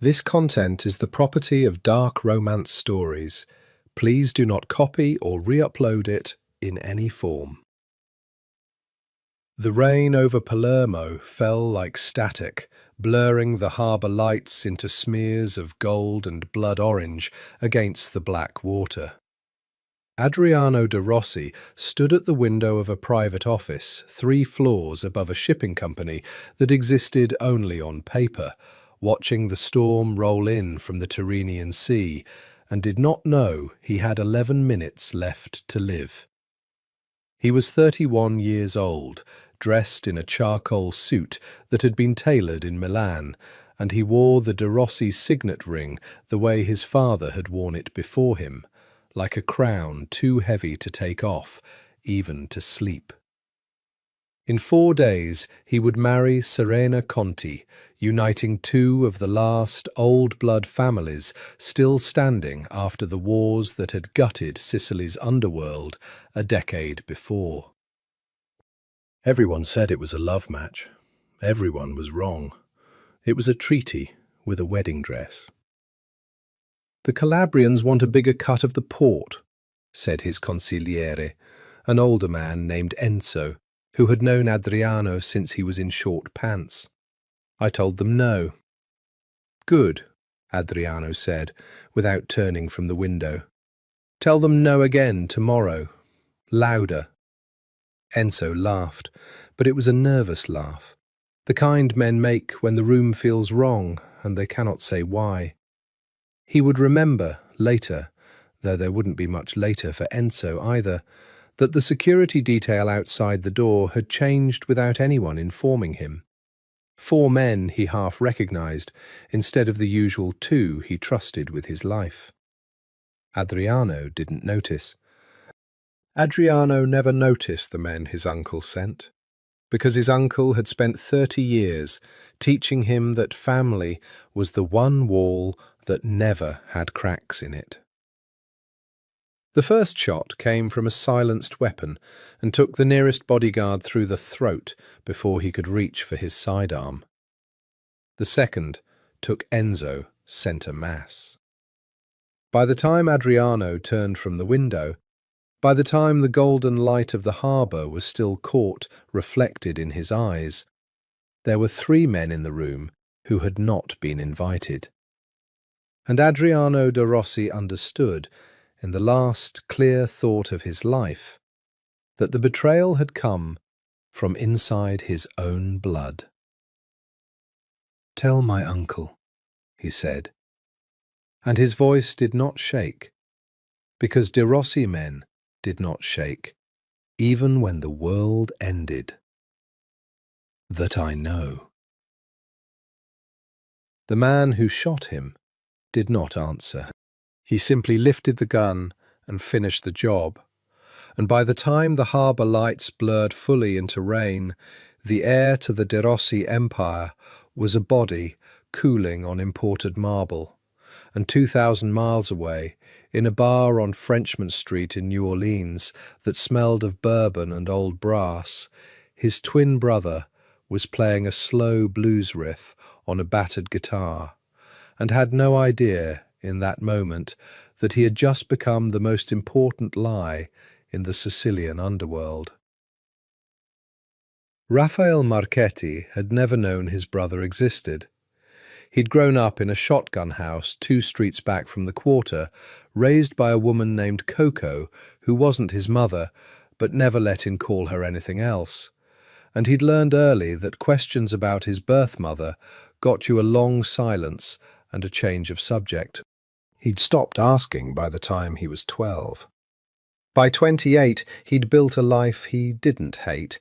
This content is the property of Dark Romance Stories. Please do not copy or re-upload it in any form. The rain over Palermo fell like static, blurring the harbour lights into smears of gold and blood orange against the black water. Adriano de Rossi stood at the window of a private office 3 floors above a shipping company that existed only on paper, watching the storm roll in from the Tyrrhenian Sea, and did not know he had 11 minutes left to live. He was 31 years old, dressed in a charcoal suit that had been tailored in Milan, and he wore the de Rossi signet ring the way his father had worn it before him, like a crown too heavy to take off, even to sleep. In 4 days he would marry Serena Conti, uniting 2 of the last old-blood families still standing after the wars that had gutted Sicily's underworld a decade before. Everyone said it was a love match. Everyone was wrong. It was a treaty with a wedding dress. "The Calabrians want a bigger cut of the port," said his consigliere, an older man named Enzo, who had known Adriano since he was in short pants. "I told them no." "Good," Adriano said, without turning from the window. "Tell them no again tomorrow. Louder." Enzo laughed, but it was a nervous laugh, the kind men make when the room feels wrong and they cannot say why. He would remember later, though there wouldn't be much later for Enzo either, that the security detail outside the door had changed without anyone informing him. 4 men he half recognized, instead of the usual 2 he trusted with his life. Adriano didn't notice. Adriano never noticed the men his uncle sent, because his uncle had spent 30 years teaching him that family was the one wall that never had cracks in it. The first shot came from a silenced weapon and took the nearest bodyguard through the throat before he could reach for his sidearm. The second took Enzo centre mass. By the time Adriano turned from the window, by the time the golden light of the harbour was still caught reflected in his eyes, there were 3 men in the room who had not been invited. And Adriano de Rossi understood, in the last clear thought of his life, that the betrayal had come from inside his own blood. "Tell my uncle," he said, and his voice did not shake, because de Rossi men did not shake, even when the world ended. "That I know." The man who shot him did not answer. He simply lifted the gun and finished the job, and by the time the harbour lights blurred fully into rain, the heir to the de Rossi empire was a body cooling on imported marble, and 2,000 miles away, in a bar on Frenchman Street in New Orleans that smelled of bourbon and old brass, his twin brother was playing a slow blues riff on a battered guitar, and had no idea in that moment that he had just become the most important lie in the Sicilian underworld. Raphael Marchetti had never known his brother existed. He'd grown up in a shotgun house 2 streets back from the quarter, raised by a woman named Coco, who wasn't his mother, but never let him call her anything else. And he'd learned early that questions about his birth mother got you a long silence and a change of subject. He'd stopped asking by the time he was 12. By 28, he'd built a life he didn't hate.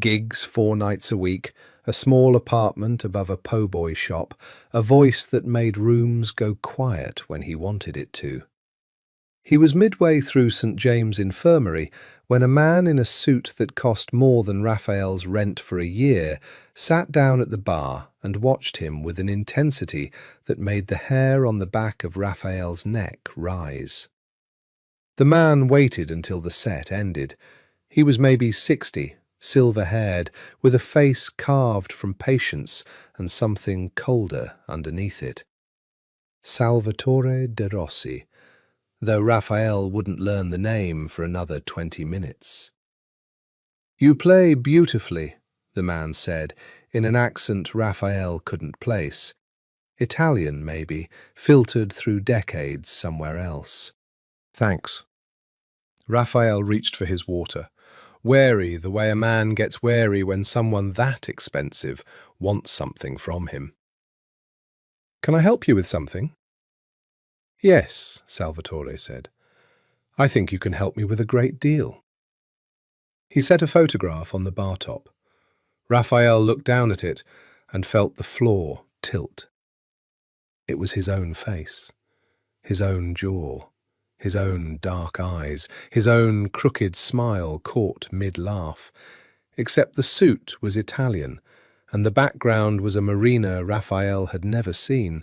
Gigs 4 nights a week, a small apartment above a po' boy shop, a voice that made rooms go quiet when he wanted it to. He was midway through St. James Infirmary when a man in a suit that cost more than Raphael's rent for a year sat down at the bar and watched him with an intensity that made the hair on the back of Raphael's neck rise. The man waited until the set ended. He was maybe 60, silver-haired, with a face carved from patience and something colder underneath it. Salvatore de Rossi, though Raphael wouldn't learn the name for another 20 minutes. "You play beautifully," the man said, in an accent Raphael couldn't place. Italian, maybe, filtered through decades somewhere else. "Thanks." Raphael reached for his water, wary the way a man gets wary when someone that expensive wants something from him. "Can I help you with something?" "Yes," Salvatore said. "I think you can help me with a great deal." He set a photograph on the bar top. Raphael looked down at it and felt the floor tilt. It was his own face, his own jaw, his own dark eyes, his own crooked smile caught mid-laugh, except the suit was Italian, and the background was a marina Raphael had never seen,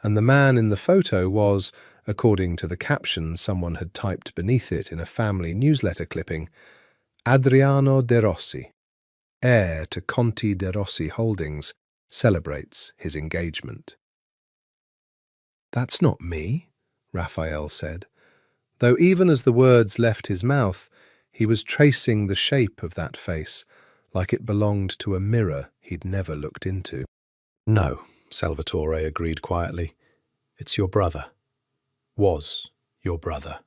and the man in the photo was, according to the caption someone had typed beneath it in a family newsletter clipping, Adriano De Rossi, heir to Conti De Rossi Holdings, celebrates his engagement. "That's not me," Raphael said, though even as the words left his mouth, he was tracing the shape of that face, like it belonged to a mirror he'd never looked into. "No," Salvatore agreed quietly. "It's your brother. Was your brother."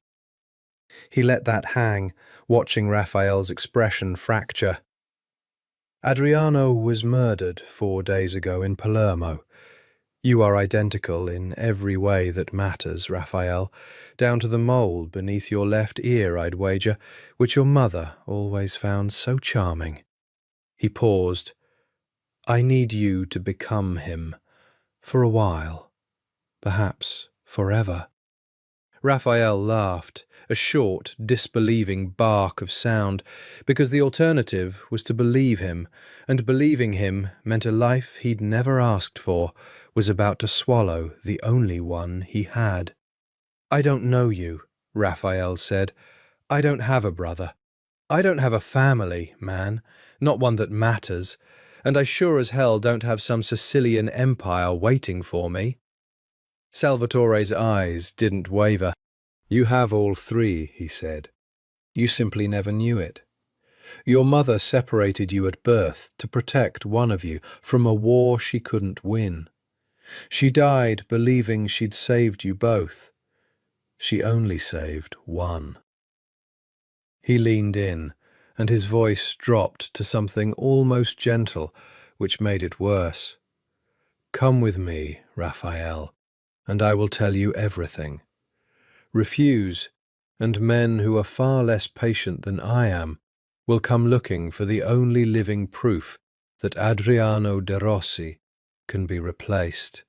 He let that hang, watching Raphael's expression fracture. "Adriano was murdered 4 days ago in Palermo. You are identical in every way that matters, Raphael, down to the mole beneath your left ear, I'd wager, which your mother always found so charming." He paused. "I need you to become him, for a while, perhaps forever." Raphael laughed, a short, disbelieving bark of sound, because the alternative was to believe him, and believing him meant a life he'd never asked for was about to swallow the only one he had. "I don't know you," Raphael said. "I don't have a brother. I don't have a family, man, not one that matters, and I sure as hell don't have some Sicilian empire waiting for me." Salvatore's eyes didn't waver. "You have all three," he said. "You simply never knew it. Your mother separated you at birth to protect one of you from a war she couldn't win. She died believing she'd saved you both. She only saved one." He leaned in, and his voice dropped to something almost gentle, which made it worse. "Come with me, Raphael, and I will tell you everything. Refuse, and men who are far less patient than I am will come looking for the only living proof that Adriano De Rossi can be replaced.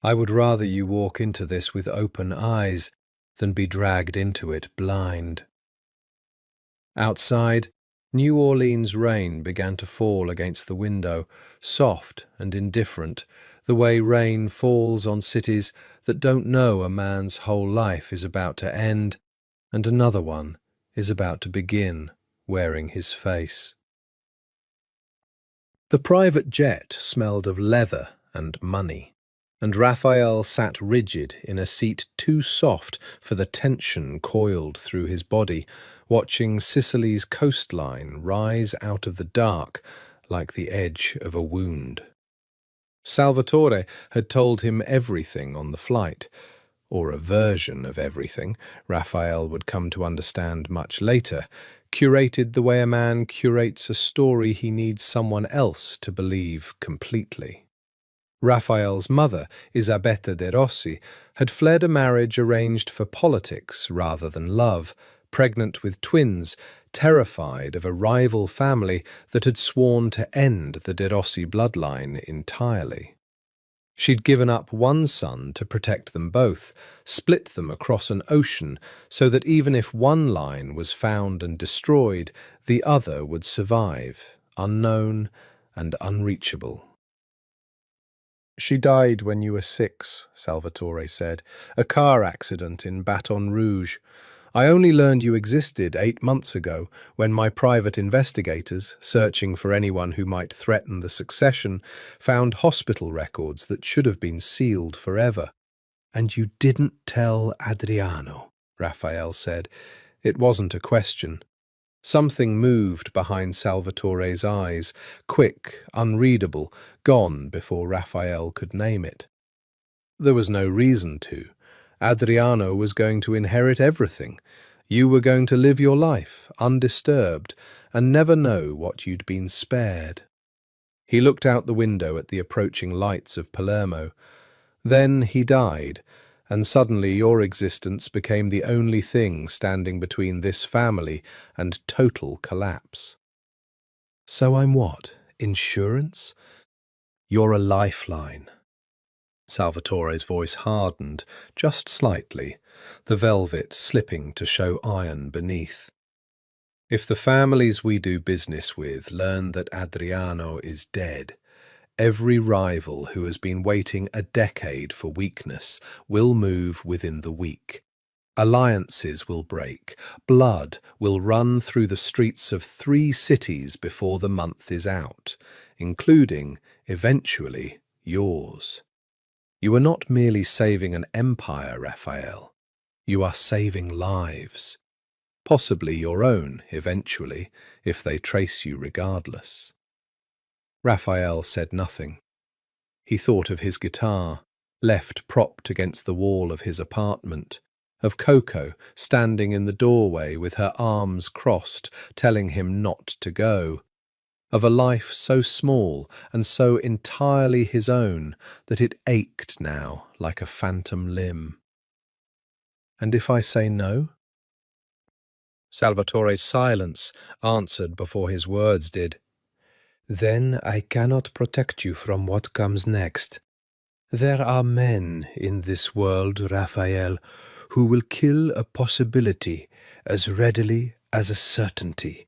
I would rather you walk into this with open eyes than be dragged into it blind." Outside, New Orleans rain began to fall against the window, soft and indifferent, the way rain falls on cities that don't know a man's whole life is about to end, and another one is about to begin wearing his face. The private jet smelled of leather and money, and Raphael sat rigid in a seat too soft for the tension coiled through his body, watching Sicily's coastline rise out of the dark like the edge of a wound. Salvatore had told him everything on the flight, or a version of everything, Raphael would come to understand much later, curated the way a man curates a story he needs someone else to believe completely. Raphael's mother, Isabetta de Rossi, had fled a marriage arranged for politics rather than love, pregnant with twins, terrified of a rival family that had sworn to end the De Rossi bloodline entirely. She'd given up one son to protect them both, split them across an ocean so that even if one line was found and destroyed, the other would survive, unknown and unreachable. "She died when you were 6, Salvatore said. "A car accident in Baton Rouge. I only learned you existed 8 months ago when my private investigators, searching for anyone who might threaten the succession, found hospital records that should have been sealed forever. And you didn't tell Adriano, Raphael said. It wasn't a question. Something moved behind Salvatore's eyes, quick, unreadable, gone before Raphael could name it. There was no reason to. Adriano was going to inherit everything. You were going to live your life, undisturbed, and never know what you'd been spared. He looked out the window at the approaching lights of Palermo. Then he died, and suddenly your existence became the only thing standing between this family and total collapse. So I'm what? Insurance? You're a lifeline. Salvatore's voice hardened, just slightly, the velvet slipping to show iron beneath. If the families we do business with learn that Adriano is dead, every rival who has been waiting a decade for weakness will move within the week. Alliances will break. Blood will run through the streets of 3 cities before the month is out, including, eventually, yours. You are not merely saving an empire, Raphael. You are saving lives. Possibly your own, eventually, if they trace you regardless. Raphael said nothing. He thought of his guitar, left propped against the wall of his apartment, of Coco standing in the doorway with her arms crossed, telling him not to go, of a life so small and so entirely his own that it ached now like a phantom limb. And if I say no? Salvatore's silence answered before his words did. Then I cannot protect you from what comes next. There are men in this world, Raphael, who will kill a possibility as readily as a certainty.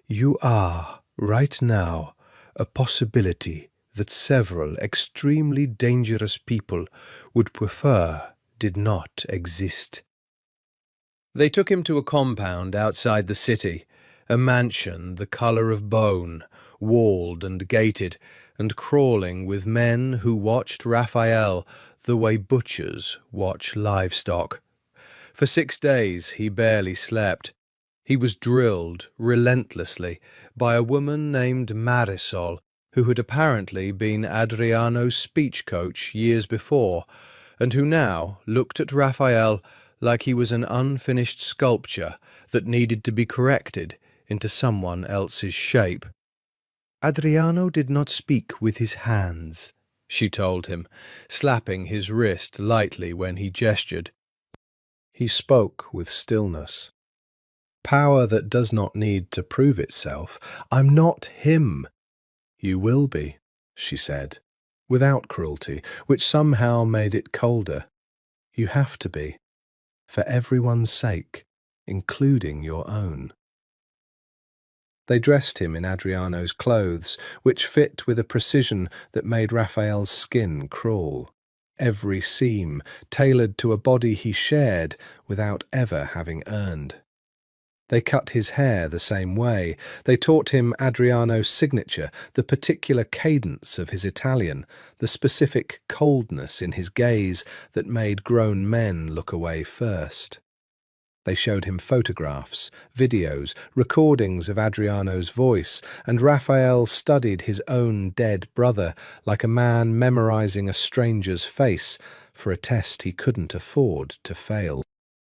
You are, right now, a possibility that several extremely dangerous people would prefer did not exist. They took him to a compound outside the city, a mansion the colour of bone, walled and gated, and crawling with men who watched Raphael the way butchers watch livestock. For 6 days he barely slept. He was drilled relentlessly by a woman named Marisol, who had apparently been Adriano's speech coach years before, and who now looked at Raphael like he was an unfinished sculpture that needed to be corrected into someone else's shape. Adriano did not speak with his hands, she told him, slapping his wrist lightly when he gestured. He spoke with stillness. Power that does not need to prove itself. I'm not him. You will be, she said, without cruelty, which somehow made it colder. You have to be, for everyone's sake, including your own. They dressed him in Adriano's clothes, which fit with a precision that made Raphael's skin crawl. Every seam tailored to a body he shared without ever having earned. They cut his hair the same way. They taught him Adriano's signature, the particular cadence of his Italian, the specific coldness in his gaze that made grown men look away first. They showed him photographs, videos, recordings of Adriano's voice, and Raphael studied his own dead brother like a man memorizing a stranger's face for a test he couldn't afford to fail.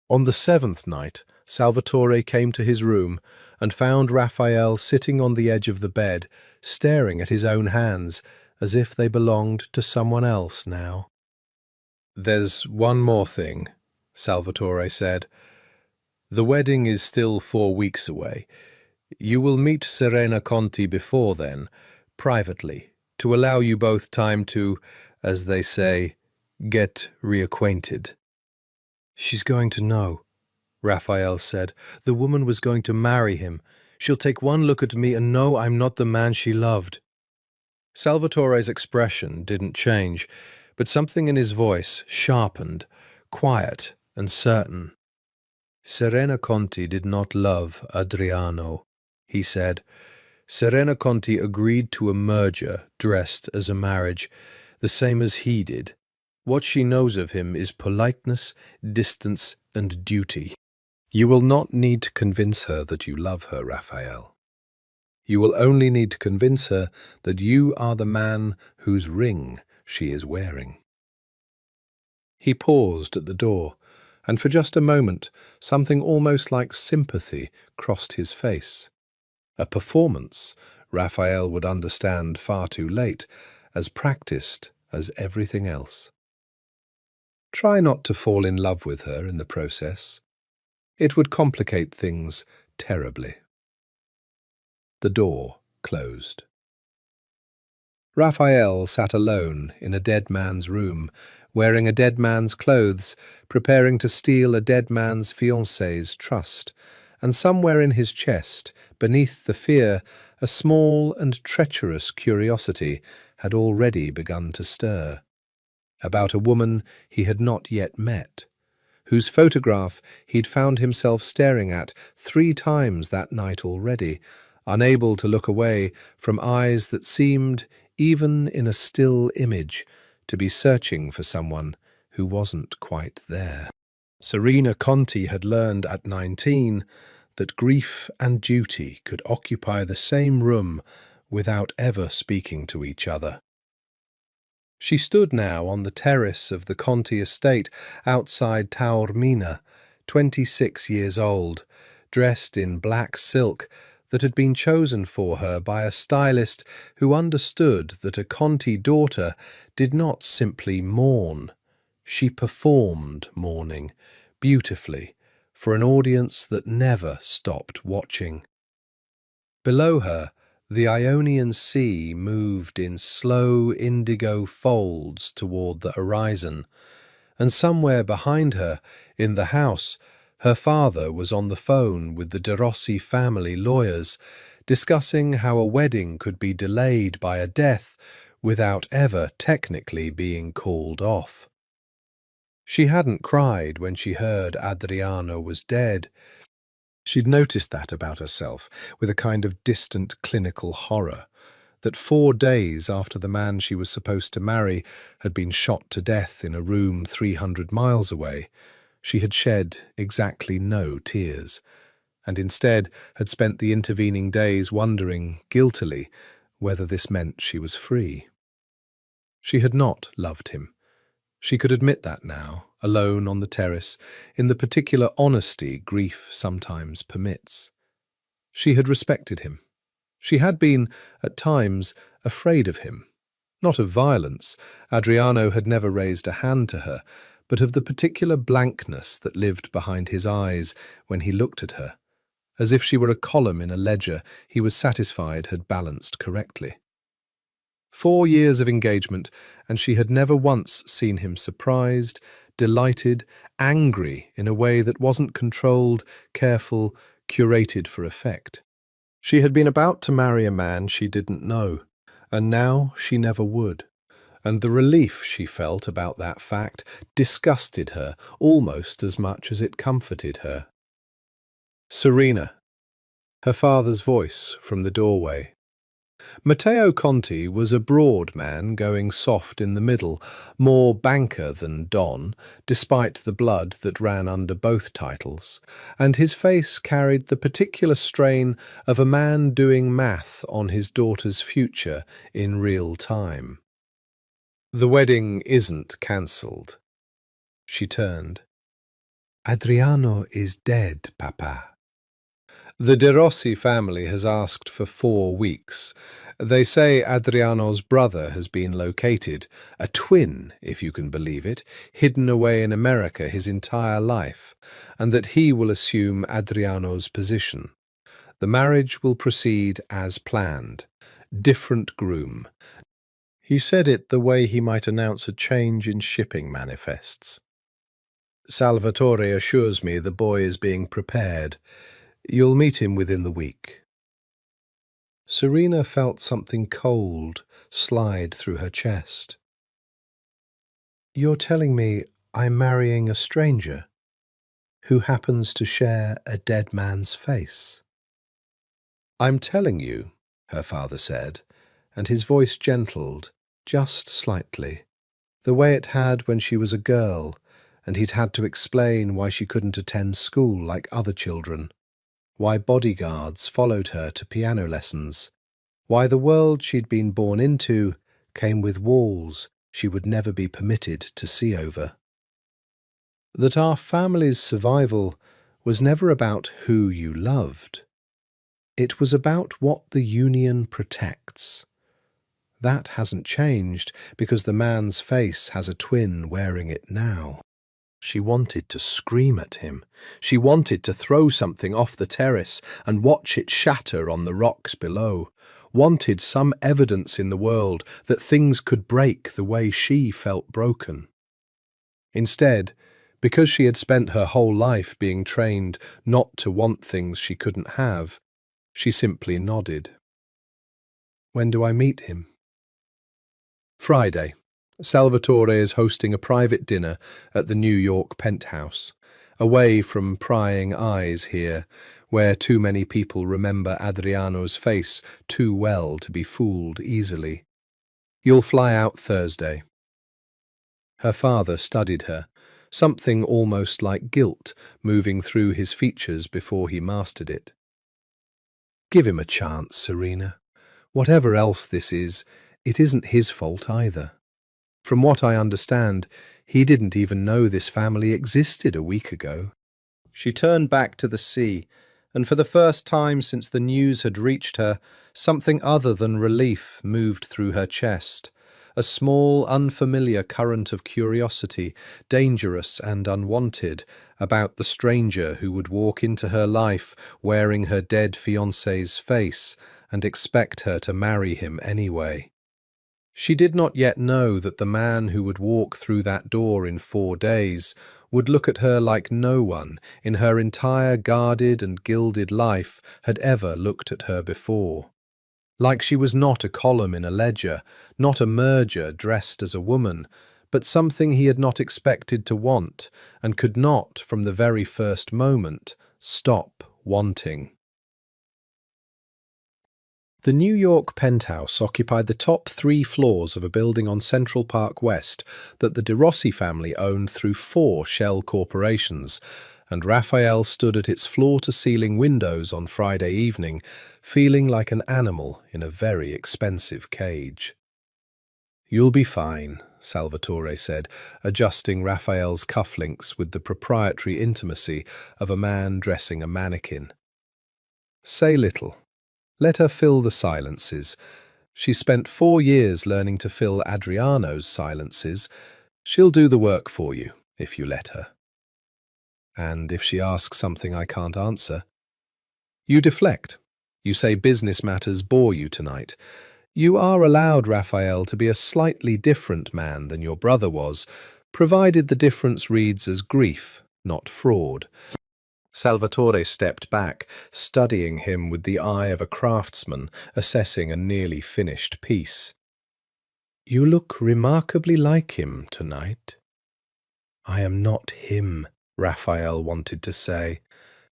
On the 7th night, Salvatore came to his room and found Raphael sitting on the edge of the bed, staring at his own hands, as if they belonged to someone else now. "There's one more thing," Salvatore said. "The wedding is still 4 weeks away. You will meet Serena Conti before then, privately, to allow you both time to, as they say, get reacquainted." "She's going to know," Raphael said. "The woman was going to marry him. She'll take one look at me and know I'm not the man she loved." Salvatore's expression didn't change, but something in his voice sharpened, quiet and certain. "Serena Conti did not love Adriano," he said. "Serena Conti agreed to a merger dressed as a marriage, the same as he did. What she knows of him is politeness, distance, and duty. You will not need to convince her that you love her, Raphael. You will only need to convince her that you are the man whose ring she is wearing. He paused at the door, and for just a moment something almost like sympathy crossed his face. A performance, Raphael would understand far too late, as practiced as everything else. Try not to fall in love with her in the process. It would complicate things terribly. The door closed. Raphael sat alone in a dead man's room, wearing a dead man's clothes, preparing to steal a dead man's fiancée's trust, and somewhere in his chest, beneath the fear, a small and treacherous curiosity had already begun to stir. About a woman he had not yet met, whose photograph he'd found himself staring at 3 times that night already, unable to look away from eyes that seemed, even in a still image, to be searching for someone who wasn't quite there. Serena Conti had learned at 19 that grief and duty could occupy the same room without ever speaking to each other. She stood now on the terrace of the Conti estate outside Taormina, 26 years old, dressed in black silk that had been chosen for her by a stylist who understood that a Conti daughter did not simply mourn. She performed mourning, beautifully, for an audience that never stopped watching. Below her, the Ionian Sea moved in slow indigo folds toward the horizon, and somewhere behind her, in the house, her father was on the phone with the De Rossi family lawyers, discussing how a wedding could be delayed by a death without ever technically being called off. She hadn't cried when she heard Adriano was dead. She'd noticed that about herself, with a kind of distant clinical horror, that 4 days after the man she was supposed to marry had been shot to death in a room 300 miles away, she had shed exactly no tears, and instead had spent the intervening days wondering, guiltily, whether this meant she was free. She had not loved him. She could admit that now, alone on the terrace, in the particular honesty grief sometimes permits. She had respected him. She had been, at times, afraid of him. Not of violence. Adriano had never raised a hand to her, but of the particular blankness that lived behind his eyes when he looked at her, as if she were a column in a ledger he was satisfied had balanced correctly. 4 years of engagement, and she had never once seen him surprised, delighted, angry in a way that wasn't controlled, careful, curated for effect. She had been about to marry a man she didn't know, and now she never would. And the relief she felt about that fact disgusted her almost as much as it comforted her. Serena, her father's voice from the doorway. Matteo Conti was a broad man going soft in the middle, more banker than Don, despite the blood that ran under both titles, and his face carried the particular strain of a man doing math on his daughter's future in real time. The wedding isn't cancelled. She turned. Adriano is dead, Papa. The De Rossi family has asked for 4 weeks. They say Adriano's brother has been located, a twin, if you can believe it, hidden away in America his entire life, and that he will assume Adriano's position. The marriage will proceed as planned. Different groom. He said it the way he might announce a change in shipping manifests. Salvatore assures me the boy is being prepared. You'll meet him within the week. Serena felt something cold slide through her chest. You're telling me I'm marrying a stranger who happens to share a dead man's face? I'm telling you, her father said, and his voice gentled just slightly, the way it had when she was a girl, and he'd had to explain why she couldn't attend school like other children, why bodyguards followed her to piano lessons, why the world she'd been born into came with walls she would never be permitted to see over. That our family's survival was never about who you loved. It was about what the union protects. That hasn't changed because the man's face has a twin wearing it now. She wanted to scream at him. She wanted to throw something off the terrace and watch it shatter on the rocks below. Wanted some evidence in the world that things could break the way she felt broken. Instead, because she had spent her whole life being trained not to want things she couldn't have, she simply nodded. When do I meet him? Friday. Salvatore is hosting a private dinner at the New York penthouse, away from prying eyes here, where too many people remember Adriano's face too well to be fooled easily. You'll fly out Thursday. Her father studied her, something almost like guilt moving through his features before he mastered it. Give him a chance, Serena. Whatever else this is, it isn't his fault either. From what I understand, he didn't even know this family existed a week ago. She turned back to the sea, and for the first time since the news had reached her, something other than relief moved through her chest. A small, unfamiliar current of curiosity, dangerous and unwanted, about the stranger who would walk into her life wearing her dead fiancé's face and expect her to marry him anyway. She did not yet know that the man who would walk through that door in 4 days would look at her like no one in her entire guarded and gilded life had ever looked at her before. Like she was not a column in a ledger, not a merger dressed as a woman, but something he had not expected to want and could not, from the very first moment, stop wanting. The New York penthouse occupied the top 3 floors of a building on Central Park West that the De Rossi family owned through 4 shell corporations, and Raphael stood at its floor-to-ceiling windows on Friday evening, feeling like an animal in a very expensive cage. "You'll be fine," Salvatore said, adjusting Raphael's cufflinks with the proprietary intimacy of a man dressing a mannequin. "Say little. Let her fill the silences. She spent 4 years learning to fill Adriano's silences. She'll do the work for you, if you let her. And if she asks something I can't answer, you deflect. You say business matters bore you tonight. You are allowed, Raphael, to be a slightly different man than your brother was, provided the difference reads as grief, not fraud." Salvatore stepped back, studying him with the eye of a craftsman assessing a nearly finished piece. "You look remarkably like him tonight." "I am not him," Raphael wanted to say,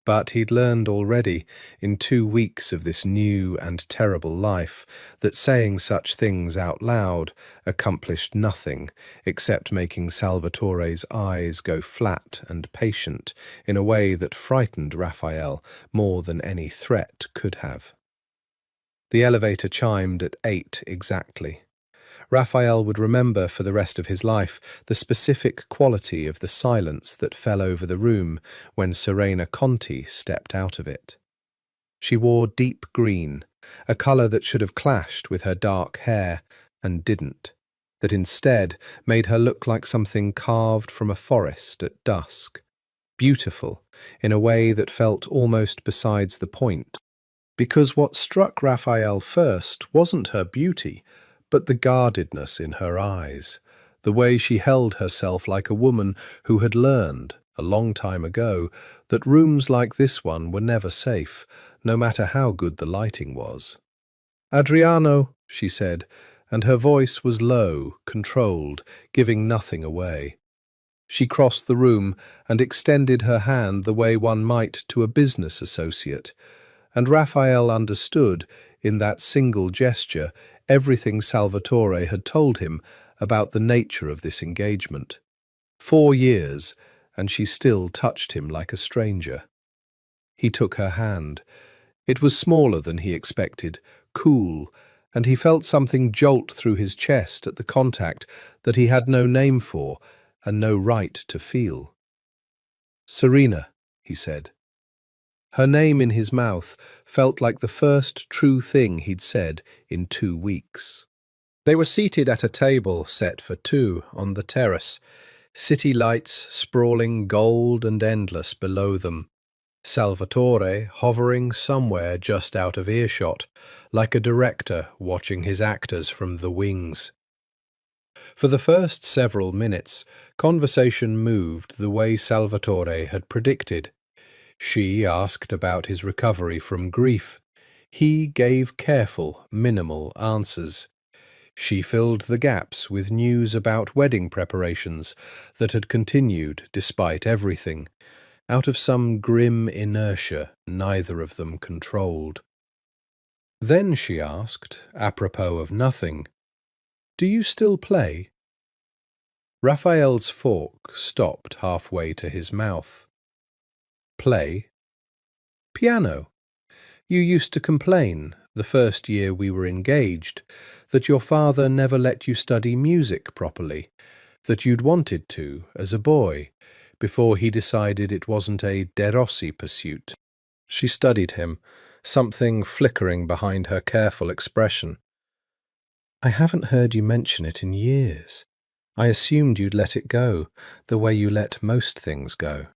but he'd learned already, in 2 weeks of this new and terrible life, that saying such things out loud accomplished nothing except making Salvatore's eyes go flat and patient in a way that frightened Raphael more than any threat could have. The elevator chimed at 8 exactly. Raphael would remember for the rest of his life the specific quality of the silence that fell over the room when Serena Conti stepped out of it. She wore deep green, a colour that should have clashed with her dark hair, and didn't, that instead made her look like something carved from a forest at dusk, beautiful in a way that felt almost besides the point, because what struck Raphael first wasn't her beauty, but the guardedness in her eyes, the way she held herself like a woman who had learned, a long time ago, that rooms like this one were never safe, no matter how good the lighting was. "Adriano," she said, and her voice was low, controlled, giving nothing away. She crossed the room and extended her hand the way one might to a business associate, and Raphael understood, in that single gesture, everything Salvatore had told him about the nature of this engagement. 4 years, and she still touched him like a stranger. He took her hand. It was smaller than he expected, cool, and he felt something jolt through his chest at the contact that he had no name for and no right to feel. "Serena," he said. Her name in his mouth felt like the first true thing he'd said in 2 weeks. They were seated at a table set for two on the terrace, city lights sprawling gold and endless below them, Salvatore hovering somewhere just out of earshot, like a director watching his actors from the wings. For the first several minutes, conversation moved the way Salvatore had predicted. She asked about his recovery from grief. He gave careful, minimal answers. She filled the gaps with news about wedding preparations that had continued despite everything, out of some grim inertia neither of them controlled. Then she asked, apropos of nothing, "Do you still play?" Raphael's fork stopped halfway to his mouth. "Play?" "Piano. You used to complain, the first year we were engaged, that your father never let you study music properly, that you'd wanted to as a boy, before he decided it wasn't a De Rossi pursuit." She studied him, something flickering behind her careful expression. "I haven't heard you mention it in years. I assumed you'd let it go, the way you let most things go."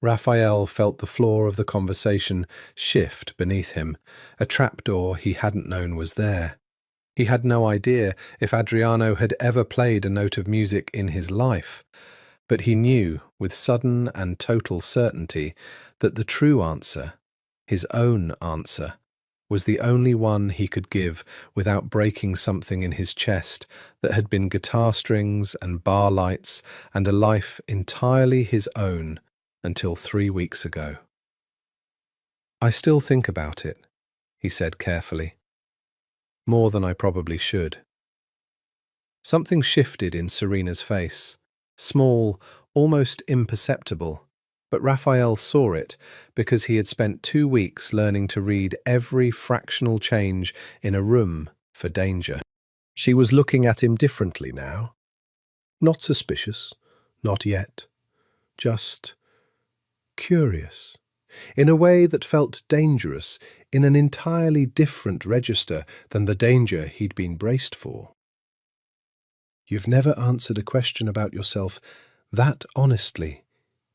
Raphael felt the floor of the conversation shift beneath him, a trapdoor he hadn't known was there. He had no idea if Adriano had ever played a note of music in his life, but he knew, with sudden and total certainty, that the true answer, his own answer, was the only one he could give without breaking something in his chest that had been guitar strings and bar lights and a life entirely his own until 3 weeks ago. "I still think about it," he said carefully. "More than I probably should." Something shifted in Serena's face, small, almost imperceptible, but Raphael saw it because he had spent 2 weeks learning to read every fractional change in a room for danger. She was looking at him differently now. Not suspicious, not yet, just curious, in a way that felt dangerous, in an entirely different register than the danger he'd been braced for. "You've never answered a question about yourself that honestly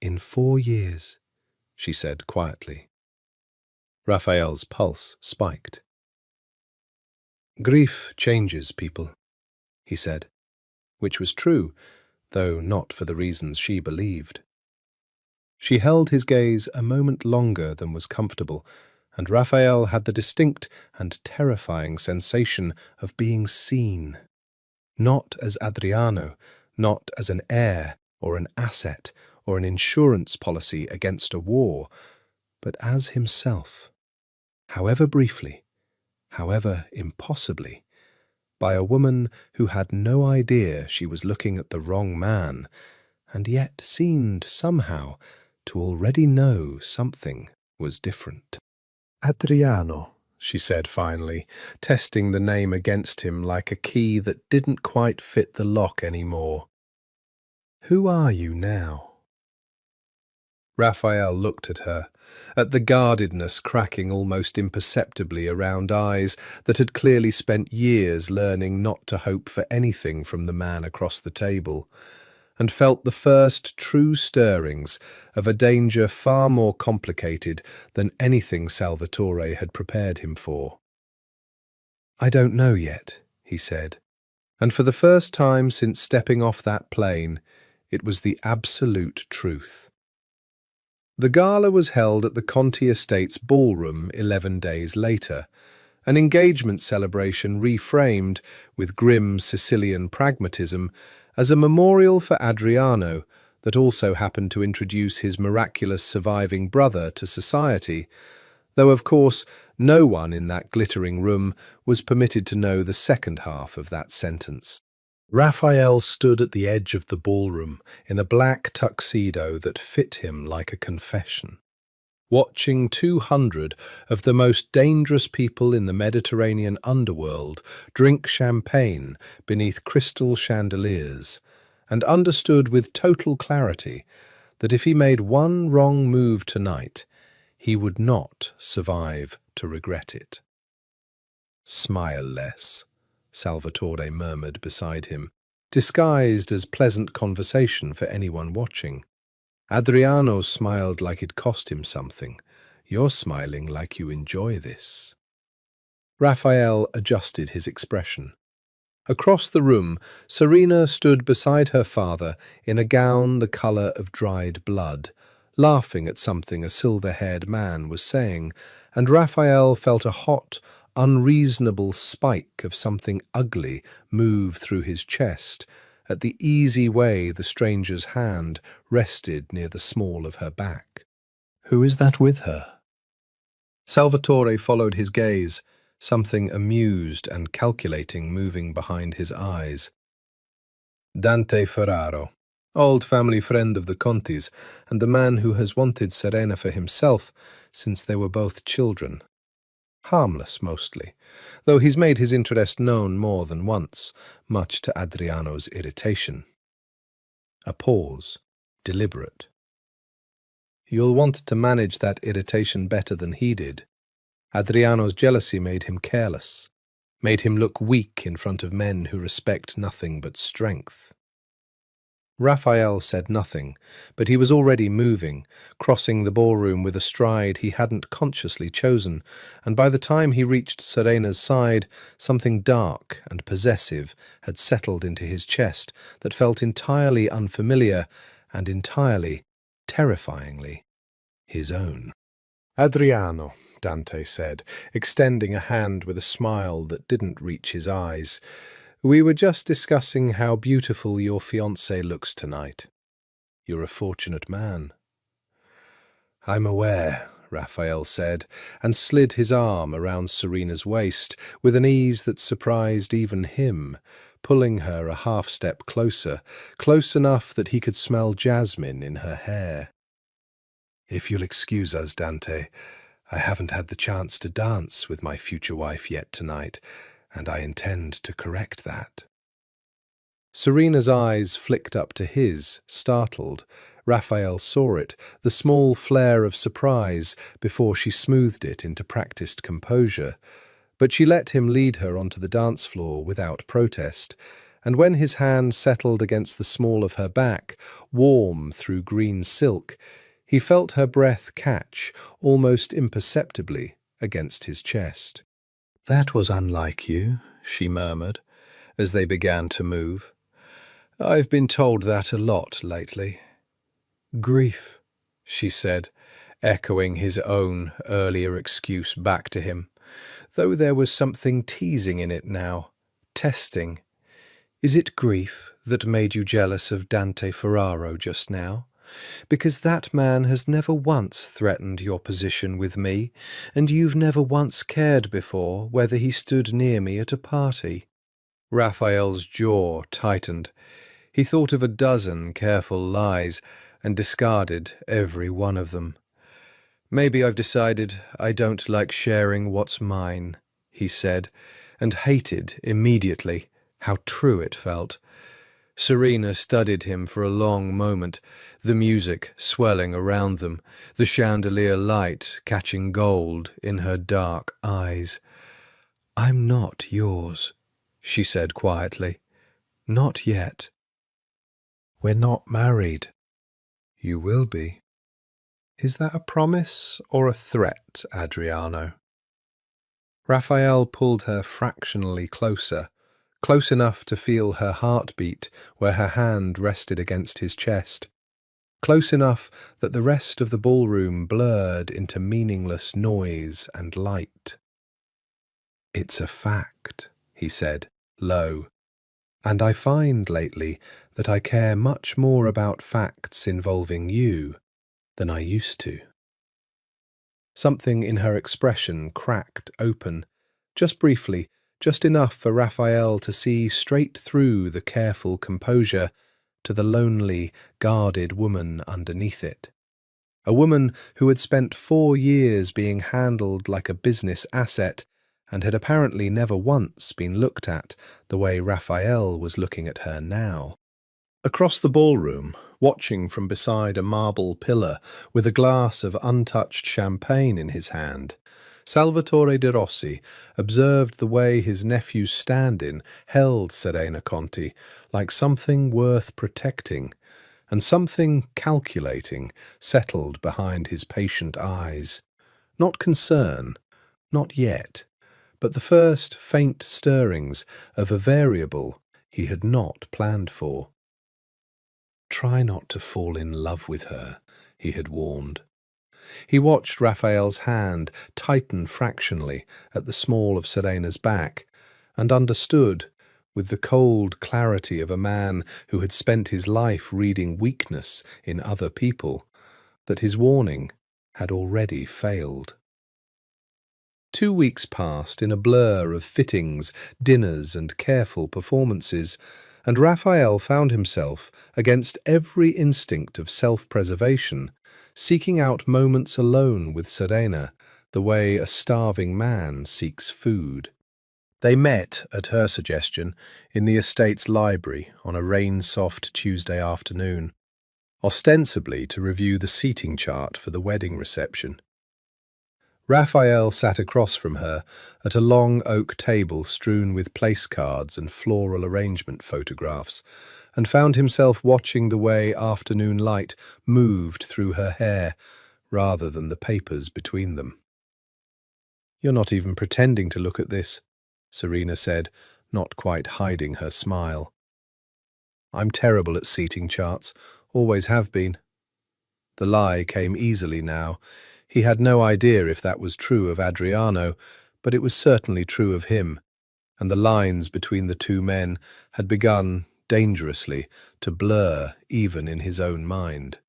in 4 years," she said quietly. Raphael's pulse spiked. "Grief changes people," he said, which was true, though not for the reasons she believed. She held his gaze a moment longer than was comfortable, and Raphael had the distinct and terrifying sensation of being seen. Not as Adriano, not as an heir or an asset or an insurance policy against a war, but as himself, however briefly, however impossibly, by a woman who had no idea she was looking at the wrong man, and yet seemed somehow to already know something was different. "Adriano," she said finally, testing the name against him like a key that didn't quite fit the lock anymore. "Who are you now?" Raphael looked at her, at the guardedness cracking almost imperceptibly around eyes that had clearly spent years learning not to hope for anything from the man across the table, and felt the first true stirrings of a danger far more complicated than anything Salvatore had prepared him for. "I don't know yet," he said, and for the first time since stepping off that plane, it was the absolute truth. The gala was held at the Conti Estate's ballroom 11 days later, an engagement celebration reframed, with grim Sicilian pragmatism, as a memorial for Adriano that also happened to introduce his miraculous surviving brother to society, though of course no one in that glittering room was permitted to know the second half of that sentence. Raphael stood at the edge of the ballroom in a black tuxedo that fit him like a confession, watching 200 of the most dangerous people in the Mediterranean underworld drink champagne beneath crystal chandeliers, and understood with total clarity that if he made one wrong move tonight, he would not survive to regret it. "Smile less," Salvatore murmured beside him, disguised as pleasant conversation for anyone watching. Adriano smiled like it cost him something. "You're smiling like you enjoy this." Raphael adjusted his expression. Across the room, Serena stood beside her father in a gown the colour of dried blood, laughing at something a silver-haired man was saying, and Raphael felt a hot, unreasonable spike of something ugly move through his chest at the easy way the stranger's hand rested near the small of her back. "Who is that with her?" Salvatore followed his gaze, something amused and calculating moving behind his eyes. "Dante Ferraro, old family friend of the Contis, and the man who has wanted Serena for himself since they were both children. Harmless, mostly, though he's made his interest known more than once, much to Adriano's irritation." A pause, deliberate. "You'll want to manage that irritation better than he did. Adriano's jealousy made him careless, made him look weak in front of men who respect nothing but strength." Raphael said nothing, but he was already moving, crossing the ballroom with a stride he hadn't consciously chosen, and by the time he reached Serena's side, something dark and possessive had settled into his chest that felt entirely unfamiliar and entirely, terrifyingly, his own. "Adriano," Dante said, extending a hand with a smile that didn't reach his eyes, "we were just discussing how beautiful your fiancée looks tonight. You're a fortunate man." "I'm aware," Raphael said, and slid his arm around Serena's waist with an ease that surprised even him, pulling her a half-step closer, close enough that he could smell jasmine in her hair. "If you'll excuse us, Dante, I haven't had the chance to dance with my future wife yet tonight, and I intend to correct that." Serena's eyes flicked up to his, startled. Raphael saw it, the small flare of surprise, before she smoothed it into practiced composure. But she let him lead her onto the dance floor without protest, and when his hand settled against the small of her back, warm through green silk, he felt her breath catch, almost imperceptibly, against his chest. "That was unlike you," she murmured, as they began to move. "I've been told that a lot lately." "Grief," she said, echoing his own earlier excuse back to him, though there was something teasing in it now, testing. "Is it grief that made you jealous of Dante Ferraro just now? Because that man has never once threatened your position with me, and you've never once cared before whether he stood near me at a party." Raphael's jaw tightened. He thought of a dozen careful lies and discarded every one of them. "Maybe I've decided I don't like sharing what's mine," he said, and hated immediately how true it felt. Serena studied him for a long moment, the music swelling around them, the chandelier light catching gold in her dark eyes. "I'm not yours," she said quietly. "Not yet." "We're not married." "You will be." "Is that a promise or a threat, Adriano?" Raphael pulled her fractionally closer, close enough to feel her heartbeat where her hand rested against his chest, close enough that the rest of the ballroom blurred into meaningless noise and light. "It's a fact," he said, low, "and I find lately that I care much more about facts involving you than I used to." Something in her expression cracked open, just briefly, just enough for Raphael to see straight through the careful composure to the lonely, guarded woman underneath it. A woman who had spent 4 years being handled like a business asset and had apparently never once been looked at the way Raphael was looking at her now. Across the ballroom, watching from beside a marble pillar with a glass of untouched champagne in his hand, Salvatore de Rossi observed the way his nephew's stand-in held Serena Conti like something worth protecting, and something calculating settled behind his patient eyes. Not concern, not yet, but the first faint stirrings of a variable he had not planned for. Try not to fall in love with her, he had warned. He watched Raphael's hand tighten fractionally at the small of Serena's back, and understood, with the cold clarity of a man who had spent his life reading weakness in other people, that his warning had already failed. 2 weeks passed in a blur of fittings, dinners, and careful performances, and Raphael found himself, against every instinct of self-preservation, seeking out moments alone with Serena, the way a starving man seeks food. They met, at her suggestion, in the estate's library on a rain-soft Tuesday afternoon, ostensibly to review the seating chart for the wedding reception. Raphael sat across from her at a long oak table strewn with place cards and floral arrangement photographs, and found himself watching the way afternoon light moved through her hair rather than the papers between them. "You're not even pretending to look at this," Serena said, not quite hiding her smile. "I'm terrible at seating charts, always have been." The lie came easily now. He had no idea if that was true of Adriano, but it was certainly true of him, and the lines between the two men had begun, dangerously, to blur even in his own mind.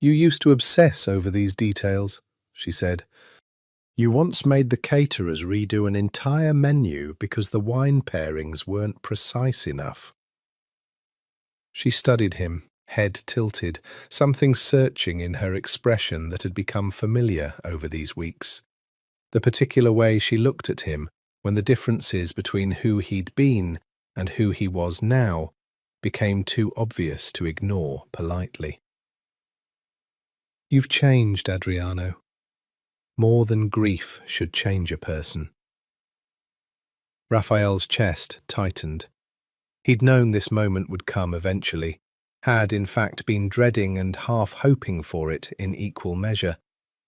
"You used to obsess over these details," she said. "You once made the caterers redo an entire menu because the wine pairings weren't precise enough." She studied him, head tilted, something searching in her expression that had become familiar over these weeks. The particular way she looked at him when the differences between who he'd been and who he was now became too obvious to ignore politely. "You've changed, Adriano. More than grief should change a person." Raphael's chest tightened. He'd known this moment would come eventually, had in fact been dreading and half hoping for it in equal measure,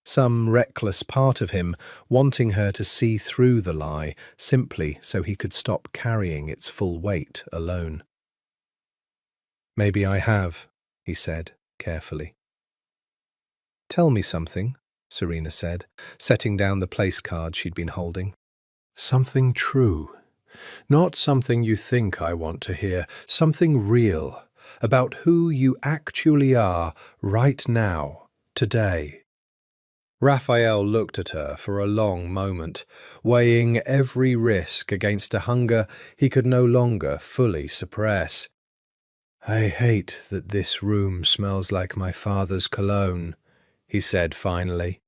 some reckless part of him wanting her to see through the lie simply so he could stop carrying its full weight alone. "Maybe I have," he said carefully. "Tell me something," Serena said, setting down the place card she'd been holding. "Something true. Not something you think I want to hear, something real, about who you actually are right now, today." Raphael looked at her for a long moment, weighing every risk against a hunger he could no longer fully suppress. "I hate that this room smells like my father's cologne," he said finally.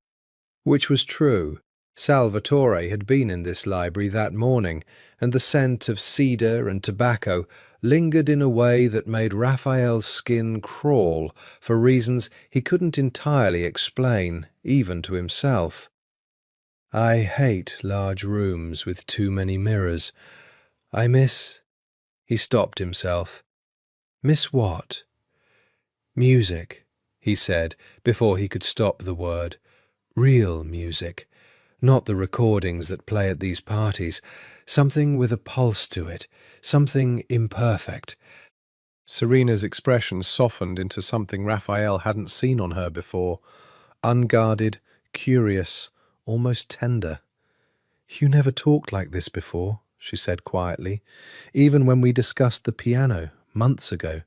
Which was true. Salvatore had been in this library that morning, and the scent of cedar and tobacco lingered in a way that made Raphael's skin crawl for reasons he couldn't entirely explain, even to himself. "I hate large rooms with too many mirrors. I miss—" He stopped himself. "Miss what?" "Music," he said, before he could stop the word. "Real music. Not the recordings that play at these parties. Something with a pulse to it. Something imperfect." Serena's expression softened into something Raphael hadn't seen on her before. Unguarded, curious, almost tender. "You never talked like this before," she said quietly. "Even when we discussed the piano, months ago,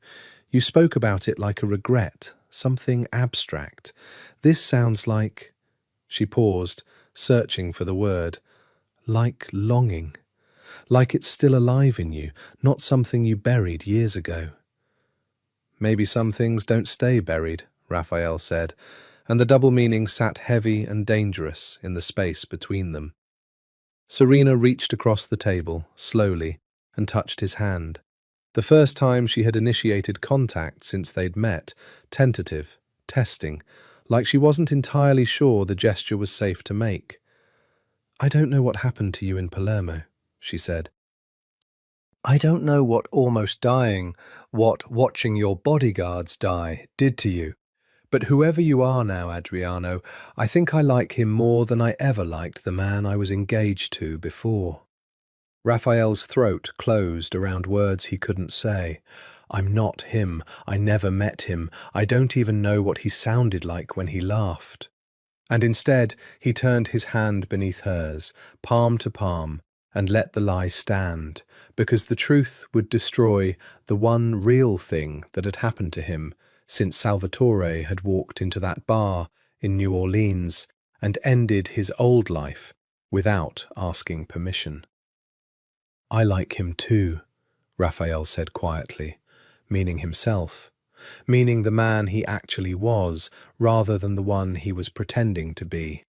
you spoke about it like a regret, something abstract. This sounds like—" She paused, searching for the word. "Like longing." like it's still alive in you, not something you buried years ago. Maybe some things don't stay buried, Raphael said, and the double meaning sat heavy and dangerous in the space between them. Serena reached across the table, slowly, and touched his hand. The first time she had initiated contact since they'd met, tentative, testing, like she wasn't entirely sure the gesture was safe to make. "I don't know what happened to you in Palermo," she said. "I don't know what almost dying, what watching your bodyguards die, did to you. But whoever you are now, Adriano, I think I like him more than I ever liked the man I was engaged to before." Raphael's throat closed around words he couldn't say. "I'm not him. I never met him. I don't even know what he sounded like when he laughed." And instead, he turned his hand beneath hers, palm to palm, and let the lie stand, because the truth would destroy the one real thing that had happened to him since Salvatore had walked into that bar in New Orleans and ended his old life without asking permission. "I like him too," Raphael said quietly, meaning himself, meaning the man he actually was rather than the one he was pretending to be,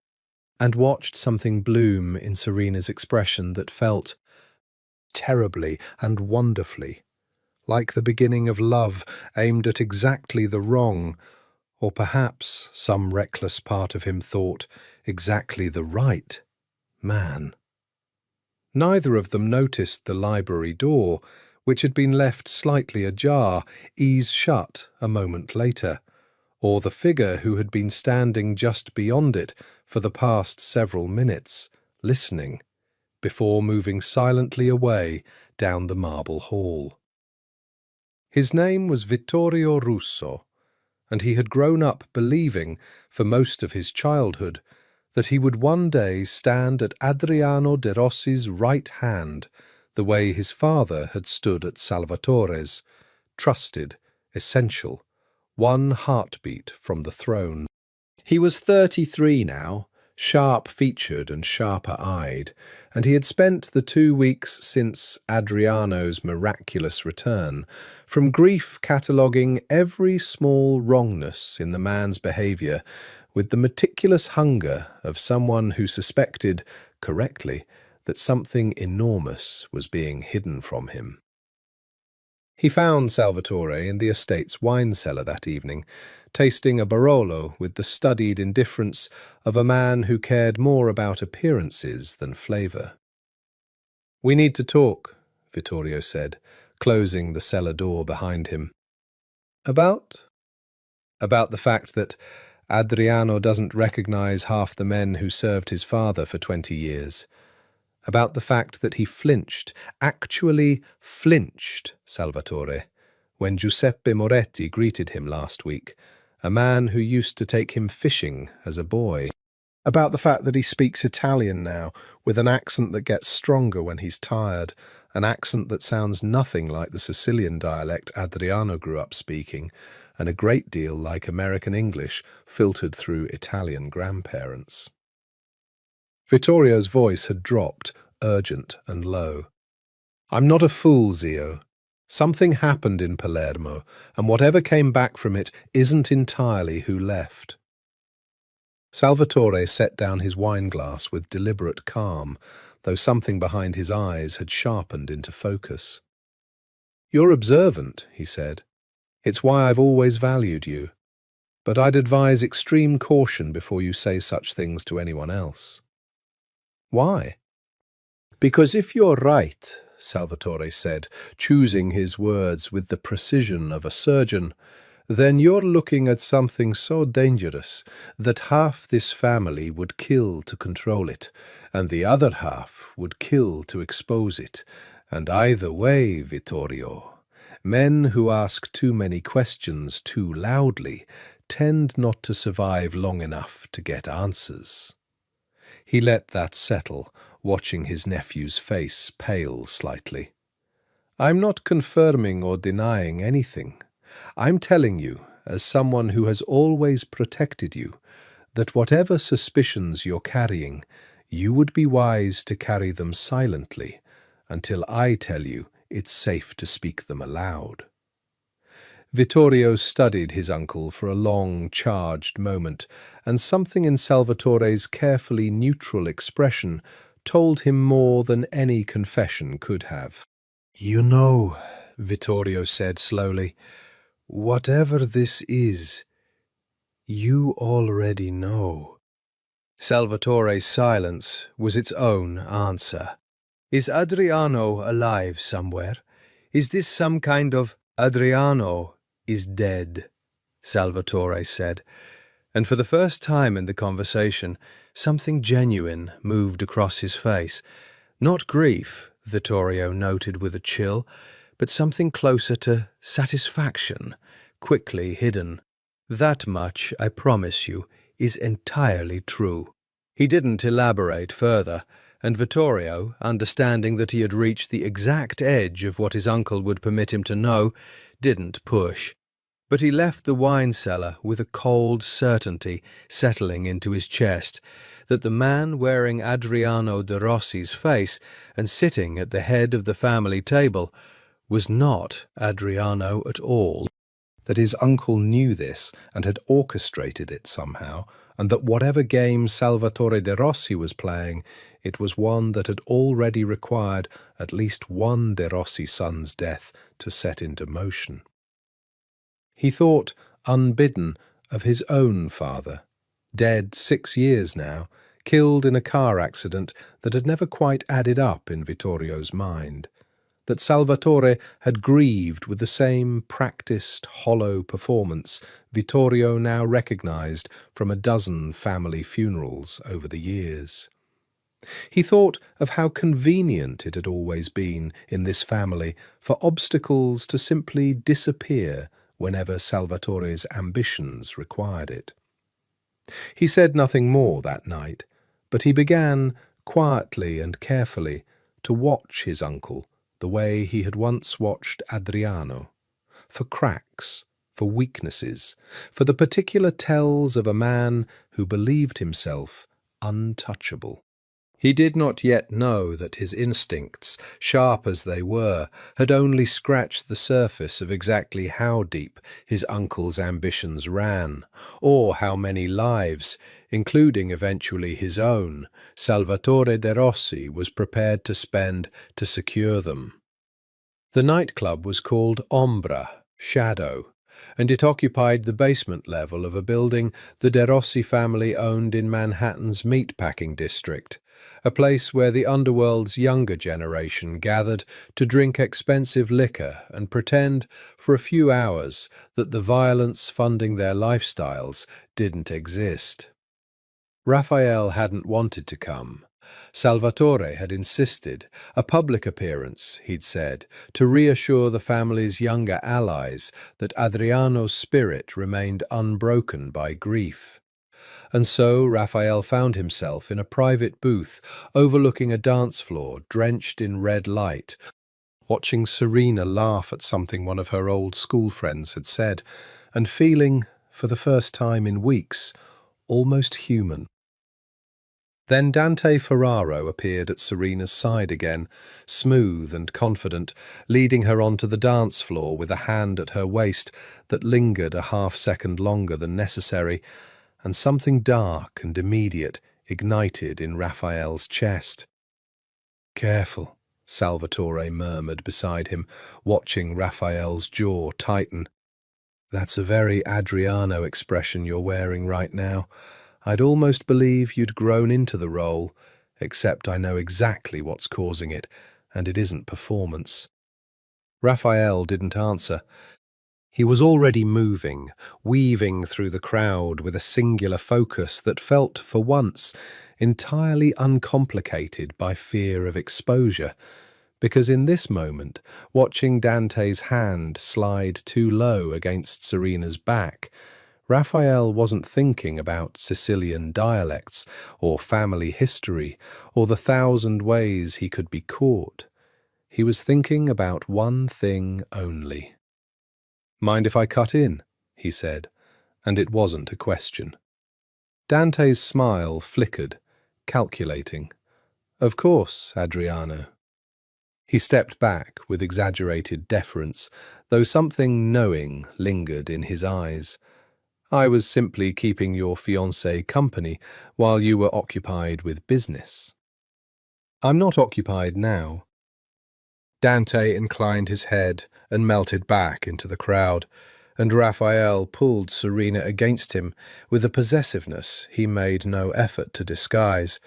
and watched something bloom in Serena's expression that felt terribly and wonderfully like the beginning of love aimed at exactly the wrong, or perhaps, some reckless part of him thought, exactly the right man. Neither of them noticed the library door, which had been left slightly ajar, ease shut a moment later, or the figure who had been standing just beyond it for the past several minutes, listening, before moving silently away down the marble hall. His name was Vittorio Russo, and he had grown up believing, for most of his childhood, that he would one day stand at Adriano de Rossi's right hand, the way his father had stood at Salvatore's, trusted, essential, one heartbeat from the throne. He was 33 now, sharp-featured and sharper-eyed, and he had spent the 2 weeks since Adriano's miraculous return from grief cataloguing every small wrongness in the man's behaviour with the meticulous hunger of someone who suspected, correctly, that something enormous was being hidden from him. He found Salvatore in the estate's wine cellar that evening, tasting a Barolo with the studied indifference of a man who cared more about appearances than flavour. "We need to talk," Vittorio said, closing the cellar door behind him. About the fact that Adriano doesn't recognise half the men who served his father for 20 years. About the fact that he flinched, actually flinched, Salvatore, when Giuseppe Moretti greeted him last week, a man who used to take him fishing as a boy. About the fact that he speaks Italian now, with an accent that gets stronger when he's tired, an accent that sounds nothing like the Sicilian dialect Adriano grew up speaking, and a great deal like American English filtered through Italian grandparents. Vittorio's voice had dropped, urgent and low. "I'm not a fool, Zio. Something happened in Palermo, and whatever came back from it isn't entirely who left." Salvatore set down his wineglass with deliberate calm, though something behind his eyes had sharpened into focus. "You're observant," he said. "It's why I've always valued you. But I'd advise extreme caution before you say such things to anyone else." "Why?" "Because if you're right," Salvatore said, choosing his words with the precision of a surgeon, "then you're looking at something so dangerous that half this family would kill to control it, and the other half would kill to expose it. And either way, Vittorio, men who ask too many questions too loudly tend not to survive long enough to get answers." He let that settle, watching his nephew's face pale slightly. "I'm not confirming or denying anything. I'm telling you, as someone who has always protected you, that whatever suspicions you're carrying, you would be wise to carry them silently until I tell you it's safe to speak them aloud." Vittorio studied his uncle for a long, charged moment, and something in Salvatore's carefully neutral expression told him more than any confession could have. "You know," Vittorio said slowly, "whatever this is, you already know." Salvatore's silence was its own answer. "Is Adriano alive somewhere? Is this some kind of Adriano is dead?" Salvatore said, and for the first time in the conversation, something genuine moved across his face. Not grief, Vittorio noted with a chill, but something closer to satisfaction, quickly hidden. "That much, I promise you, is entirely true." He didn't elaborate further, and Vittorio, understanding that he had reached the exact edge of what his uncle would permit him to know, didn't push. But he left the wine cellar with a cold certainty settling into his chest that the man wearing Adriano de Rossi's face and sitting at the head of the family table was not Adriano at all, that his uncle knew this and had orchestrated it somehow, and that whatever game Salvatore de Rossi was playing, it was one that had already required at least one de Rossi son's death to set into motion. He thought, unbidden, of his own father, dead 6 years now, killed in a car accident that had never quite added up in Vittorio's mind, that Salvatore had grieved with the same practiced, hollow performance Vittorio now recognized from a dozen family funerals over the years. He thought of how convenient it had always been in this family for obstacles to simply disappear whenever Salvatore's ambitions required it. He said nothing more that night, but he began, quietly and carefully, to watch his uncle the way he had once watched Adriano, for cracks, for weaknesses, for the particular tells of a man who believed himself untouchable. He did not yet know that his instincts, sharp as they were, had only scratched the surface of exactly how deep his uncle's ambitions ran, or how many lives, including eventually his own, Salvatore de Rossi was prepared to spend to secure them. The nightclub was called Ombra, Shadow, and it occupied the basement level of a building the De Rossi family owned in Manhattan's meatpacking district, a place where the underworld's younger generation gathered to drink expensive liquor and pretend for a few hours that the violence funding their lifestyles didn't exist. Raphael hadn't wanted to come. Salvatore had insisted, a public appearance, he'd said, to reassure the family's younger allies that Adriano's spirit remained unbroken by grief. And so Raphael found himself in a private booth overlooking a dance floor drenched in red light, watching Serena laugh at something one of her old school friends had said, and feeling, for the first time in weeks, almost human. Then Dante Ferraro appeared at Serena's side again, smooth and confident, leading her onto the dance floor with a hand at her waist that lingered a half-second longer than necessary, and something dark and immediate ignited in Raphael's chest. "Careful," Salvatore murmured beside him, watching Raphael's jaw tighten. "That's a very Adriano expression you're wearing right now. I'd almost believe you'd grown into the role, except I know exactly what's causing it, and it isn't performance." Raphael didn't answer. He was already moving, weaving through the crowd with a singular focus that felt, for once, entirely uncomplicated by fear of exposure, because in this moment, watching Dante's hand slide too low against Serena's back, Raphael wasn't thinking about Sicilian dialects, or family history, or the 1,000 ways he could be caught. He was thinking about one thing only. "Mind if I cut in?" he said, and it wasn't a question. Dante's smile flickered, calculating. "Of course, Adriano." He stepped back with exaggerated deference, though something knowing lingered in his eyes. I was simply keeping your fiancée company while you were occupied with business. I'm not occupied now. Dante inclined his head and melted back into the crowd, and Raphael pulled Serena against him with a possessiveness he made no effort to disguise,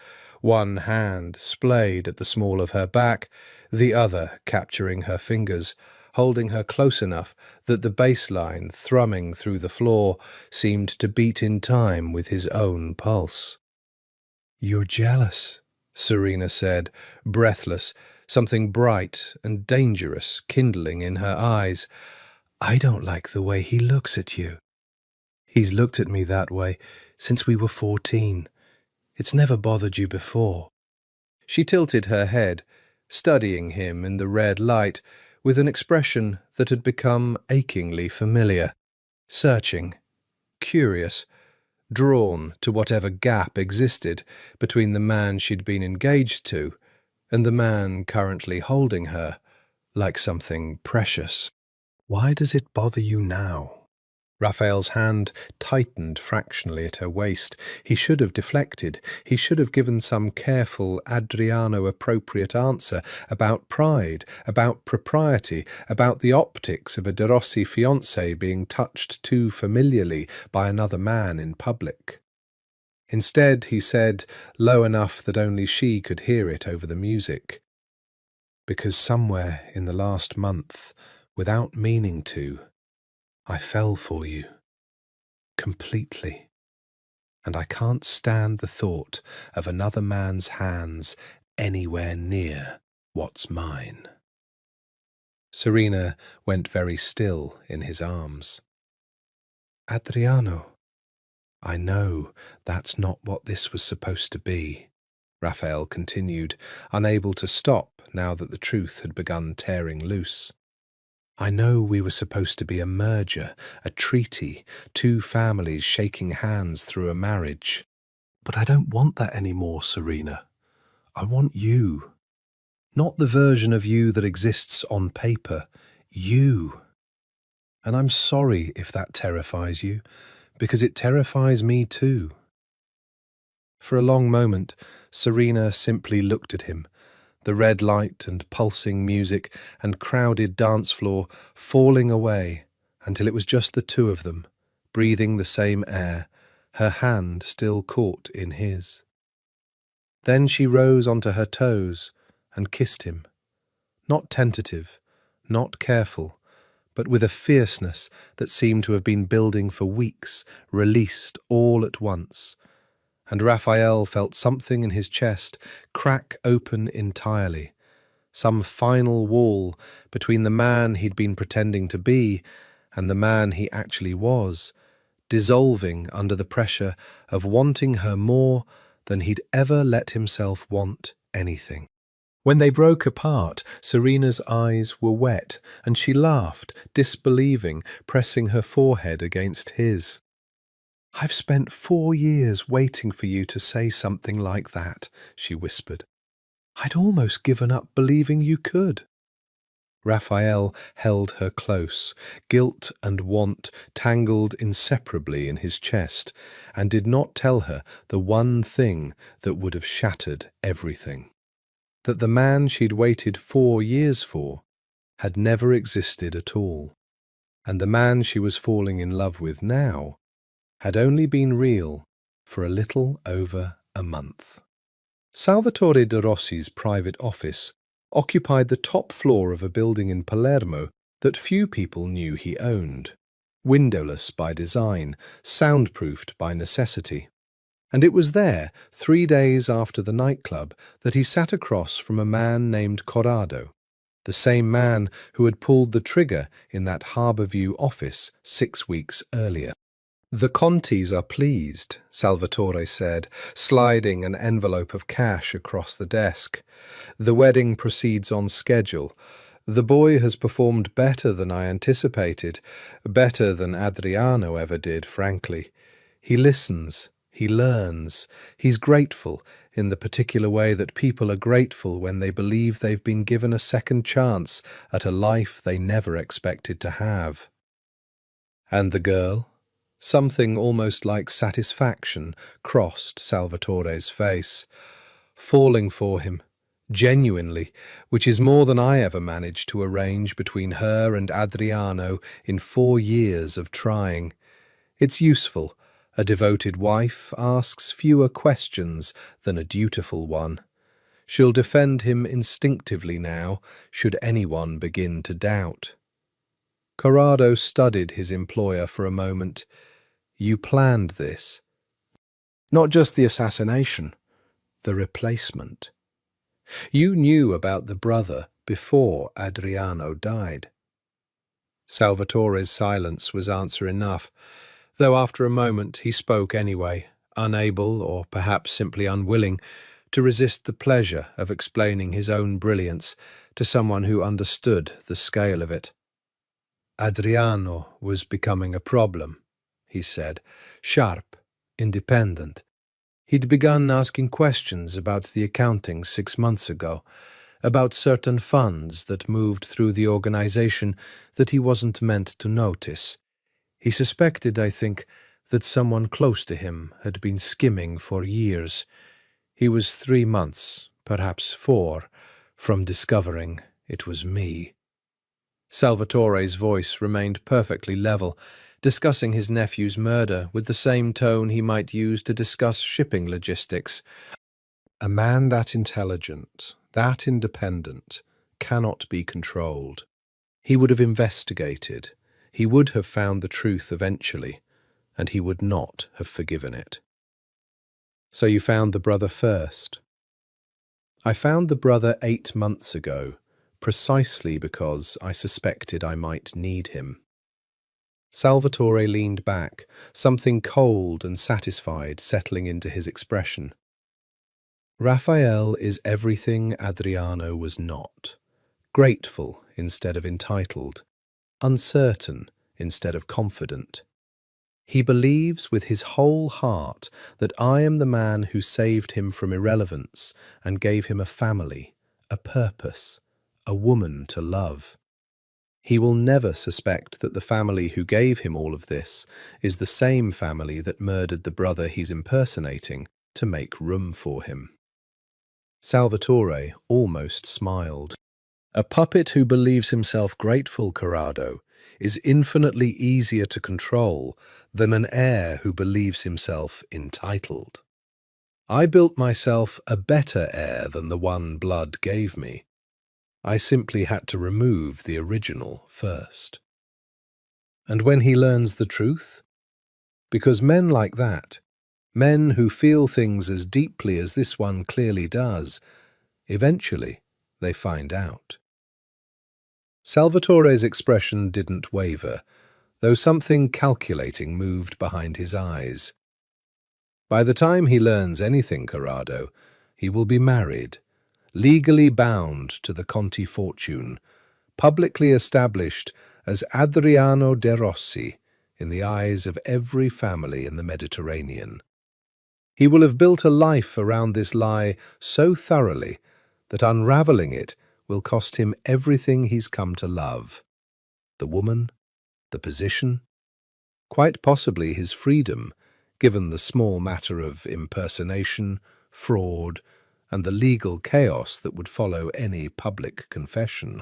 one hand splayed at the small of her back, the other capturing her fingers, holding her close enough that the bass line thrumming through the floor seemed to beat in time with his own pulse. "You're jealous," Serena said, breathless, something bright and dangerous kindling in her eyes. "I don't like the way he looks at you. He's looked at me that way since we were 14. It's never bothered you before." She tilted her head, studying him in the red light, with an expression that had become achingly familiar, searching, curious, drawn to whatever gap existed between the man she'd been engaged to and the man currently holding her, like something precious. "Why does it bother you now?" Raphael's hand tightened fractionally at her waist. He should have deflected. He should have given some careful, Adriano-appropriate answer about pride, about propriety, about the optics of a De Rossi fiancé being touched too familiarly by another man in public. Instead, he said, low enough that only she could hear it over the music, "Because somewhere in the last month, without meaning to, I fell for you. Completely. And I can't stand the thought of another man's hands anywhere near what's mine." Serena went very still in his arms. "Adriano, I know that's not what this was supposed to be," Raphael continued, unable to stop now that the truth had begun tearing loose. "I know we were supposed to be a merger, a treaty, two families shaking hands through a marriage. But I don't want that anymore, Serena. I want you. Not the version of you that exists on paper. You. And I'm sorry if that terrifies you, because it terrifies me too." For a long moment, Serena simply looked at him, the red light and pulsing music and crowded dance floor falling away until it was just the two of them, breathing the same air, her hand still caught in his. Then she rose onto her toes and kissed him, not tentative, not careful, but with a fierceness that seemed to have been building for weeks, released all at once. And Raphael felt something in his chest crack open entirely, some final wall between the man he'd been pretending to be and the man he actually was, dissolving under the pressure of wanting her more than he'd ever let himself want anything. When they broke apart, Serena's eyes were wet, and she laughed, disbelieving, pressing her forehead against his. "I've spent 4 years waiting for you to say something like that," she whispered. "I'd almost given up believing you could." Raphael held her close, guilt and want tangled inseparably in his chest, and did not tell her the one thing that would have shattered everything. That the man she'd waited 4 years for had never existed at all, and the man she was falling in love with now had only been real for a little over a month. Salvatore de Rossi's private office occupied the top floor of a building in Palermo that few people knew he owned, windowless by design, soundproofed by necessity. And it was there, 3 days after the nightclub, that he sat across from a man named Corrado, the same man who had pulled the trigger in that Harbourview office 6 weeks earlier. "The Contis are pleased," Salvatore said, sliding an envelope of cash across the desk. "The wedding proceeds on schedule. The boy has performed better than I anticipated, better than Adriano ever did, frankly. He listens, He learns. He's grateful in the particular way that people are grateful when they believe they've been given a second chance at a life they never expected to have. And the girl? Something almost like satisfaction crossed Salvatore's face. Falling for him, genuinely, which is more than I ever managed to arrange between her and Adriano in 4 years of trying. It's useful. A devoted wife asks fewer questions than a dutiful one. She'll defend him instinctively now, should anyone begin to doubt. Corrado studied his employer for a moment. You planned this. Not just the assassination, the replacement. You knew about the brother before Adriano died. Salvatore's silence was answer enough, though after a moment he spoke anyway, unable, or perhaps simply unwilling, to resist the pleasure of explaining his own brilliance to someone who understood the scale of it. Adriano was becoming a problem, he said, sharp, independent. He'd begun asking questions about the accounting 6 months ago, about certain funds that moved through the organization that he wasn't meant to notice. He suspected, I think, that someone close to him had been skimming for years. He was 3 months, perhaps 4, from discovering it was me. Salvatore's voice remained perfectly level, discussing his nephew's murder with the same tone he might use to discuss shipping logistics. A man that intelligent, that independent, cannot be controlled. He would have investigated. He would have found the truth eventually, and he would not have forgiven it. So you found the brother first? I found the brother 8 months ago, precisely because I suspected I might need him. Salvatore leaned back, something cold and satisfied settling into his expression. Raphael is everything Adriano was not. Grateful instead of entitled. Uncertain instead of confident. He believes with his whole heart that I am the man who saved him from irrelevance and gave him a family, a purpose, a woman to love. He will never suspect that the family who gave him all of this is the same family that murdered the brother he's impersonating to make room for him. Salvatore almost smiled. A puppet who believes himself grateful, Corrado, is infinitely easier to control than an heir who believes himself entitled. I built myself a better heir than the one blood gave me. I simply had to remove the original first. And when he learns the truth? Because men like that, men who feel things as deeply as this one clearly does, eventually they find out. Salvatore's expression didn't waver, though something calculating moved behind his eyes. By the time he learns anything, Corrado, he will be married, legally bound to the Conti fortune, publicly established as Adriano de Rossi in the eyes of every family in the Mediterranean. He will have built a life around this lie so thoroughly that unravelling it will cost him everything he's come to love. The woman, the position, quite possibly his freedom, given the small matter of impersonation, fraud, and the legal chaos that would follow any public confession.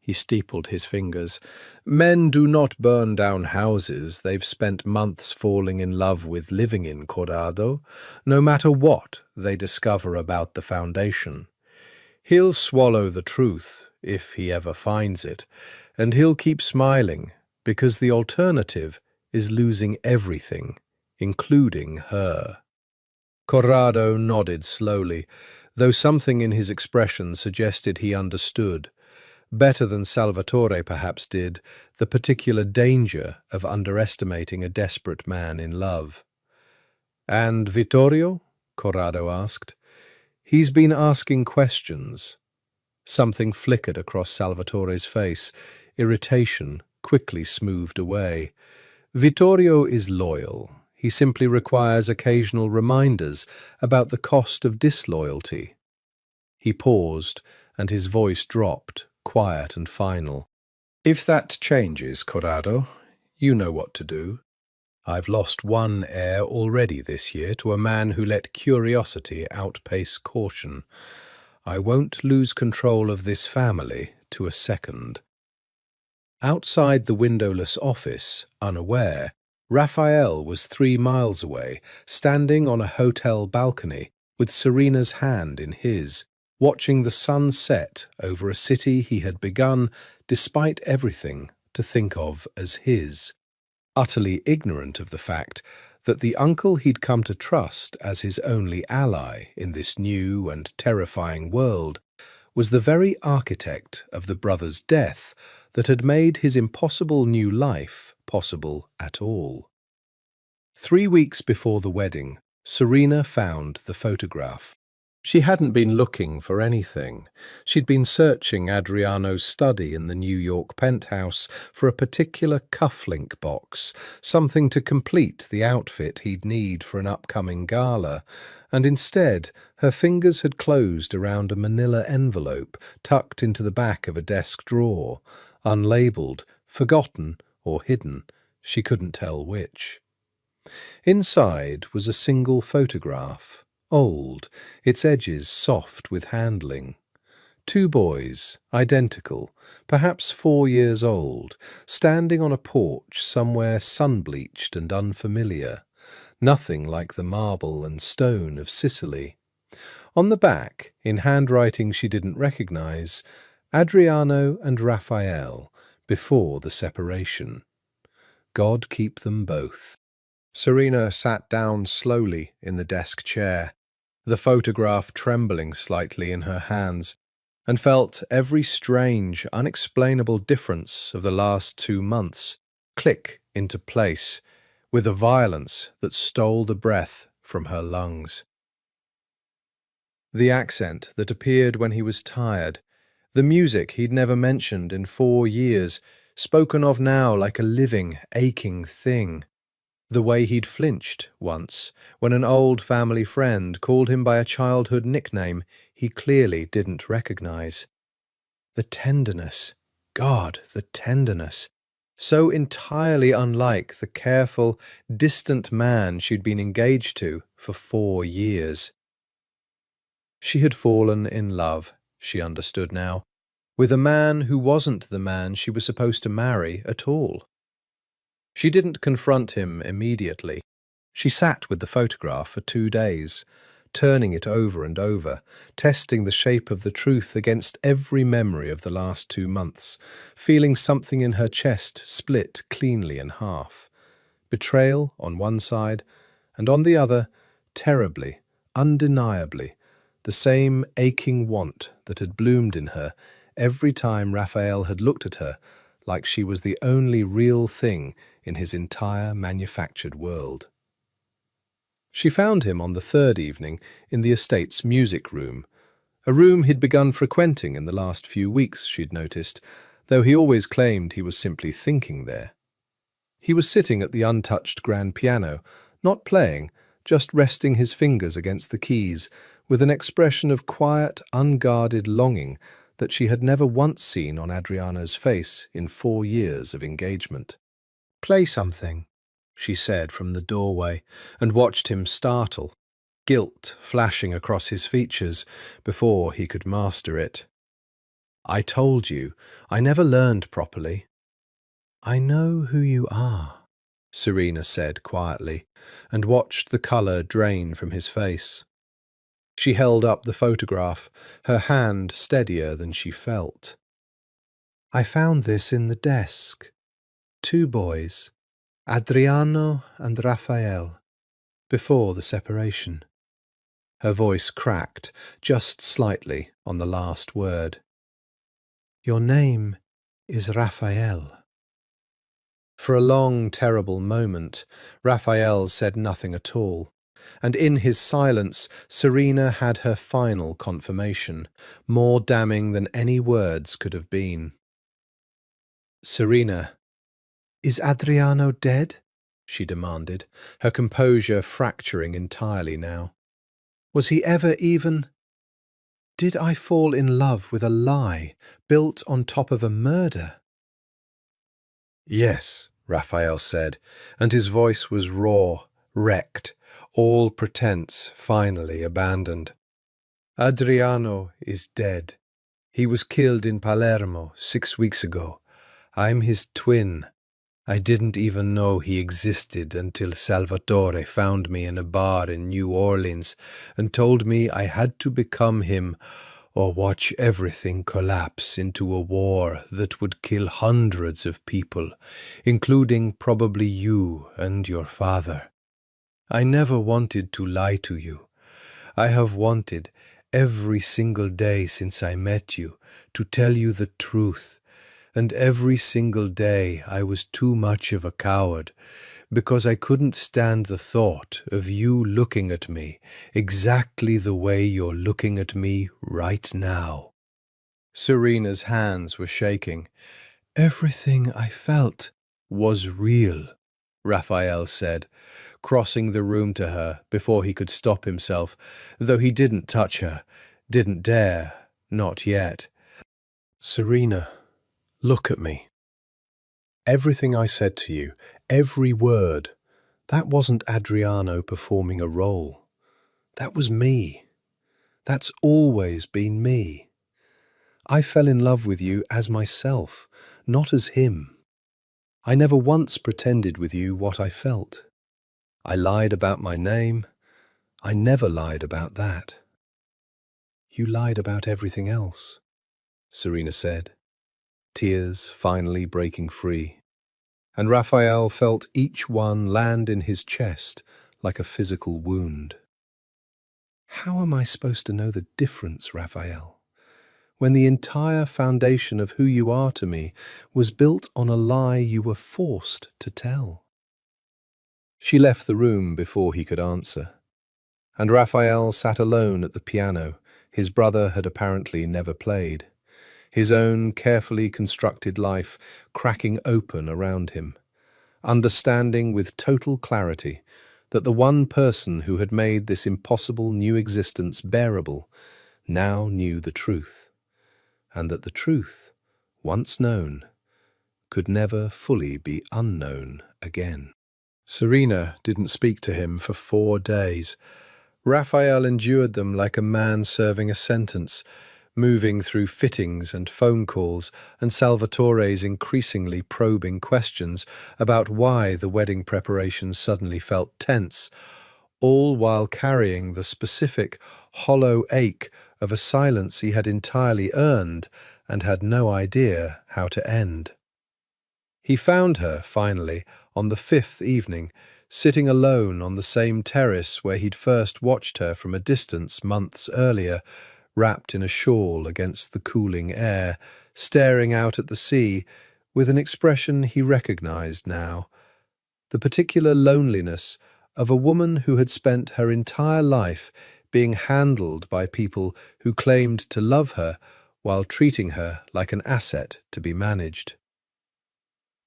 He steepled his fingers. Men do not burn down houses they've spent months falling in love with living in, Corrado, no matter what they discover about the foundation. He'll swallow the truth, if he ever finds it, and he'll keep smiling, because the alternative is losing everything, including her. Corrado nodded slowly, though something in his expression suggested he understood, better than Salvatore perhaps did, the particular danger of underestimating a desperate man in love. "And Vittorio?" Corrado asked. "He's been asking questions." Something flickered across Salvatore's face. Irritation quickly smoothed away. "Vittorio is loyal. He simply requires occasional reminders about the cost of disloyalty. He paused, and his voice dropped, quiet and final. If that changes, Corrado, you know what to do. I've lost one heir already this year to a man who let curiosity outpace caution. I won't lose control of this family to a second. Outside the windowless office, unaware, Raphael was 3 miles away, standing on a hotel balcony with Serena's hand in his, watching the sun set over a city he had begun, despite everything, to think of as his, utterly ignorant of the fact that the uncle he'd come to trust as his only ally in this new and terrifying world was the very architect of the brother's death that had made his impossible new life possible at all. 3 weeks before the wedding, Serena found the photograph. She hadn't been looking for anything. She'd been searching Adriano's study in the New York penthouse for a particular cufflink box, something to complete the outfit he'd need for an upcoming gala, and instead her fingers had closed around a manila envelope tucked into the back of a desk drawer, unlabeled, forgotten, or hidden. She couldn't tell which. Inside was a single photograph. Old, its edges soft with handling. 2 boys, identical, perhaps 4 years old, standing on a porch somewhere sun-bleached and unfamiliar, nothing like the marble and stone of Sicily. On the back, in handwriting she didn't recognize, Adriano and Raphael, before the separation. God keep them both. Serena sat down slowly in the desk chair, the photograph trembling slightly in her hands, and felt every strange, unexplainable difference of the last 2 months click into place with a violence that stole the breath from her lungs. The accent that appeared when he was tired, the music he'd never mentioned in 4 years, spoken of now like a living, aching thing. The way he'd flinched once when an old family friend called him by a childhood nickname he clearly didn't recognize. The tenderness, God, the tenderness, so entirely unlike the careful, distant man she'd been engaged to for 4 years. She had fallen in love, she understood now, with a man who wasn't the man she was supposed to marry at all. She didn't confront him immediately. She sat with the photograph for 2 days, turning it over and over, testing the shape of the truth against every memory of the last 2 months, feeling something in her chest split cleanly in half. Betrayal on one side, and on the other, terribly, undeniably, the same aching want that had bloomed in her every time Raphael had looked at her, like she was the only real thing in his entire manufactured world. She found him on the 3rd evening in the estate's music room, a room he'd begun frequenting in the last few weeks, she'd noticed, though he always claimed he was simply thinking there. He was sitting at the untouched grand piano, not playing, just resting his fingers against the keys, with an expression of quiet, unguarded longing that she had never once seen on Adriano's face in 4 years of engagement. "Play something," she said from the doorway, and watched him startle, guilt flashing across his features before he could master it. "I told you, I never learned properly." "I know who you are," Serena said quietly, and watched the colour drain from his face. She held up the photograph, her hand steadier than she felt. "I found this in the desk. 2 boys, Adriano and Raphael, before the separation." Her voice cracked, just slightly, on the last word. "Your name is Raphael." For a long, terrible moment, Raphael said nothing at all, and in his silence Serena had her final confirmation, more damning than any words could have been. "Serena, is Adriano dead?" she demanded, her composure fracturing entirely now. Was he ever even— Did I fall in love with a lie built on top of a murder? Yes, Raphael said, and his voice was raw, wrecked, all pretense finally abandoned. Adriano is dead. He was killed in Palermo 6 weeks ago. I'm his twin. I didn't even know he existed until Salvatore found me in a bar in New Orleans and told me I had to become him or watch everything collapse into a war that would kill hundreds of people, including probably you and your father. I never wanted to lie to you. I have wanted, every single day since I met you, to tell you the truth, and every single day I was too much of a coward, because I couldn't stand the thought of you looking at me exactly the way you're looking at me right now. Serena's hands were shaking. Everything I felt was real, Raphael said, crossing the room to her before he could stop himself, though he didn't touch her, didn't dare, not yet. Serena, look at me. Everything I said to you, every word, that wasn't Adriano performing a role. That was me. That's always been me. I fell in love with you as myself, not as him. I never once pretended with you what I felt. I lied about my name. I never lied about that. You lied about everything else, Serena said, tears finally breaking free. And Raphael felt each one land in his chest like a physical wound. How am I supposed to know the difference, Raphael, when the entire foundation of who you are to me was built on a lie you were forced to tell? She left the room before he could answer, and Raphael sat alone at the piano his brother had apparently never played, his own carefully constructed life cracking open around him, understanding with total clarity that the one person who had made this impossible new existence bearable now knew the truth, and that the truth, once known, could never fully be unknown again. Serena didn't speak to him for 4 days. Raphael endured them like a man serving a sentence, moving through fittings and phone calls and Salvatore's increasingly probing questions about why the wedding preparations suddenly felt tense, all while carrying the specific, hollow ache of a silence he had entirely earned and had no idea how to end. He found her, finally, on the 5th evening, sitting alone on the same terrace where he'd first watched her from a distance months earlier, wrapped in a shawl against the cooling air, staring out at the sea with an expression he recognized now, the particular loneliness of a woman who had spent her entire life being handled by people who claimed to love her while treating her like an asset to be managed.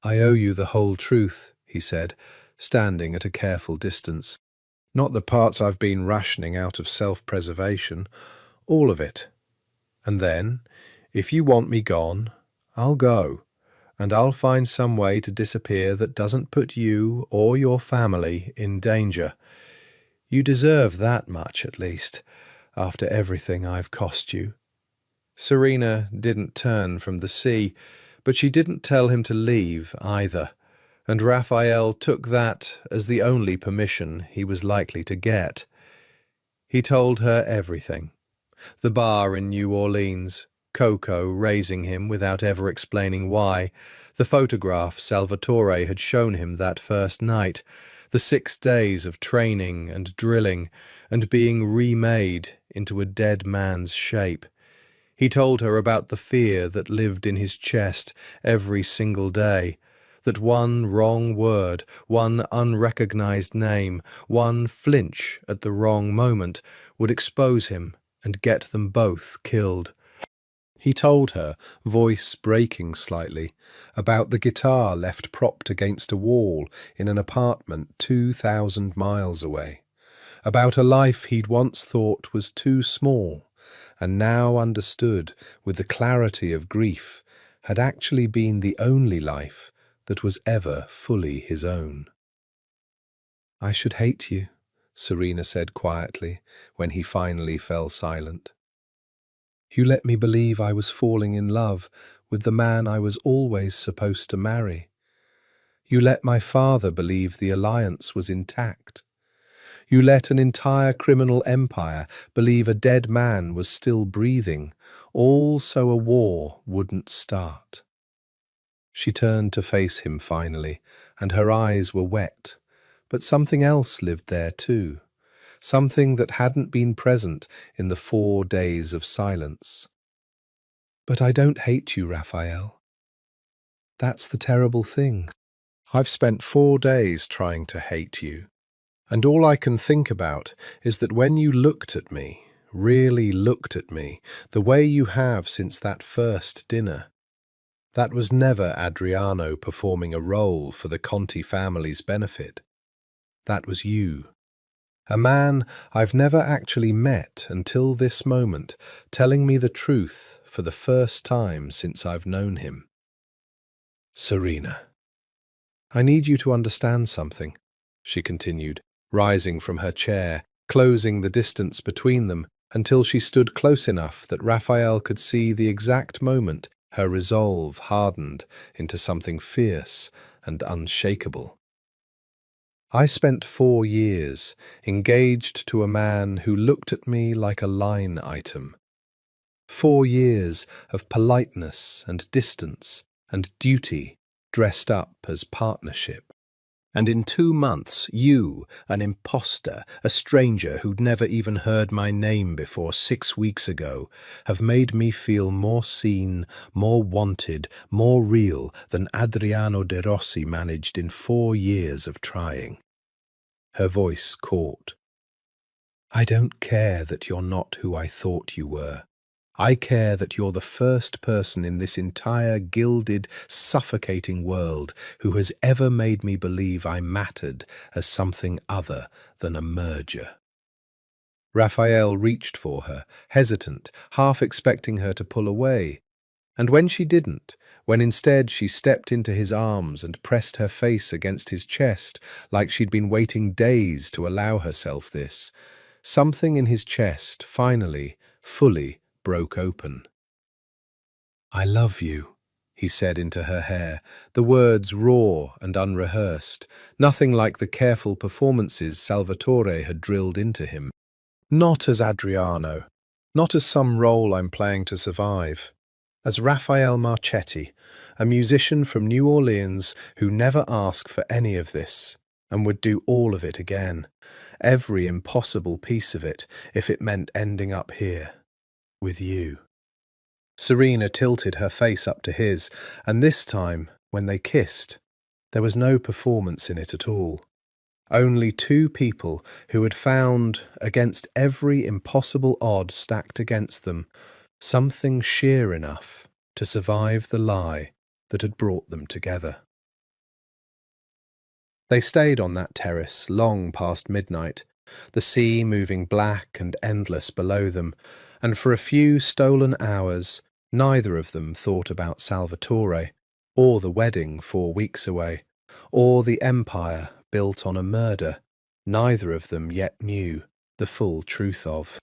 I owe you the whole truth, he said, standing at a careful distance. Not the parts I've been rationing out of self-preservation, all of it. And then, if you want me gone, I'll go, and I'll find some way to disappear that doesn't put you or your family in danger. You deserve that much, at least, after everything I've cost you. Serena didn't turn from the sea, but she didn't tell him to leave either, and Raphael took that as the only permission he was likely to get. He told her everything. The bar in New Orleans, Coco raising him without ever explaining why, the photograph Salvatore had shown him that first night, the 6 days of training and drilling and being remade into a dead man's shape. He told her about the fear that lived in his chest every single day, that one wrong word, one unrecognized name, one flinch at the wrong moment would expose him and get them both killed. He told her, voice breaking slightly, about the guitar left propped against a wall in an apartment 2,000 miles away, about a life he'd once thought was too small, and now understood with the clarity of grief had actually been the only life that was ever fully his own. "I should hate you," Serena said quietly when he finally fell silent. "You let me believe I was falling in love with the man I was always supposed to marry. You let my father believe the alliance was intact. You let an entire criminal empire believe a dead man was still breathing, all so a war wouldn't start." She turned to face him finally, and her eyes were wet, but something else lived there too. Something that hadn't been present in the 4 days of silence. "But I don't hate you, Raphael. That's the terrible thing. I've spent 4 days trying to hate you, and all I can think about is that when you looked at me, really looked at me, the way you have since that first dinner, that was never Adriano performing a role for the Conti family's benefit. That was you. A man I've never actually met until this moment, telling me the truth for the first time since I've known him." "Serena, I need you to understand something," she continued, rising from her chair, closing the distance between them until she stood close enough that Raphael could see the exact moment her resolve hardened into something fierce and unshakable. "I spent 4 years engaged to a man who looked at me like a line item. 4 years of politeness and distance and duty dressed up as partnership. And in 2 months, you, an imposter, a stranger who'd never even heard my name before 6 weeks ago, have made me feel more seen, more wanted, more real than Adriano De Rossi managed in 4 years of trying." Her voice caught. "I don't care that you're not who I thought you were. I care that you're the first person in this entire gilded, suffocating world who has ever made me believe I mattered as something other than a merger." Raphael reached for her, hesitant, half expecting her to pull away. And when she didn't, when instead she stepped into his arms and pressed her face against his chest like she'd been waiting days to allow herself this, something in his chest finally, fully broke open. "I love you," he said into her hair, the words raw and unrehearsed, nothing like the careful performances Salvatore had drilled into him. "Not as Adriano, not as some role I'm playing to survive. As Raphael Marchetti, a musician from New Orleans who never asked for any of this and would do all of it again, every impossible piece of it if it meant ending up here, with you." Serena tilted her face up to his, and this time, when they kissed, there was no performance in it at all. Only 2 people who had found, against every impossible odd stacked against them, something sheer enough to survive the lie that had brought them together. They stayed on that terrace long past midnight, the sea moving black and endless below them, and for a few stolen hours neither of them thought about Salvatore, or the wedding 4 weeks away, or the empire built on a murder neither of them yet knew the full truth of.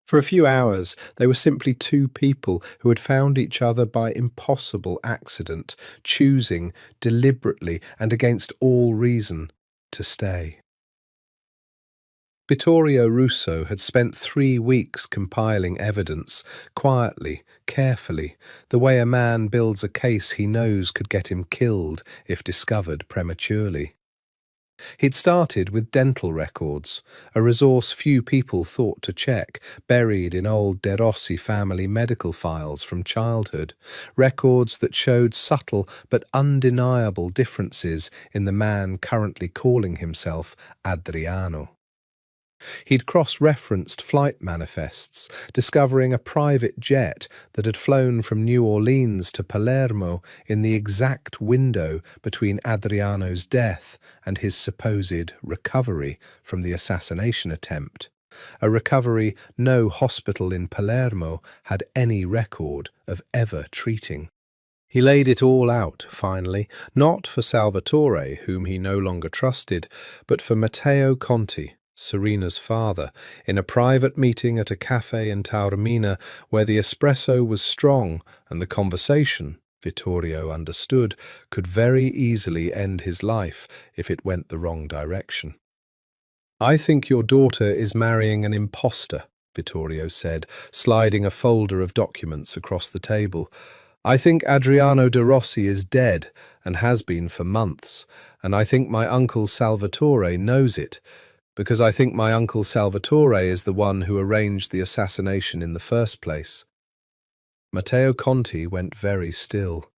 For a few hours, they were simply 2 people who had found each other by impossible accident, choosing deliberately and against all reason to stay. Vittorio Russo had spent 3 weeks compiling evidence, quietly, carefully, the way a man builds a case he knows could get him killed if discovered prematurely. He'd started with dental records, a resource few people thought to check, buried in old De Rossi family medical files from childhood, records that showed subtle but undeniable differences in the man currently calling himself Adriano. He'd cross-referenced flight manifests, discovering a private jet that had flown from New Orleans to Palermo in the exact window between Adriano's death and his supposed recovery from the assassination attempt, a recovery no hospital in Palermo had any record of ever treating. He laid it all out, finally, not for Salvatore, whom he no longer trusted, but for Matteo Conti, Serena's father, in a private meeting at a cafe in Taormina where the espresso was strong and the conversation, Vittorio understood, could very easily end his life if it went the wrong direction. "I think your daughter is marrying an impostor," Vittorio said, sliding a folder of documents across the table. "I think Adriano de Rossi is dead and has been for months, and I think my uncle Salvatore knows it, because I think my uncle Salvatore is the one who arranged the assassination in the first place." Matteo Conti went very still.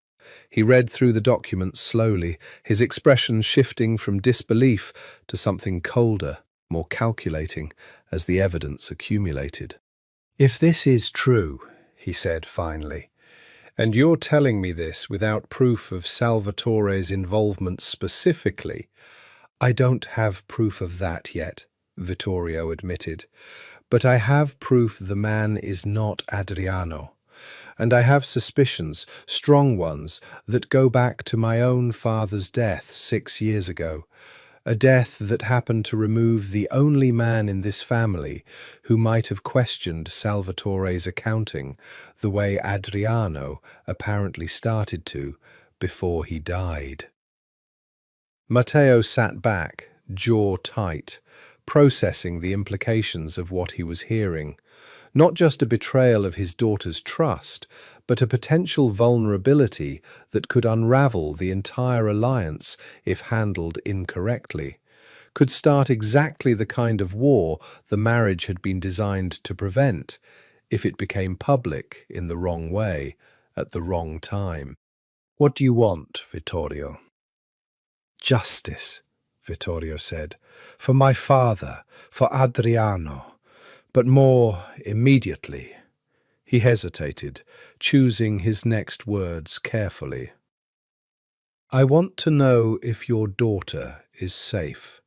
He read through the documents slowly, his expression shifting from disbelief to something colder, more calculating, as the evidence accumulated. "If this is true," he said finally, "and you're telling me this without proof of Salvatore's involvement specifically—" "I don't have proof of that yet," Vittorio admitted, "but I have proof the man is not Adriano. And I have suspicions, strong ones, that go back to my own father's death 6 years ago, a death that happened to remove the only man in this family who might have questioned Salvatore's accounting the way Adriano apparently started to before he died." Matteo sat back, jaw tight, processing the implications of what he was hearing. Not just a betrayal of his daughter's trust, but a potential vulnerability that could unravel the entire alliance if handled incorrectly, could start exactly the kind of war the marriage had been designed to prevent, if it became public in the wrong way, at the wrong time. "What do you want, Vittorio?" "Justice," Vittorio said, "for my father, for Adriano, but more immediately." He hesitated, choosing his next words carefully. "I want to know if your daughter is safe.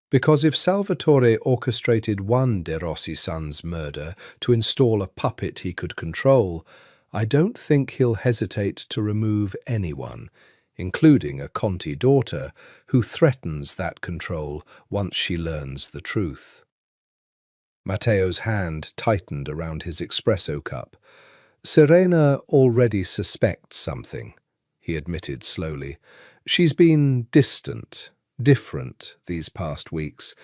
Because if Salvatore orchestrated one De Rossi son's murder to install a puppet he could control, I don't think he'll hesitate to remove anyone, including a Conti daughter, who threatens that control once she learns the truth." Matteo's hand tightened around his espresso cup. "Serena already suspects something," he admitted slowly. "She's been distant, different these past weeks.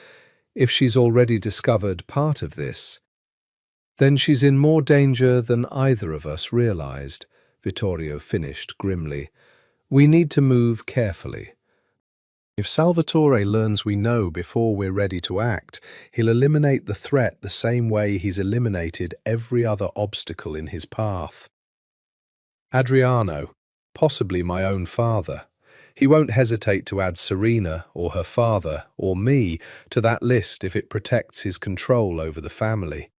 If she's already discovered part of this, then she's in more danger than either of us realized," Vittorio finished grimly. "We need to move carefully. If Salvatore learns we know before we're ready to act, he'll eliminate the threat the same way he's eliminated every other obstacle in his path. Adriano, possibly my own father. He won't hesitate to add Serena or her father or me to that list if it protects his control over the family."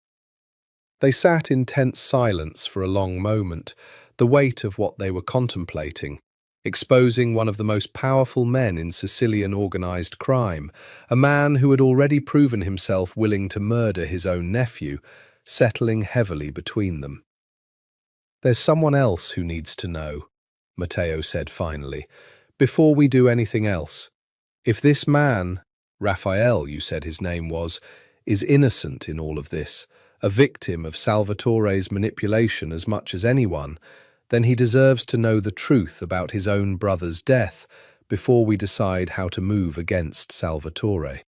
They sat in tense silence for a long moment, the weight of what they were contemplating, exposing one of the most powerful men in Sicilian organized crime, a man who had already proven himself willing to murder his own nephew, settling heavily between them. "There's someone else who needs to know," Matteo said finally, "before we do anything else. If this man, Raphael, you said his name was, is innocent in all of this, a victim of Salvatore's manipulation as much as anyone, then he deserves to know the truth about his own brother's death before we decide how to move against Salvatore.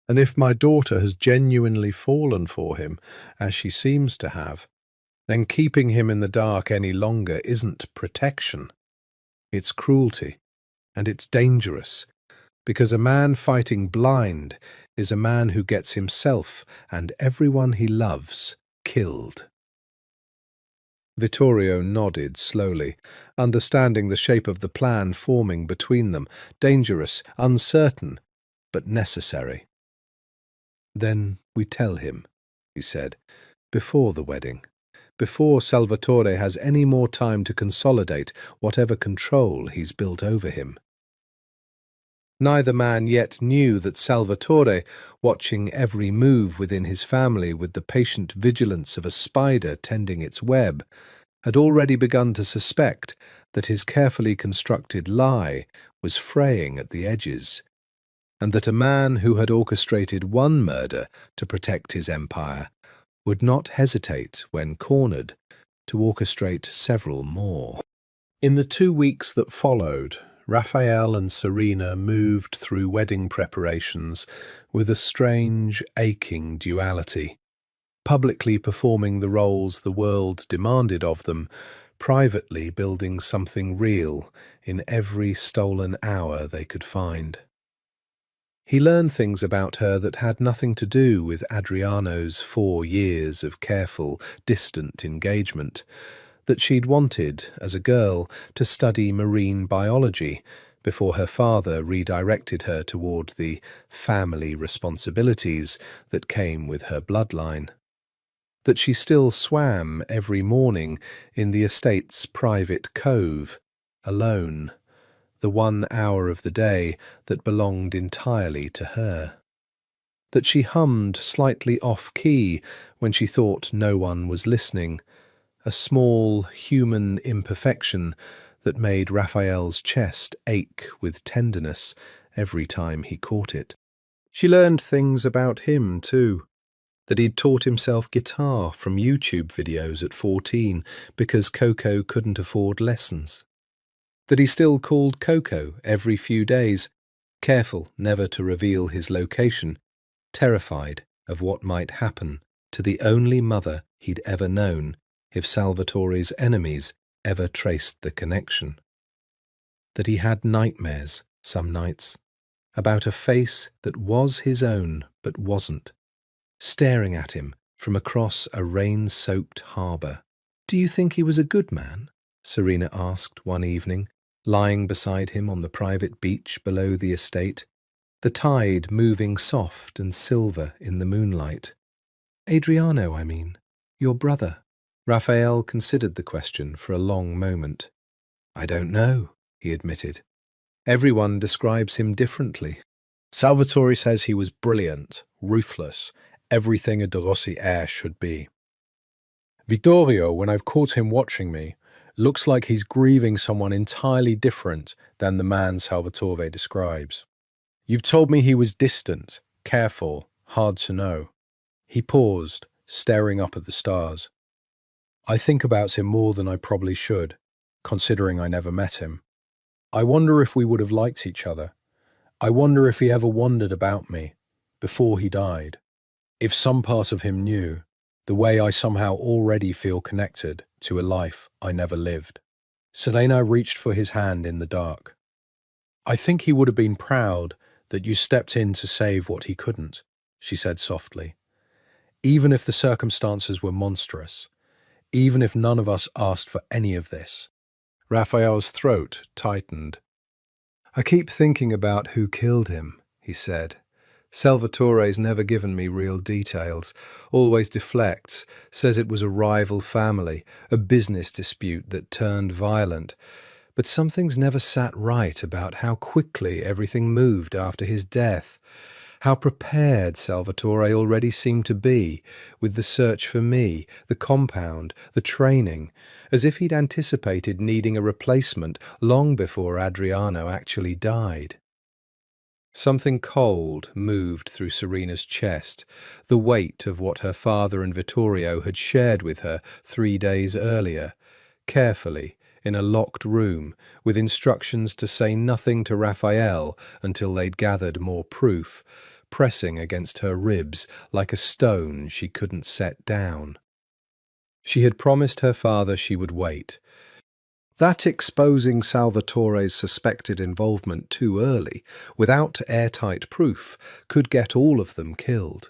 And if my daughter has genuinely fallen for him, as she seems to have, then keeping him in the dark any longer isn't protection. It's cruelty, and it's dangerous, because a man fighting blind is a man who gets himself and everyone he loves killed." Vittorio nodded slowly, understanding the shape of the plan forming between them, dangerous, uncertain, but necessary. Then we tell him, he said, before the wedding, before Salvatore has any more time to consolidate whatever control he's built over him. Neither man yet knew that Salvatore, watching every move within his family with the patient vigilance of a spider tending its web, had already begun to suspect that his carefully constructed lie was fraying at the edges, and that a man who had orchestrated one murder to protect his empire would not hesitate, when cornered, to orchestrate several more. In the 2 weeks that followed, Raphael and Serena moved through wedding preparations with a strange, aching duality, publicly performing the roles the world demanded of them, privately building something real in every stolen hour they could find. He learned things about her that had nothing to do with Adriano's 4 years of careful, distant engagement, that she'd wanted, as a girl, to study marine biology before her father redirected her toward the family responsibilities that came with her bloodline, that she still swam every morning in the estate's private cove, alone, the 1 hour of the day that belonged entirely to her, that she hummed slightly off-key when she thought no one was listening, a small human imperfection that made Raphael's chest ache with tenderness every time he caught it. She learned things about him, too, that he'd taught himself guitar from YouTube videos at 14 because Coco couldn't afford lessons, that he still called Coco every few days, careful never to reveal his location, terrified of what might happen to the only mother he'd ever known if Salvatore's enemies ever traced the connection, that he had nightmares some nights about a face that was his own but wasn't, staring at him from across a rain-soaked harbour. "Do you think he was a good man?" Serena asked one evening, lying beside him on the private beach below the estate, the tide moving soft and silver in the moonlight. "Adriano, I mean. Your brother." Raphael considered the question for a long moment. "I don't know," he admitted. "Everyone describes him differently. Salvatore says he was brilliant, ruthless, everything a De Rossi heir should be. Vittorio, when I've caught him watching me, looks like he's grieving someone entirely different than the man Salvatore describes. You've told me he was distant, careful, hard to know." He paused, staring up at the stars. "I think about him more than I probably should, considering I never met him. I wonder if we would have liked each other. I wonder if he ever wondered about me, before he died. If some part of him knew, the way I somehow already feel connected to a life I never lived." Selena reached for his hand in the dark. "I think he would have been proud that you stepped in to save what he couldn't," she said softly. "Even if the circumstances were monstrous, even if none of us asked for any of this." Raphael's throat tightened. "I keep thinking about who killed him," he said. "Salvatore's never given me real details, always deflects, says it was a rival family, a business dispute that turned violent. But something's never sat right about how quickly everything moved after his death, how prepared Salvatore already seemed to be with the search for me, the compound, the training, as if he'd anticipated needing a replacement long before Adriano actually died." Something cold moved through Serena's chest, the weight of what her father and Vittorio had shared with her 3 days earlier, carefully, in a locked room, with instructions to say nothing to Raphael until they'd gathered more proof, pressing against her ribs like a stone she couldn't set down. She had promised her father she would wait. That exposing Salvatore's suspected involvement too early, without airtight proof, could get all of them killed.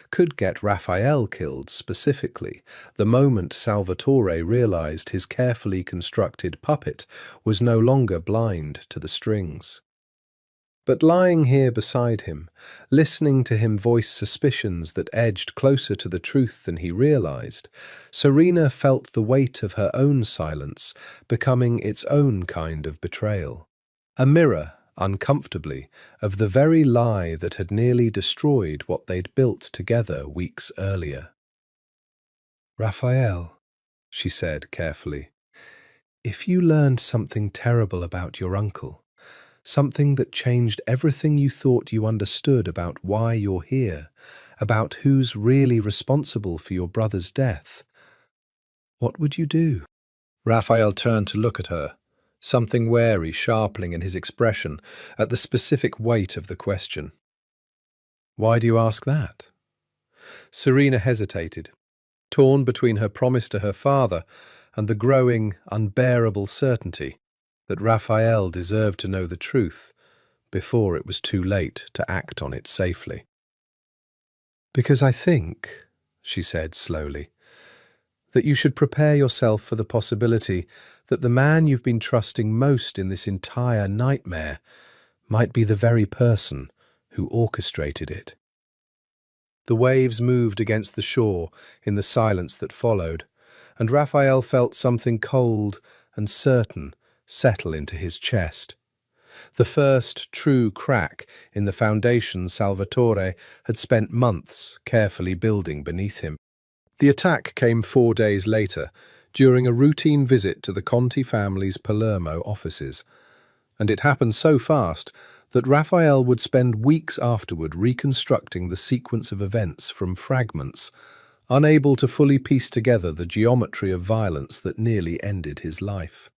Could get Raphael killed specifically, the moment Salvatore realized his carefully constructed puppet was no longer blind to the strings. But lying here beside him, listening to him voice suspicions that edged closer to the truth than he realized, Serena felt the weight of her own silence becoming its own kind of betrayal. A mirror, uncomfortably, of the very lie that had nearly destroyed what they'd built together weeks earlier. "Raphael," she said carefully, "if you learned something terrible about your uncle, something that changed everything you thought you understood about why you're here, about who's really responsible for your brother's death, what would you do?" Raphael turned to look at her, something wary sharpening in his expression at the specific weight of the question. "Why do you ask that?" Serena hesitated, torn between her promise to her father and the growing, unbearable certainty that Raphael deserved to know the truth before it was too late to act on it safely. "Because I think," she said slowly, "that you should prepare yourself for the possibility that the man you've been trusting most in this entire nightmare might be the very person who orchestrated it." The waves moved against the shore in the silence that followed, and Raphael felt something cold and certain settle into his chest. The first true crack in the foundation Salvatore had spent months carefully building beneath him. The attack came 4 days later, during a routine visit to the Conti family's Palermo offices, and it happened so fast that Raphael would spend weeks afterward reconstructing the sequence of events from fragments, unable to fully piece together the geometry of violence that nearly ended his life.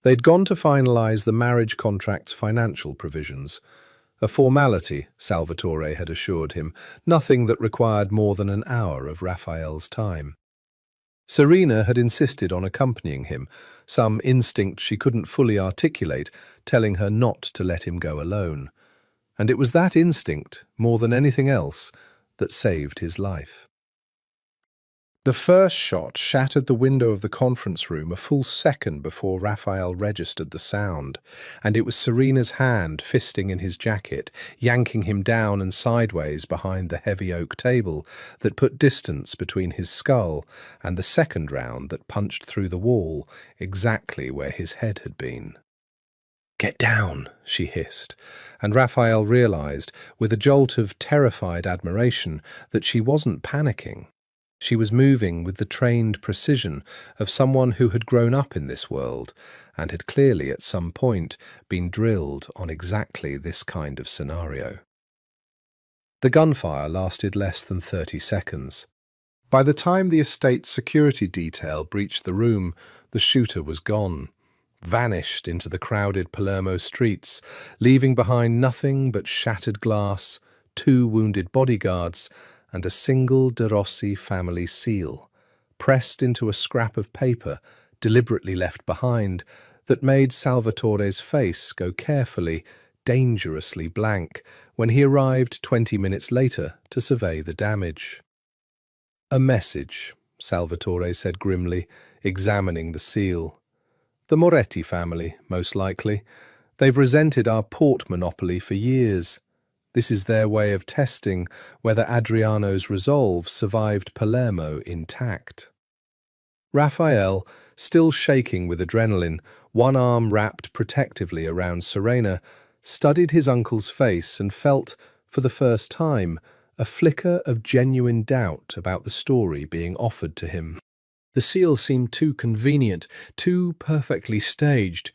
They'd gone to finalize the marriage contract's financial provisions, a formality, Salvatore had assured him, nothing that required more than an hour of Raphael's time. Serena had insisted on accompanying him, some instinct she couldn't fully articulate, telling her not to let him go alone. And it was that instinct, more than anything else, that saved his life. The first shot shattered the window of the conference room a full second before Raphael registered the sound, and it was Serena's hand fisting in his jacket, yanking him down and sideways behind the heavy oak table, that put distance between his skull and the second round that punched through the wall, exactly where his head had been. "Get down," she hissed, and Raphael realized, with a jolt of terrified admiration, that she wasn't panicking. She was moving with the trained precision of someone who had grown up in this world and had clearly at some point been drilled on exactly this kind of scenario. The gunfire lasted less than 30 seconds. By the time the estate's security detail breached the room, the shooter was gone, vanished into the crowded Palermo streets, leaving behind nothing but shattered glass, 2 wounded bodyguards, and a single De Rossi family seal, pressed into a scrap of paper deliberately left behind, that made Salvatore's face go carefully, dangerously blank when he arrived 20 minutes later to survey the damage. "A message," Salvatore said grimly, examining the seal. "The Moretti family, most likely. They've resented our port monopoly for years. This is their way of testing whether Adriano's resolve survived Palermo intact." Raphael, still shaking with adrenaline, one arm wrapped protectively around Serena, studied his uncle's face and felt, for the first time, a flicker of genuine doubt about the story being offered to him. The seal seemed too convenient, too perfectly staged,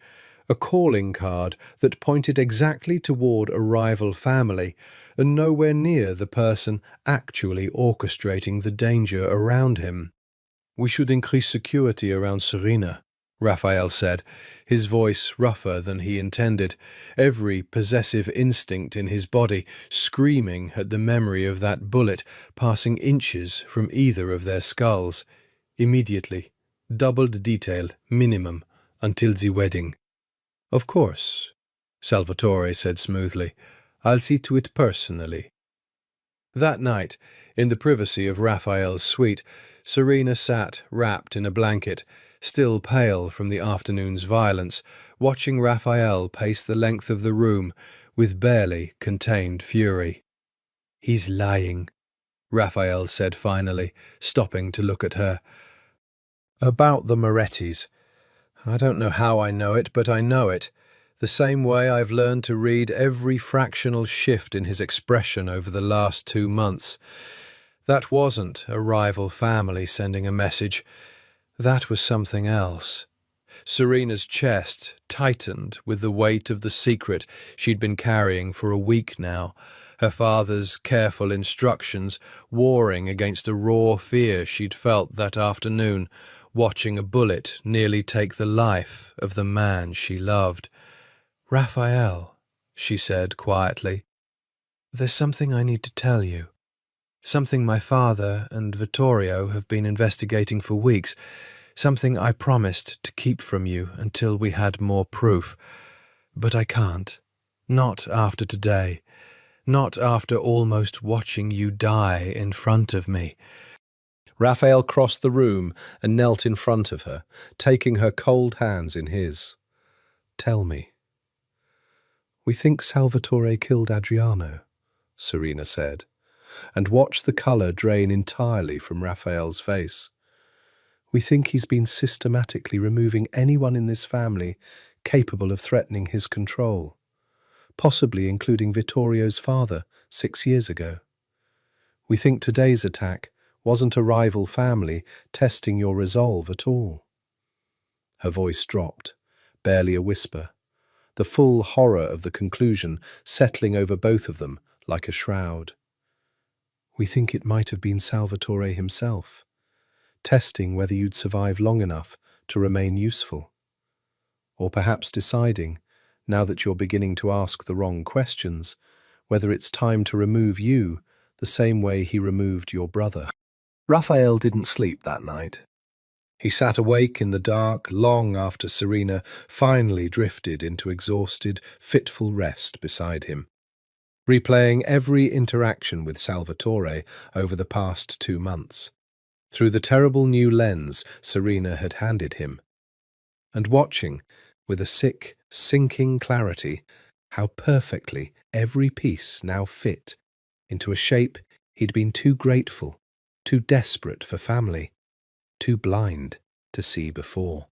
a calling card that pointed exactly toward a rival family, and nowhere near the person actually orchestrating the danger around him. "We should increase security around Serena," Raphael said, his voice rougher than he intended, every possessive instinct in his body screaming at the memory of that bullet passing inches from either of their skulls. "Immediately. Doubled detail, minimum, until the wedding." "Of course," Salvatore said smoothly. "I'll see to it personally." That night, in the privacy of Raphael's suite, Serena sat wrapped in a blanket, still pale from the afternoon's violence, watching Raphael pace the length of the room with barely contained fury. "He's lying," Raphael said finally, stopping to look at her. "About the Morettis. I don't know how I know it, but I know it. The same way I've learned to read every fractional shift in his expression over the last 2 months. That wasn't a rival family sending a message. That was something else." Serena's chest tightened with the weight of the secret she'd been carrying for a week now, her father's careful instructions warring against a raw fear she'd felt that afternoon, watching a bullet nearly take the life of the man she loved. "Raphael," she said quietly, "there's something I need to tell you. Something my father and Vittorio have been investigating for weeks. Something I promised to keep from you until we had more proof. But I can't. Not after today. Not after almost watching you die in front of me." Raphael crossed the room and knelt in front of her, taking her cold hands in his. "Tell me." "We think Salvatore killed Adriano," Serena said, and watched the colour drain entirely from Raphael's face. "We think he's been systematically removing anyone in this family capable of threatening his control, possibly including Vittorio's father 6 years ago. We think today's attack wasn't a rival family testing your resolve at all." Her voice dropped, barely a whisper, the full horror of the conclusion settling over both of them like a shroud. "We think it might have been Salvatore himself, testing whether you'd survive long enough to remain useful. Or perhaps deciding, now that you're beginning to ask the wrong questions, whether it's time to remove you the same way he removed your brother." Raphael didn't sleep that night. He sat awake in the dark long after Serena finally drifted into exhausted, fitful rest beside him, replaying every interaction with Salvatore over the past 2 months, through the terrible new lens Serena had handed him, and watching, with a sick, sinking clarity, how perfectly every piece now fit into a shape he'd been too grateful, too desperate for family, too blind to see before.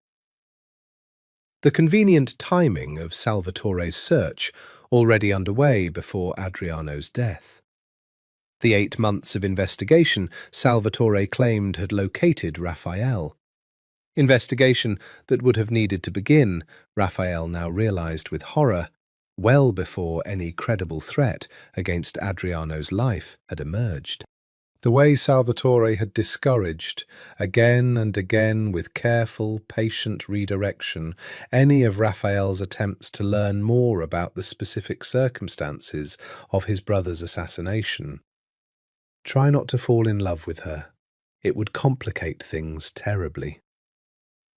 The convenient timing of Salvatore's search already underway before Adriano's death. The 8 months of investigation Salvatore claimed had located Raphael. Investigation that would have needed to begin, Raphael now realized with horror, well before any credible threat against Adriano's life had emerged. The way Salvatore had discouraged, again and again with careful, patient redirection, any of Raphael's attempts to learn more about the specific circumstances of his brother's assassination. Try not to fall in love with her. It would complicate things terribly.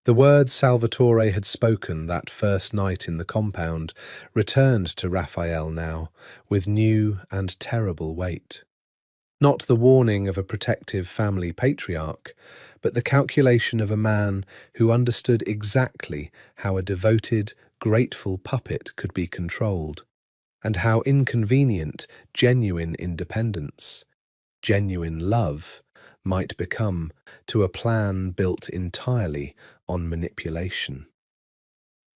The words Salvatore had spoken that first night in the compound returned to Raphael now, with new and terrible weight. Not the warning of a protective family patriarch, but the calculation of a man who understood exactly how a devoted, grateful puppet could be controlled, and how inconvenient genuine independence, genuine love, might become to a plan built entirely on manipulation.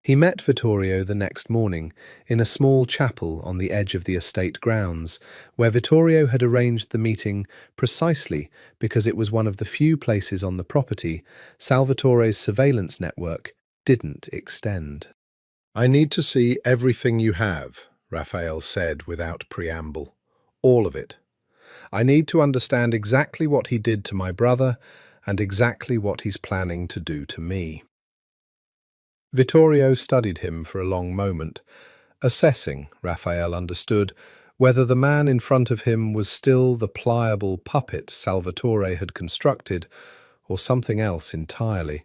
He met Vittorio the next morning in a small chapel on the edge of the estate grounds, where Vittorio had arranged the meeting precisely because it was one of the few places on the property Salvatore's surveillance network didn't extend. "I need to see everything you have," Raphael said without preamble. "All of it. I need to understand exactly what he did to my brother and exactly what he's planning to do to me." Vittorio studied him for a long moment, assessing, Raphael understood, whether the man in front of him was still the pliable puppet Salvatore had constructed, or something else entirely,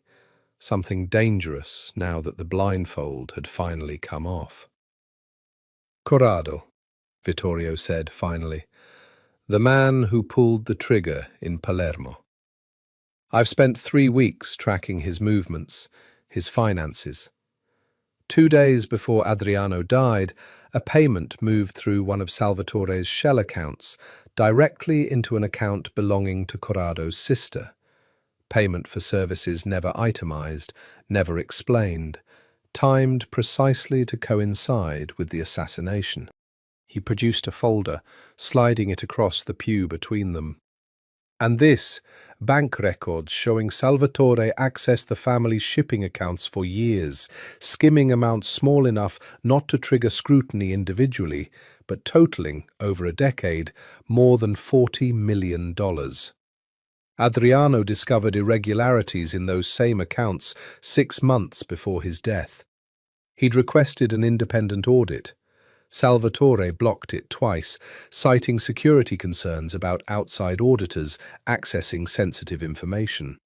something dangerous now that the blindfold had finally come off. "Corrado," Vittorio said finally, "the man who pulled the trigger in Palermo. I've spent 3 weeks tracking his movements, his finances. 2 days before Adriano died, a payment moved through one of Salvatore's shell accounts directly into an account belonging to Corrado's sister. Payment for services never itemized, never explained, timed precisely to coincide with the assassination. He produced a folder, sliding it across the pew between them. And this, bank records showing Salvatore accessed the family's shipping accounts for years, skimming amounts small enough not to trigger scrutiny individually, but totaling, over a decade, more than $40 million. Adriano discovered irregularities in those same accounts 6 months before his death. He'd requested an independent audit. Salvatore blocked it twice, citing security concerns about outside auditors accessing sensitive information.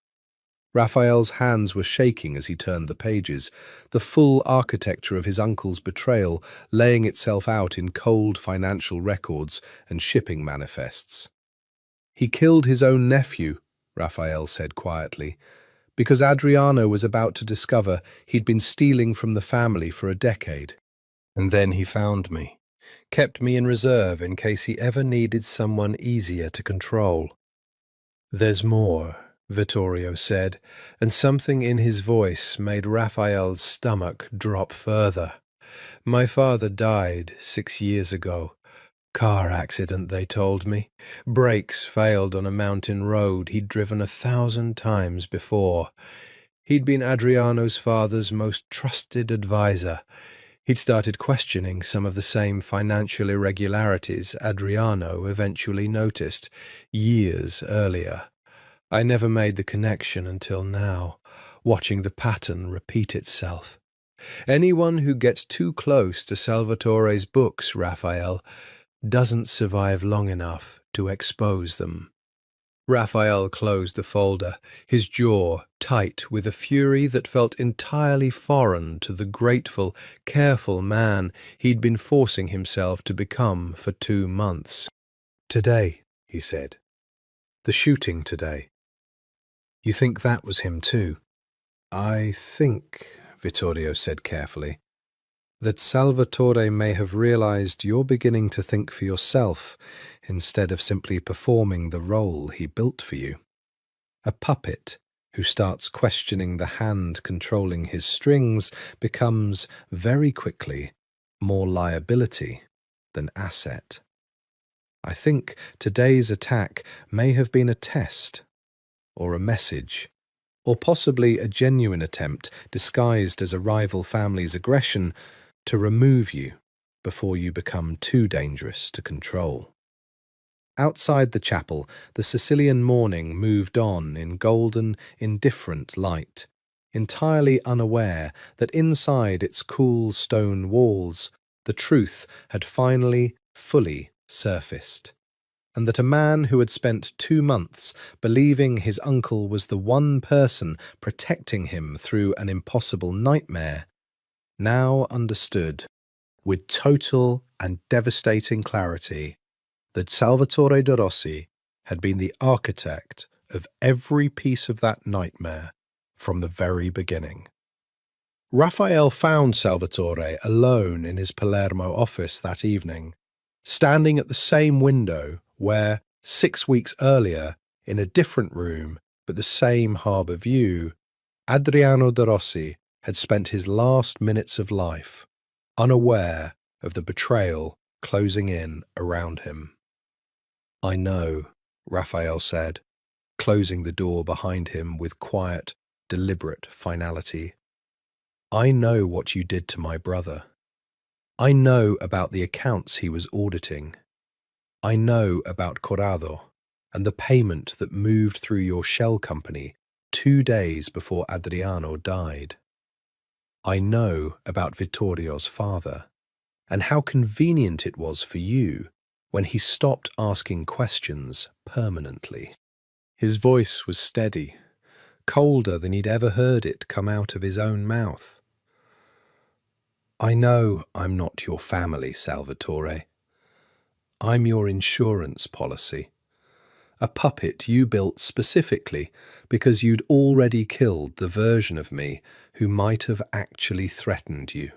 Raphael's hands were shaking as he turned the pages, the full architecture of his uncle's betrayal laying itself out in cold financial records and shipping manifests. He killed his own nephew, Raphael said quietly, because Adriano was about to discover he'd been stealing from the family for a decade. And then he found me, kept me in reserve in case he ever needed someone easier to control. "There's more," Vittorio said, and something in his voice made Raphael's stomach drop further. "My father died 6 years ago. Car accident, they told me. Brakes failed on a mountain road he'd driven 1,000 times before. He'd been Adriano's father's most trusted advisor. He'd started questioning some of the same financial irregularities Adriano eventually noticed years earlier. I never made the connection until now, watching the pattern repeat itself. Anyone who gets too close to Salvatore's books, Raphael, doesn't survive long enough to expose them." Raphael closed the folder, his jaw tight with a fury that felt entirely foreign to the grateful, careful man he'd been forcing himself to become for 2 months. "Today," he said. "The shooting today. You think that was him too?" "I think," Vittorio said carefully, "that Salvatore may have realized you're beginning to think for yourself instead of simply performing the role he built for you. A puppet who starts questioning the hand controlling his strings becomes, very quickly, more liability than asset. I think today's attack may have been a test, or a message, or possibly a genuine attempt disguised as a rival family's aggression to remove you before you become too dangerous to control." Outside the chapel, the Sicilian morning moved on in golden, indifferent light, entirely unaware that inside its cool stone walls, the truth had finally, fully surfaced, and that a man who had spent 2 months believing his uncle was the one person protecting him through an impossible nightmare now understood, with total and devastating clarity, that Salvatore de Rossi had been the architect of every piece of that nightmare from the very beginning. Raphael found Salvatore alone in his Palermo office that evening, standing at the same window where, 6 weeks earlier, in a different room but the same harbour view, Adriano de Rossi had spent his last minutes of life, unaware of the betrayal closing in around him. "I know," Raphael said, closing the door behind him with quiet, deliberate finality. "I know what you did to my brother. I know about the accounts he was auditing. I know about Corrado and the payment that moved through your shell company 2 days before Adriano died. I know about Vittorio's father, and how convenient it was for you when he stopped asking questions permanently." His voice was steady, colder than he'd ever heard it come out of his own mouth. "I know I'm not your family, Salvatore. I'm your insurance policy. a puppet you built specifically because you'd already killed the version of me who might have actually threatened you.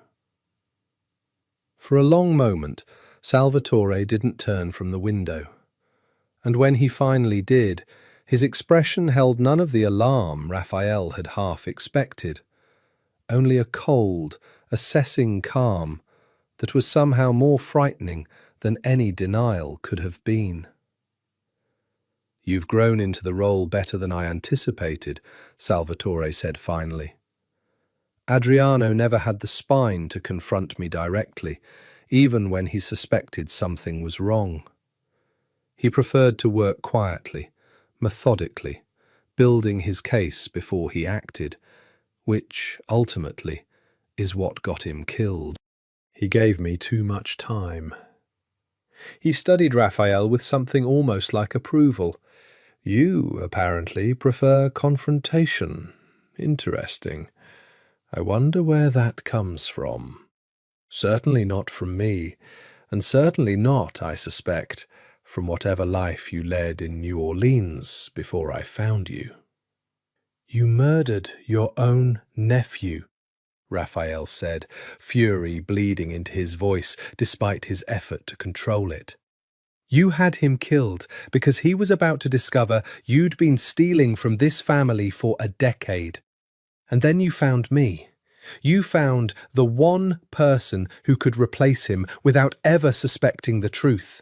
For a long moment, Salvatore didn't turn from the window. And when he finally did, his expression held none of the alarm Raphael had half expected, only a cold, assessing calm that was somehow more frightening than any denial could have been. "You've grown into the role better than I anticipated," Salvatore said finally. "Adriano never had the spine to confront me directly, even when he suspected something was wrong. He preferred to work quietly, methodically, building his case before he acted, which, ultimately, is what got him killed. He gave me too much time." He studied Raphael with something almost like approval. "You, apparently, prefer confrontation. Interesting. I wonder where that comes from. Certainly not from me, and certainly not, I suspect, from whatever life you led in New Orleans before I found you." "You murdered your own nephew," Raphael said, fury bleeding into his voice despite his effort to control it. "You had him killed because he was about to discover you'd been stealing from this family for a decade. And then you found me. You found the one person who could replace him without ever suspecting the truth.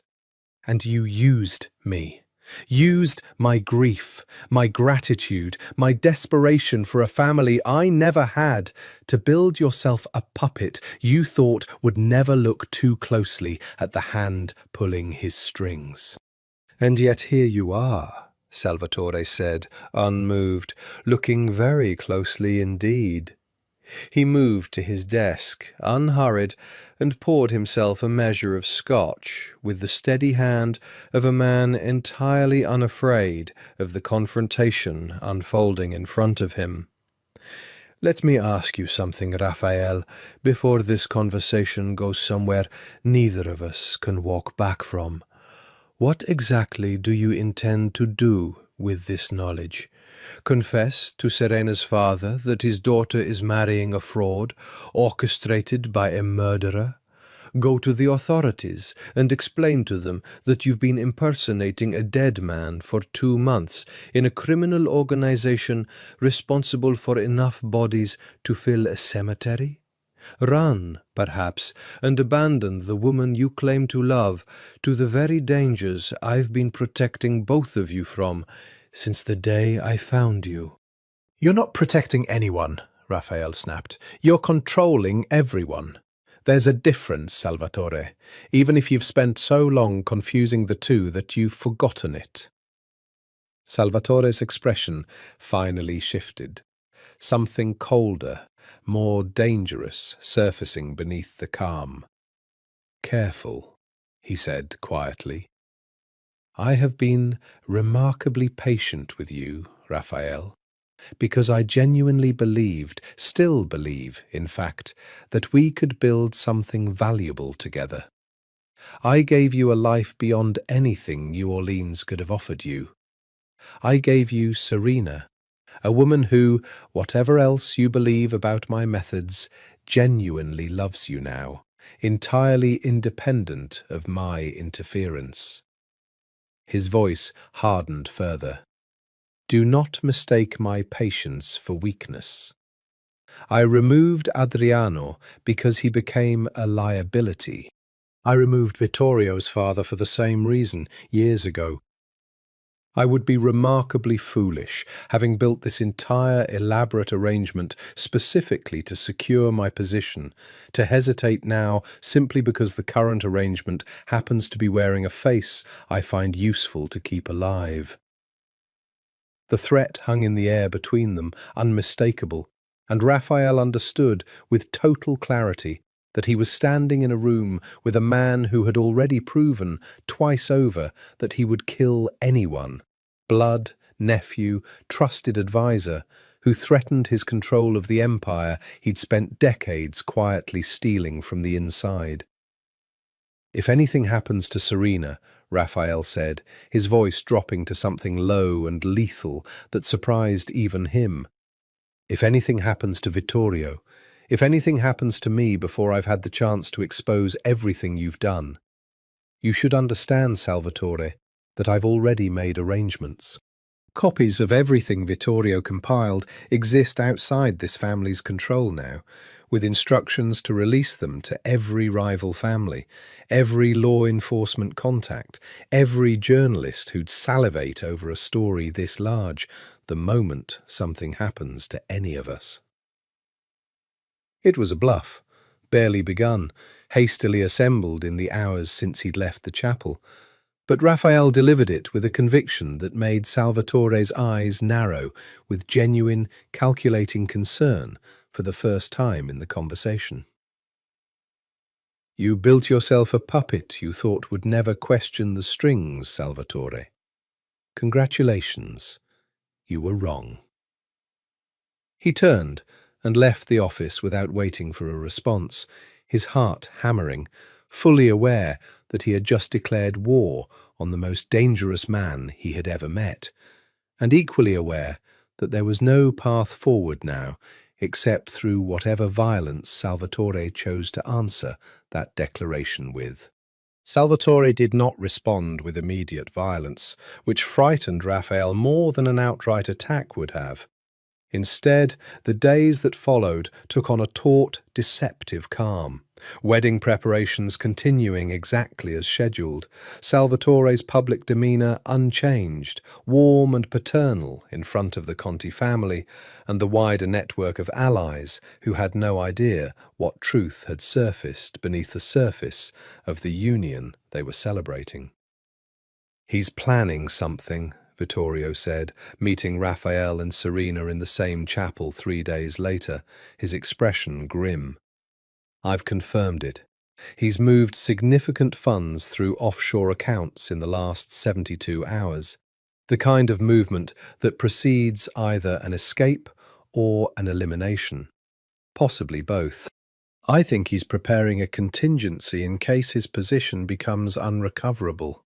And you used me. Used my grief, my gratitude, my desperation for a family I never had to build yourself a puppet you thought would never look too closely at the hand pulling his strings." "And yet here you are," Salvatore said, unmoved, looking very closely indeed. He moved to his desk, unhurried, and poured himself a measure of scotch with the steady hand of a man entirely unafraid of the confrontation unfolding in front of him. "Let me ask you something, Raphael, before this conversation goes somewhere neither of us can walk back from. What exactly do you intend to do with this knowledge? Confess to Serena's father that his daughter is marrying a fraud orchestrated by a murderer? Go to the authorities and explain to them that you've been impersonating a dead man for 2 months in a criminal organization responsible for enough bodies to fill a cemetery? Run, perhaps, and abandon the woman you claim to love to the very dangers I've been protecting both of you from since the day I found you." "You're not protecting anyone," Raphael snapped. "You're controlling everyone. There's a difference, Salvatore, even if you've spent so long confusing the two that you've forgotten it." Salvatore's expression finally shifted. Something colder, more dangerous, surfacing beneath the calm. "Careful," he said quietly. "I have been remarkably patient with you, Raphael, because I genuinely believed, still believe, in fact, that we could build something valuable together. I gave you a life beyond anything New Orleans could have offered you. I gave you Serena, a woman who, whatever else you believe about my methods, genuinely loves you now, entirely independent of my interference." His voice hardened further. "Do not mistake my patience for weakness. I removed Adriano because he became a liability. I removed Vittorio's father for the same reason years ago. I would be remarkably foolish, having built this entire elaborate arrangement specifically to secure my position, to hesitate now simply because the current arrangement happens to be wearing a face I find useful to keep alive." The threat hung in the air between them, unmistakable, and Raphael understood with total clarity that he was standing in a room with a man who had already proven twice over that he would kill anyone, blood, nephew, trusted advisor, who threatened his control of the empire he'd spent decades quietly stealing from the inside. If anything happens to Serena, Raphael said, his voice dropping to something low and lethal that surprised even him. If anything happens to Vittorio, if anything happens to me before I've had the chance to expose everything you've done, you should understand, Salvatore, that I've already made arrangements. Copies of everything Vittorio compiled exist outside this family's control now, with instructions to release them to every rival family, every law enforcement contact, every journalist who'd salivate over a story this large the moment something happens to any of us. It was a bluff, barely begun, hastily assembled in the hours since he'd left the chapel, but Raphael delivered it with a conviction that made Salvatore's eyes narrow with genuine, calculating concern for the first time in the conversation. You built yourself a puppet you thought would never question the strings, Salvatore. Congratulations. You were wrong. He turned and left the office without waiting for a response, his heart hammering, fully aware that he had just declared war on the most dangerous man he had ever met, and equally aware that there was no path forward now except through whatever violence Salvatore chose to answer that declaration with. Salvatore did not respond with immediate violence, which frightened Raphael more than an outright attack would have. Instead, the days that followed took on a taut, deceptive calm. Wedding preparations continuing exactly as scheduled, Salvatore's public demeanour unchanged, warm and paternal in front of the Conti family and the wider network of allies who had no idea what truth had surfaced beneath the surface of the union they were celebrating. He's planning something, Vittorio said, meeting Raphael and Serena in the same chapel 3 days later, his expression grim. I've confirmed it. He's moved significant funds through offshore accounts in the last 72 hours, the kind of movement that precedes either an escape or an elimination, possibly both. I think he's preparing a contingency in case his position becomes unrecoverable.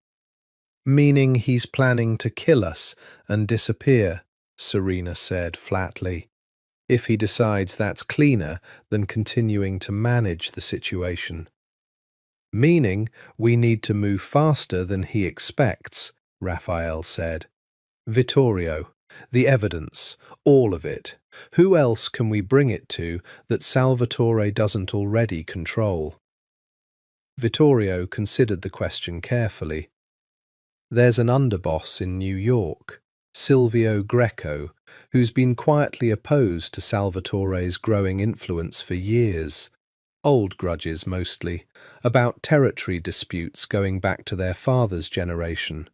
Meaning he's planning to kill us and disappear, Serena said flatly. If he decides that's cleaner than continuing to manage the situation. Meaning we need to move faster than he expects, Raphael said. Vittorio, the evidence, all of it. Who else can we bring it to that Salvatore doesn't already control? Vittorio considered the question carefully. There's an underboss in New York, Silvio Greco, who's been quietly opposed to Salvatore's growing influence for years. Old grudges mostly, about territory disputes going back to their father's generation.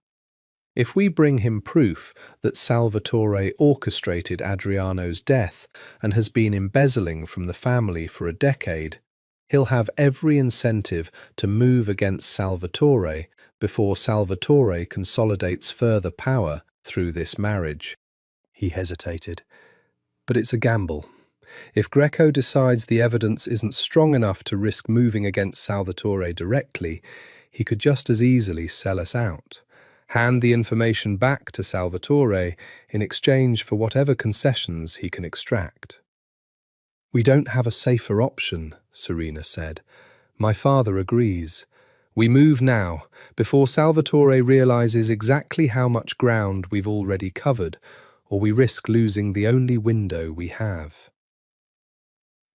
If we bring him proof that Salvatore orchestrated Adriano's death and has been embezzling from the family for a decade, he'll have every incentive to move against Salvatore before Salvatore consolidates further power through this marriage. He hesitated. But it's a gamble. If Greco decides the evidence isn't strong enough to risk moving against Salvatore directly, he could just as easily sell us out, hand the information back to Salvatore in exchange for whatever concessions he can extract. We don't have a safer option, Serena said. My father agrees. We move now, before Salvatore realizes exactly how much ground we've already covered, or we risk losing the only window we have.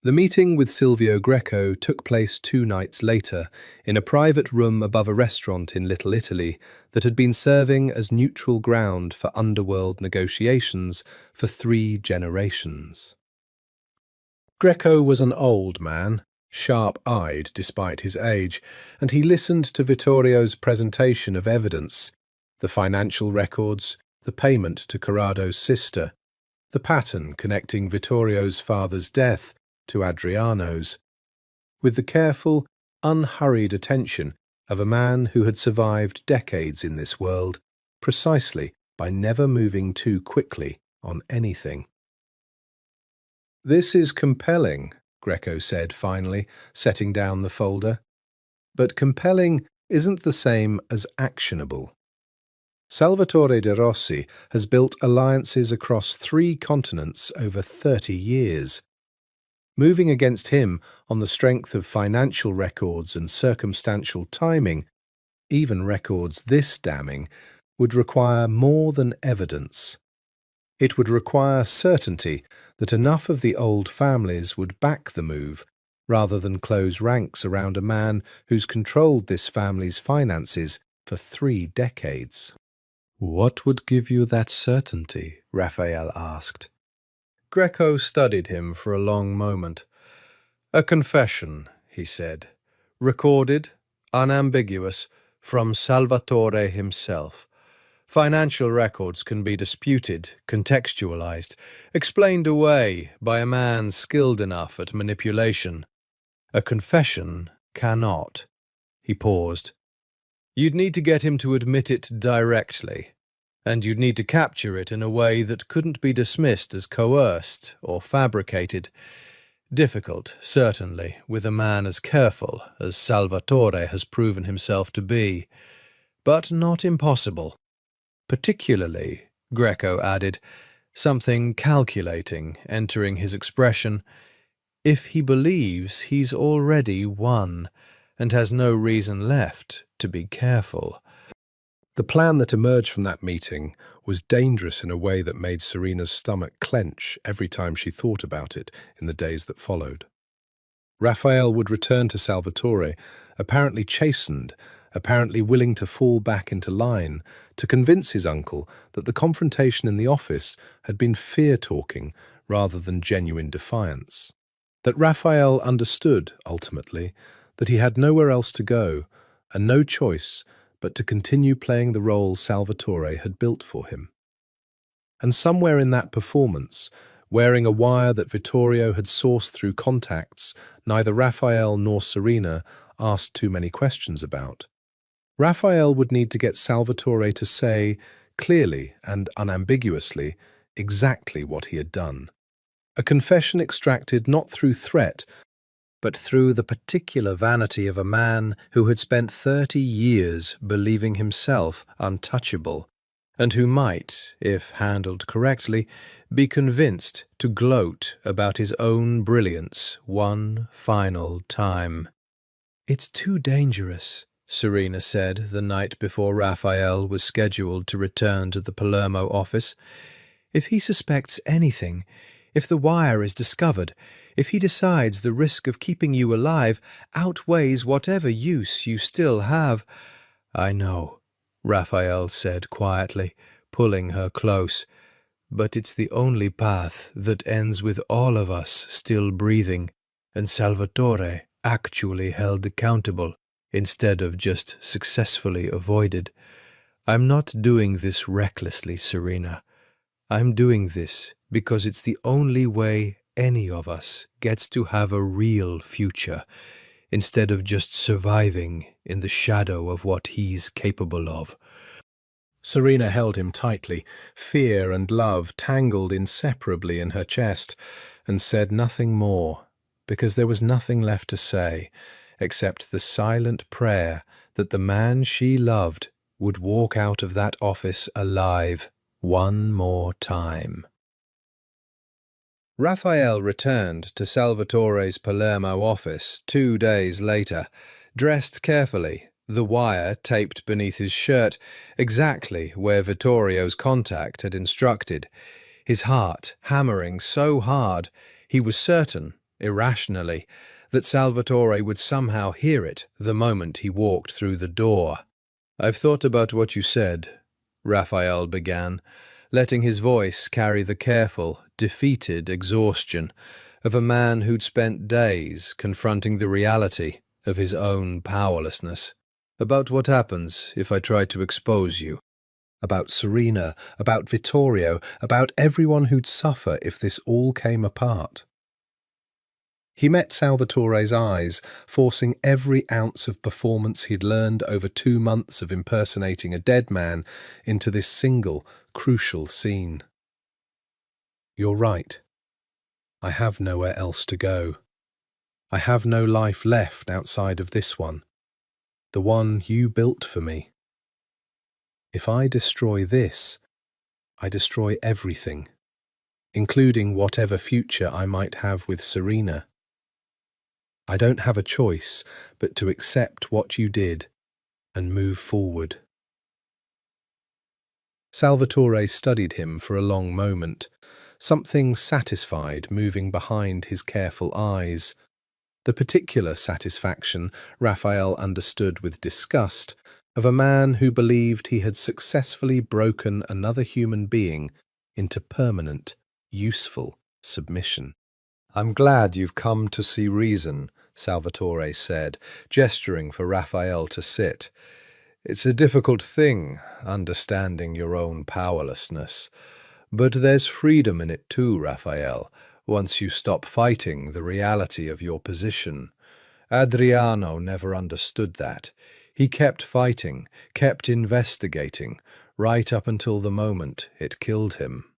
The meeting with Silvio Greco took place 2 nights later, in a private room above a restaurant in Little Italy that had been serving as neutral ground for underworld negotiations for 3 generations. Greco was an old man, sharp-eyed despite his age, and he listened to Vittorio's presentation of evidence, the financial records, the payment to Corrado's sister, the pattern connecting Vittorio's father's death to Adriano's, with the careful, unhurried attention of a man who had survived decades in this world, precisely by never moving too quickly on anything. This is compelling, Greco said finally, setting down the folder. But compelling isn't the same as actionable. Salvatore de Rossi has built alliances across 3 continents over 30 years. Moving against him on the strength of financial records and circumstantial timing, even records this damning, would require more than evidence. It would require certainty that enough of the old families would back the move, rather than close ranks around a man who's controlled this family's finances for 3 decades. What would give you that certainty? Raphael asked. Greco studied him for a long moment. A confession, he said, recorded, unambiguous, from Salvatore himself. Financial records can be disputed, contextualized, explained away by a man skilled enough at manipulation. A confession cannot. He paused. You'd need to get him to admit it directly, and you'd need to capture it in a way that couldn't be dismissed as coerced or fabricated. Difficult, certainly, with a man as careful as Salvatore has proven himself to be, but not impossible. Particularly, Greco added, something calculating entering his expression, if he believes he's already won and has no reason left to be careful. The plan that emerged from that meeting was dangerous in a way that made Serena's stomach clench every time she thought about it in the days that followed. Raphael would return to Salvatore, apparently chastened, apparently willing to fall back into line, to convince his uncle that the confrontation in the office had been fear-talking rather than genuine defiance. That Raphael understood, ultimately, that he had nowhere else to go, and no choice but to continue playing the role Salvatore had built for him. And somewhere in that performance, wearing a wire that Vittorio had sourced through contacts neither Raphael nor Serena asked too many questions about, Raphael would need to get Salvatore to say, clearly and unambiguously, exactly what he had done. A confession extracted not through threat, but through the particular vanity of a man who had spent 30 years believing himself untouchable, and who might, if handled correctly, be convinced to gloat about his own brilliance one final time. "It's too dangerous," Serena said the night before Raphael was scheduled to return to the Palermo office. "If he suspects anything, if the wire is discovered, if he decides the risk of keeping you alive outweighs whatever use you still have—" "I know," Raphael said quietly, pulling her close, "but it's the only path that ends with all of us still breathing, and Salvatore actually held accountable instead of just successfully avoided. I'm not doing this recklessly, Serena. I'm doing this because it's the only way any of us gets to have a real future, instead of just surviving in the shadow of what he's capable of." Serena held him tightly, fear and love tangled inseparably in her chest, and said nothing more, because there was nothing left to say, except the silent prayer that the man she loved would walk out of that office alive one more time. Raphael returned to Salvatore's Palermo office 2 days later, dressed carefully, the wire taped beneath his shirt, exactly where Vittorio's contact had instructed, his heart hammering so hard he was certain, irrationally, that Salvatore would somehow hear it the moment he walked through the door. "I've thought about what you said," Raphael began, letting his voice carry the careful, defeated exhaustion of a man who'd spent days confronting the reality of his own powerlessness. "About what happens if I try to expose you. About Serena, about Vittorio, about everyone who'd suffer if this all came apart." He met Salvatore's eyes, forcing every ounce of performance he'd learned over 2 months of impersonating a dead man into this single, crucial scene. "You're right. I have nowhere else to go. I have no life left outside of this one. the one you built for me. If I destroy this, I destroy everything, including whatever future I might have with Serena. I don't have a choice but to accept what you did and move forward." Salvatore studied him for a long moment, something satisfied moving behind his careful eyes. The particular satisfaction, Raphael understood with disgust, of a man who believed he had successfully broken another human being into permanent, useful submission. "I'm glad you've come to see reason," Salvatore said, gesturing for Raphael to sit. "It's a difficult thing, understanding your own powerlessness. But there's freedom in it too, Raphael, once you stop fighting the reality of your position. Adriano never understood that. He kept fighting, kept investigating, right up until the moment it killed him."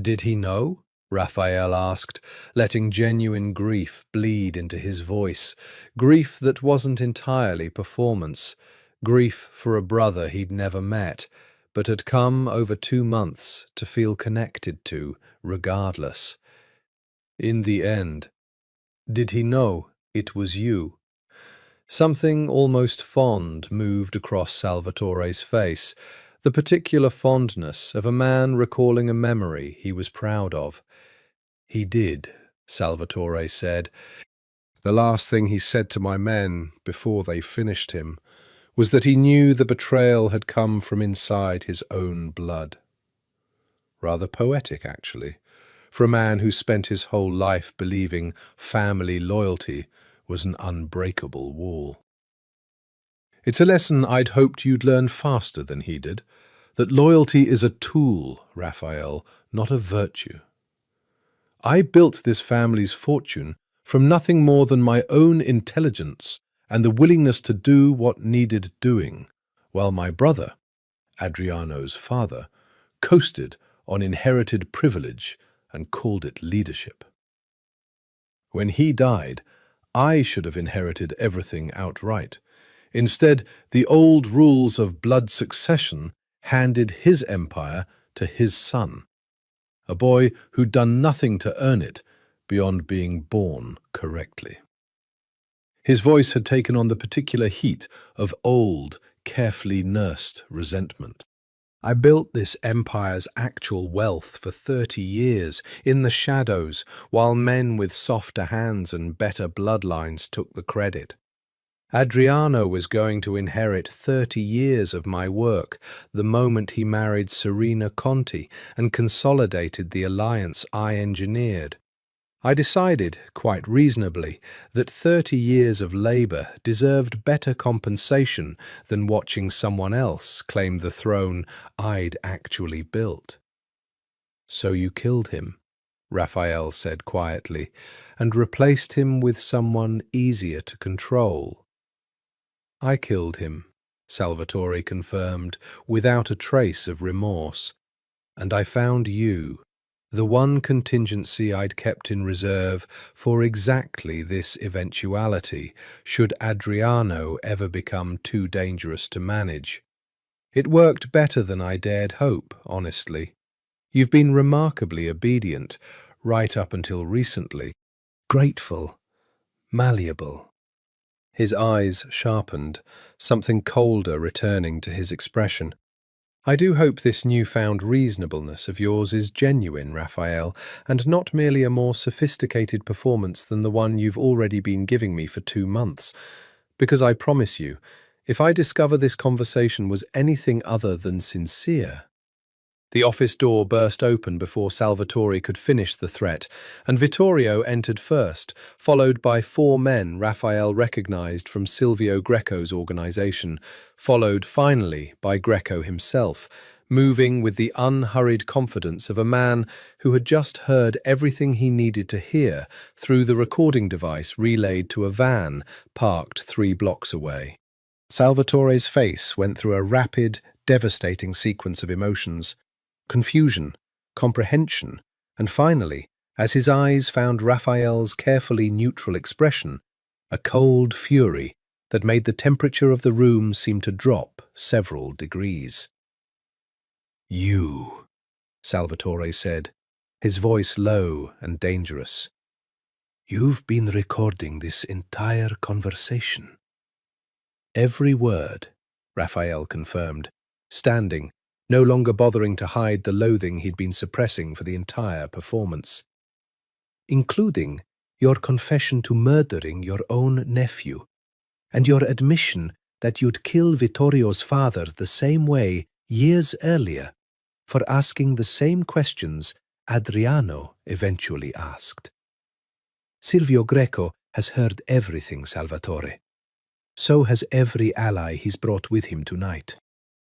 "Did he know?" Raphael asked, letting genuine grief bleed into his voice, grief that wasn't entirely performance, grief for a brother he'd never met, but had come over 2 months to feel connected to, regardless. "In the end, did he know it was you?" Something almost fond moved across Salvatore's face, the particular fondness of a man recalling a memory he was proud of. "He did," Salvatore said. "The last thing he said to my men before they finished him was that he knew the betrayal had come from inside his own blood." Rather poetic, actually, for a man who spent his whole life believing family loyalty was an unbreakable wall. "It's a lesson I'd hoped you'd learn faster than he did, that loyalty is a tool, Raphael, not a virtue. I built this family's fortune from nothing more than my own intelligence and the willingness to do what needed doing, while my brother, Adriano's father, coasted on inherited privilege and called it leadership. When he died, I should have inherited everything outright. Instead, the old rules of blood succession handed his empire to his son, a boy who'd done nothing to earn it beyond being born correctly." His voice had taken on the particular heat of old, carefully nursed resentment. "I built this empire's actual wealth for 30 years, in the shadows, while men with softer hands and better bloodlines took the credit. Adriano was going to inherit 30 years of my work the moment he married Serena Conti and consolidated the alliance I engineered. I decided, quite reasonably, that 30 years of labour deserved better compensation than watching someone else claim the throne I'd actually built." "So you killed him," Raphael said quietly, "and replaced him with someone easier to control." "I killed him," Salvatore confirmed, without a trace of remorse. "And I found you, the one contingency I'd kept in reserve for exactly this eventuality, should Adriano ever become too dangerous to manage. It worked better than I dared hope, honestly. You've been remarkably obedient, right up until recently. Grateful, malleable." His eyes sharpened, something colder returning to his expression. "I do hope this newfound reasonableness of yours is genuine, Raphael, and not merely a more sophisticated performance than the one you've already been giving me for 2 months. Because I promise you, if I discover this conversation was anything other than sincere—" The office door burst open before Salvatore could finish the threat, and Vittorio entered first, followed by 4 men Raphael recognized from Silvio Greco's organization, followed finally by Greco himself, moving with the unhurried confidence of a man who had just heard everything he needed to hear through the recording device relayed to a van parked 3 blocks away. Salvatore's face went through a rapid, devastating sequence of emotions. Confusion, comprehension, and finally, as his eyes found Raphael's carefully neutral expression, a cold fury that made the temperature of the room seem to drop several degrees. "You," Salvatore said, his voice low and dangerous. "You've been recording this entire conversation." "Every word," Raphael confirmed, standing, no longer bothering to hide the loathing he'd been suppressing for the entire performance. "Including your confession to murdering your own nephew, and your admission that you'd kill Vittorio's father the same way years earlier for asking the same questions Adriano eventually asked. Silvio Greco has heard everything, Salvatore. So has every ally he's brought with him tonight."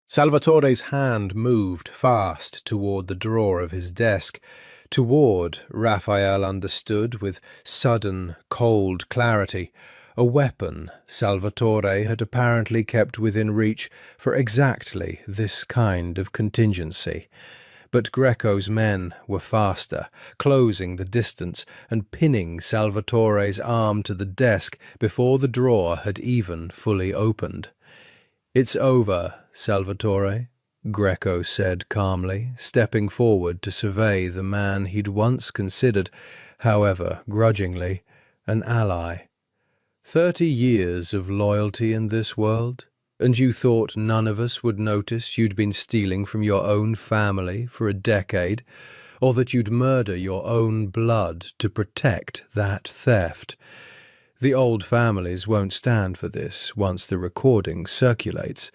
Salvatore's hand moved fast toward the drawer of his desk, toward, Raphael understood with sudden, cold clarity, a weapon Salvatore had apparently kept within reach for exactly this kind of contingency. But Greco's men were faster, closing the distance and pinning Salvatore's arm to the desk before the drawer had even fully opened. "It's over, Salvatore," Greco said calmly, stepping forward to survey the man he'd once considered, however grudgingly, an ally. 30 years of loyalty in this world, and you thought none of us would notice you'd been stealing from your own family for a decade, or that you'd murder your own blood to protect that theft. The old families won't stand for this once the recording circulates.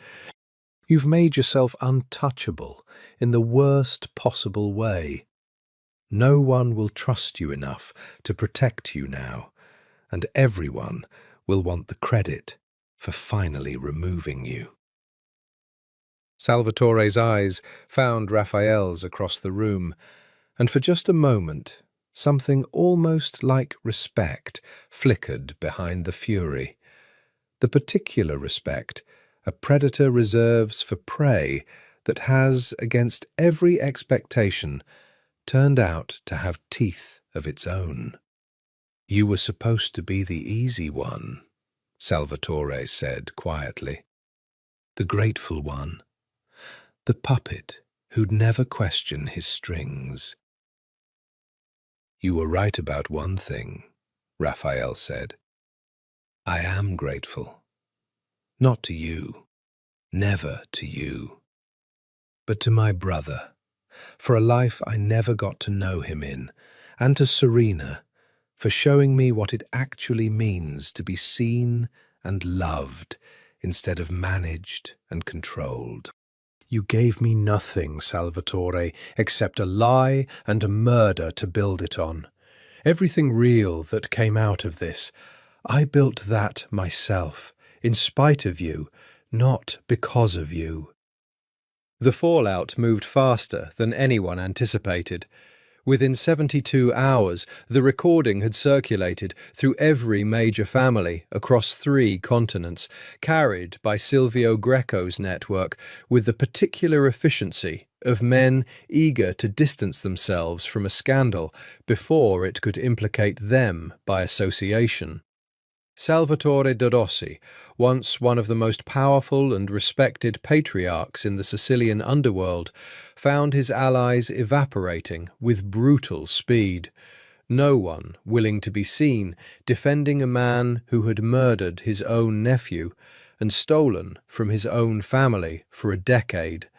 You've made yourself untouchable in the worst possible way. No one will trust you enough to protect you now, and everyone will want the credit for finally removing you. Salvatore's eyes found Raphael's across the room, and for just a moment, something almost like respect flickered behind the fury. The particular respect a predator reserves for prey that has, against every expectation, turned out to have teeth of its own. "You were supposed to be the easy one," Salvatore said quietly. "The grateful one. The puppet who'd never question his strings." "You were right about one thing," Raphael said. "I am grateful. Not to you, never to you, but to my brother, for a life I never got to know him in, and to Serena, for showing me what it actually means to be seen and loved instead of managed and controlled. You gave me nothing, Salvatore, except a lie and a murder to build it on. Everything real that came out of this, I built that myself, in spite of you, not because of you." The fallout moved faster than anyone anticipated. Within 72 hours, the recording had circulated through every major family across 3 continents, carried by Silvio Greco's network with the particular efficiency of men eager to distance themselves from a scandal before it could implicate them by association. Salvatore de' Rossi, once one of the most powerful and respected patriarchs in the Sicilian underworld, found his allies evaporating with brutal speed. No one willing to be seen defending a man who had murdered his own nephew and stolen from his own family for a decade.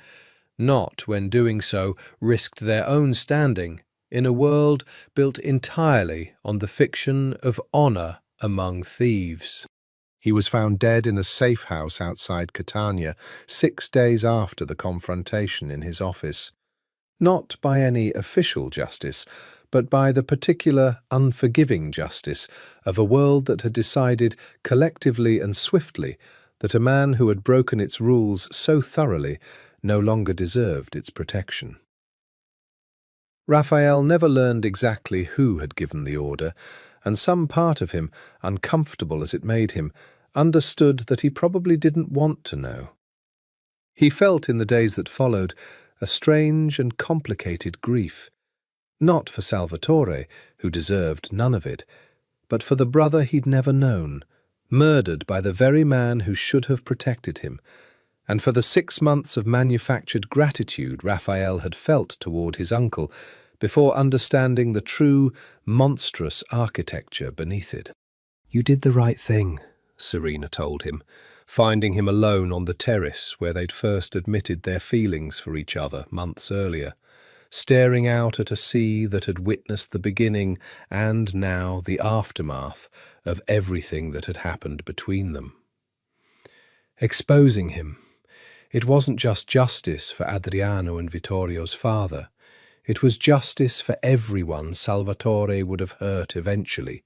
Not when doing so risked their own standing in a world built entirely on the fiction of honor among thieves. He was found dead in a safe house outside Catania 6 days after the confrontation in his office. Not by any official justice, but by the particular unforgiving justice of a world that had decided collectively and swiftly that a man who had broken its rules so thoroughly no longer deserved its protection. Raphael never learned exactly who had given the order, and some part of him, uncomfortable as it made him, understood that he probably didn't want to know. He felt in the days that followed a strange and complicated grief, not for Salvatore, who deserved none of it, but for the brother he'd never known, murdered by the very man who should have protected him, and for the 6 months of manufactured gratitude Raphael had felt toward his uncle before understanding the true, monstrous architecture beneath it. "You did the right thing," Serena told him, finding him alone on the terrace where they'd first admitted their feelings for each other months earlier, staring out at a sea that had witnessed the beginning and now the aftermath of everything that had happened between them. Exposing him, it wasn't just justice for Adriano and Vittorio's father. It was justice for everyone Salvatore would have hurt eventually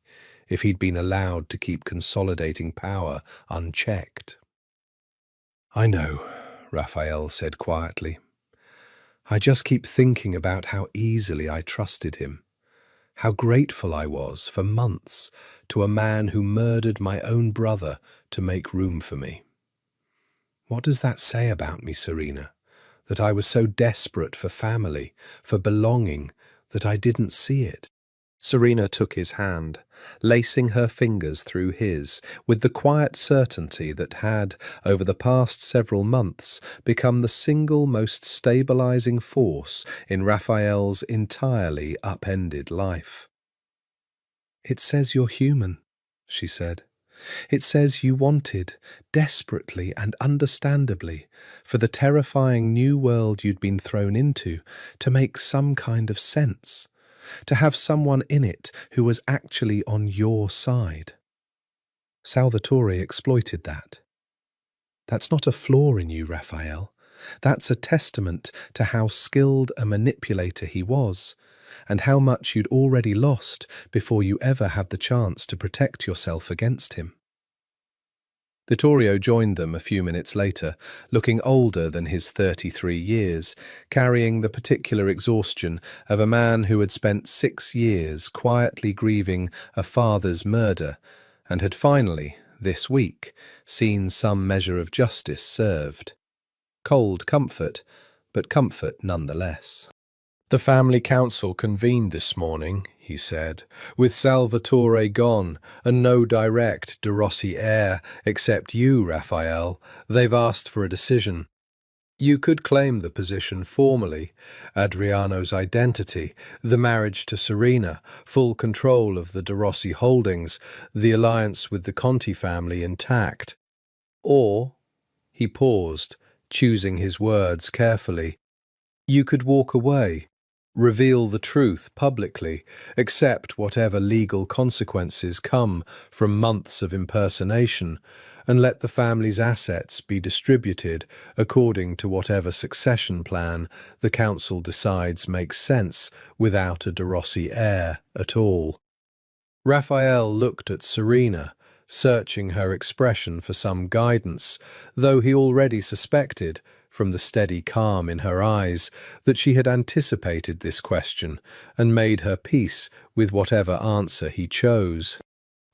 if he'd been allowed to keep consolidating power unchecked. "I know," Raphael said quietly. "I just keep thinking about how easily I trusted him, how grateful I was for months to a man who murdered my own brother to make room for me. What does that say about me, Serena? That I was so desperate for family, for belonging, that I didn't see it?" Serena took his hand, lacing her fingers through his, with the quiet certainty that had, over the past several months, become the single most stabilizing force in Raphael's entirely upended life. "It says you're human," she said. "It says you wanted, desperately and understandably, for the terrifying new world you'd been thrown into to make some kind of sense, to have someone in it who was actually on your side. Salvatore exploited that. That's not a flaw in you, Raphael. That's a testament to how skilled a manipulator he was, and how much you'd already lost before you ever had the chance to protect yourself against him." Vittorio joined them a few minutes later, looking older than his 33 years, carrying the particular exhaustion of a man who had spent 6 years quietly grieving a father's murder and had finally, this week, seen some measure of justice served. Cold comfort, but comfort nonetheless. "The family council convened this morning," he said, "with Salvatore gone and no direct De Rossi heir except you, Raphael. They've asked for a decision. You could claim the position formally, Adriano's identity, the marriage to Serena, full control of the De Rossi holdings, the alliance with the Conti family intact. Or," he paused, choosing his words carefully, "you could walk away, reveal the truth publicly, accept whatever legal consequences come from months of impersonation, and let the family's assets be distributed according to whatever succession plan the council decides makes sense without a De Rossi heir at all." Raphael looked at Serena, searching her expression for some guidance, though he already suspected, from the steady calm in her eyes, that she had anticipated this question and made her peace with whatever answer he chose.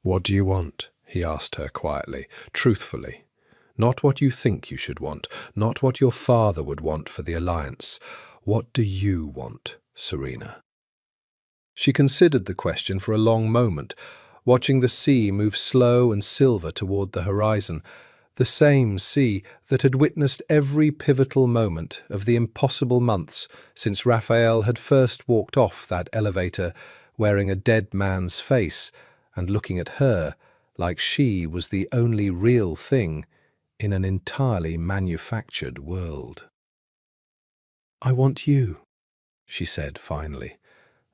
"What do you want?" he asked her quietly, truthfully. "Not what you think you should want, not what your father would want for the alliance. What do you want, Serena?" She considered the question for a long moment, watching the sea move slow and silver toward the horizon, the same sea that had witnessed every pivotal moment of the impossible months since Raphael had first walked off that elevator wearing a dead man's face and looking at her like she was the only real thing in an entirely manufactured world. "I want you," she said finally.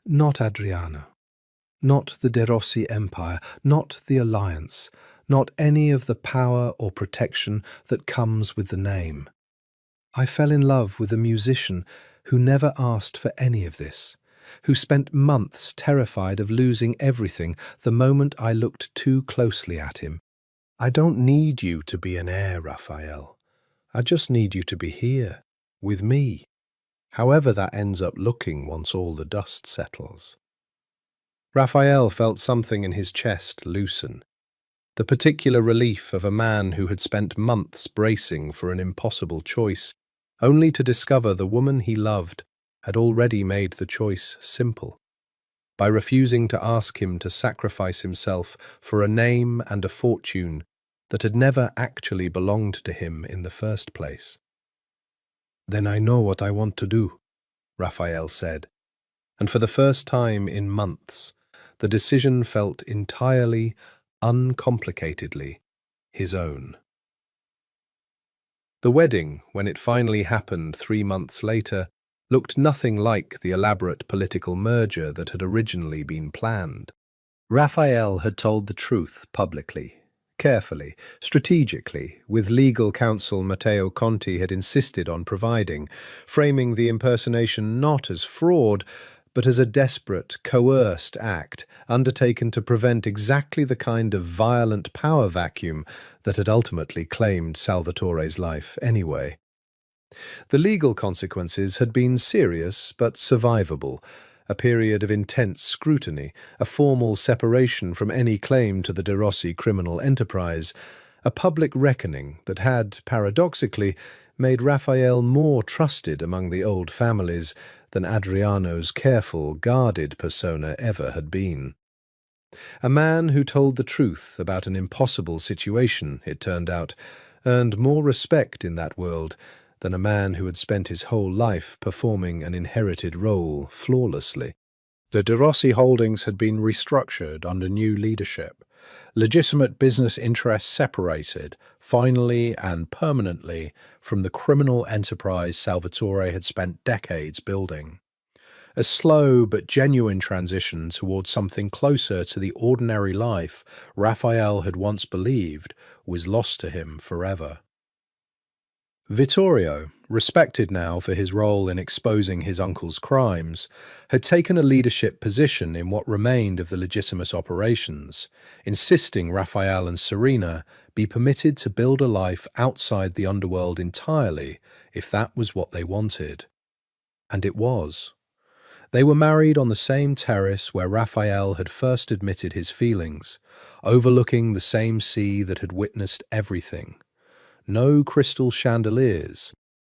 "Not Adriano. Not the De Rossi Empire, not the alliance, not any of the power or protection that comes with the name. I fell in love with a musician who never asked for any of this, who spent months terrified of losing everything the moment I looked too closely at him. I don't need you to be an heir, Raphael. I just need you to be here, with me, however that ends up looking once all the dust settles." Raphael felt something in his chest loosen, the particular relief of a man who had spent months bracing for an impossible choice, only to discover the woman he loved had already made the choice simple. By refusing to ask him to sacrifice himself for a name and a fortune that had never actually belonged to him in the first place. "Then I know what I want to do," Raphael said, and for the first time in months, the decision felt entirely, uncomplicatedly his own. The wedding, when it finally happened 3 months later, looked nothing like the elaborate political merger that had originally been planned. Raphael had told the truth publicly, carefully, strategically, with legal counsel Matteo Conti had insisted on providing, framing the impersonation not as fraud, but as a desperate, coerced act undertaken to prevent exactly the kind of violent power vacuum that had ultimately claimed Salvatore's life anyway. The legal consequences had been serious but survivable, a period of intense scrutiny, a formal separation from any claim to the De Rossi criminal enterprise, a public reckoning that had, paradoxically, made Raphael more trusted among the old families than Adriano's careful, guarded persona ever had been. A man who told the truth about an impossible situation, it turned out, earned more respect in that world than a man who had spent his whole life performing an inherited role flawlessly. The De Rossi holdings had been restructured under new leadership, legitimate business interests separated, finally and permanently, from the criminal enterprise Salvatore had spent decades building. A slow but genuine transition towards something closer to the ordinary life Raphael had once believed was lost to him forever. Vittorio, respected now for his role in exposing his uncle's crimes, had taken a leadership position in what remained of the legitimate operations, insisting Raphael and Serena be permitted to build a life outside the underworld entirely if that was what they wanted. And it was. They were married on the same terrace where Raphael had first admitted his feelings, overlooking the same sea that had witnessed everything. No crystal chandeliers,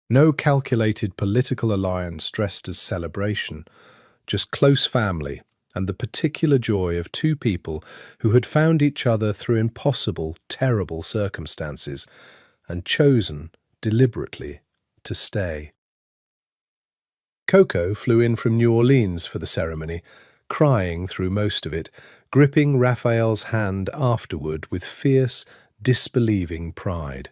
no calculated political alliance dressed as celebration, just close family and the particular joy of two people who had found each other through impossible, terrible circumstances and chosen, deliberately, to stay. Coco flew in from New Orleans for the ceremony, crying through most of it, gripping Raphael's hand afterward with fierce, disbelieving pride.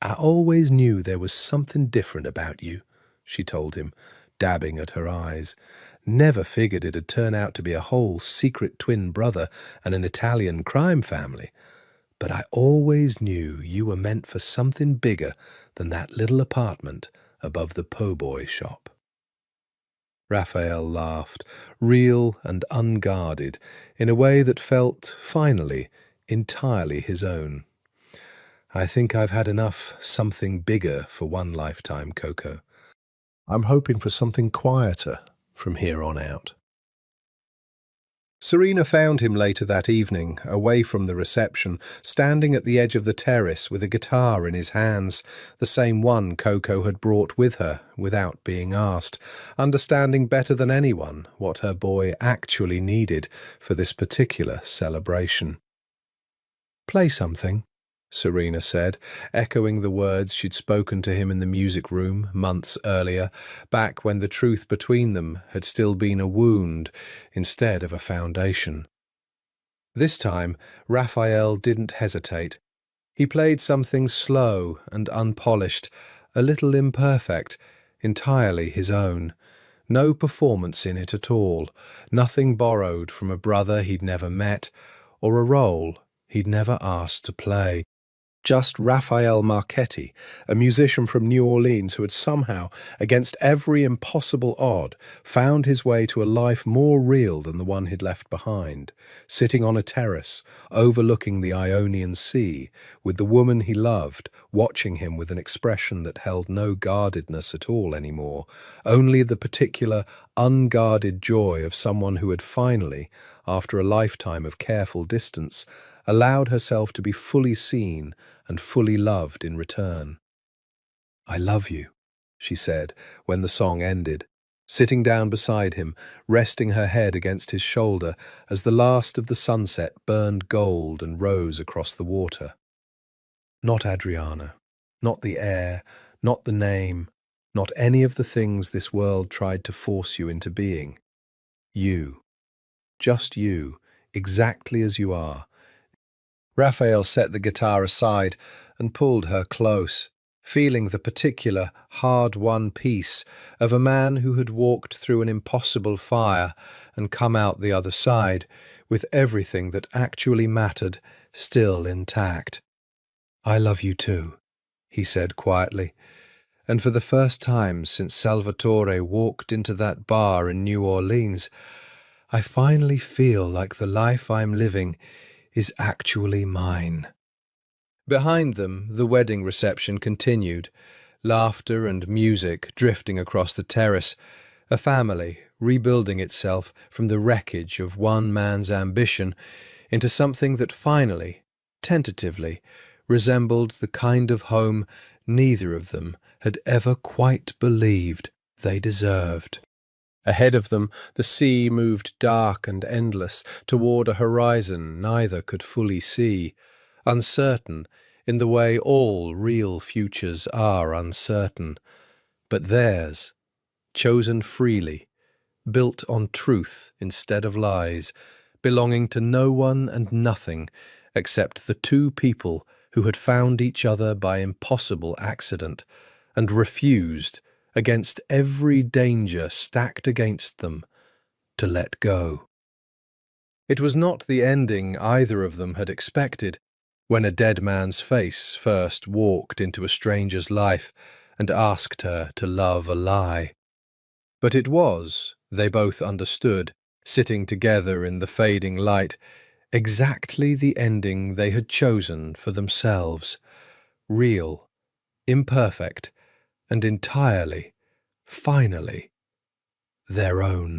"I always knew there was something different about you," she told him, dabbing at her eyes. "Never figured it'd turn out to be a whole secret twin brother and an Italian crime family. But I always knew you were meant for something bigger than that little apartment above the po' boy shop." Raphael laughed, real and unguarded, in a way that felt, finally, entirely his own. "I think I've had enough something bigger for one lifetime, Coco. I'm hoping for something quieter from here on out." Serena found him later that evening, away from the reception, standing at the edge of the terrace with a guitar in his hands, the same one Coco had brought with her, without being asked, understanding better than anyone what her boy actually needed for this particular celebration. "Play something," Serena said, echoing the words she'd spoken to him in the music room months earlier, back when the truth between them had still been a wound instead of a foundation. This time, Raphael didn't hesitate. He played something slow and unpolished, a little imperfect, entirely his own. No performance in it at all, nothing borrowed from a brother he'd never met, or a role he'd never asked to play. Just Raphael Marchetti, a musician from New Orleans who had somehow, against every impossible odd, found his way to a life more real than the one he'd left behind, sitting on a terrace, overlooking the Ionian Sea, with the woman he loved, watching him with an expression that held no guardedness at all anymore, only the particular, unguarded joy of someone who had finally, after a lifetime of careful distance, allowed herself to be fully seen and fully loved in return. "I love you," she said when the song ended, sitting down beside him, resting her head against his shoulder as the last of the sunset burned gold and rose across the water. Not Adriana, not the heir, not the name, not any of the things this world tried to force you into being. You, just you, exactly as you are. Raphael set the guitar aside and pulled her close, feeling the particular, hard-won peace of a man who had walked through an impossible fire and come out the other side with everything that actually mattered still intact. "I love you too," he said quietly, and for the first time since Salvatore walked into that bar in New Orleans, I finally feel like the life I'm living is actually mine. Behind them, the wedding reception continued, laughter and music drifting across the terrace, a family rebuilding itself from the wreckage of one man's ambition into something that finally, tentatively, resembled the kind of home neither of them had ever quite believed they deserved. Ahead of them, the sea moved dark and endless toward a horizon neither could fully see, uncertain in the way all real futures are uncertain. But theirs, chosen freely, built on truth instead of lies, belonging to no one and nothing except the two people who had found each other by impossible accident and refused, against every danger stacked against them, to let go. It was not the ending either of them had expected when a dead man's face first walked into a stranger's life and asked her to love a lie. But it was, they both understood, sitting together in the fading light, exactly the ending they had chosen for themselves, real, imperfect, and entirely, finally, their own.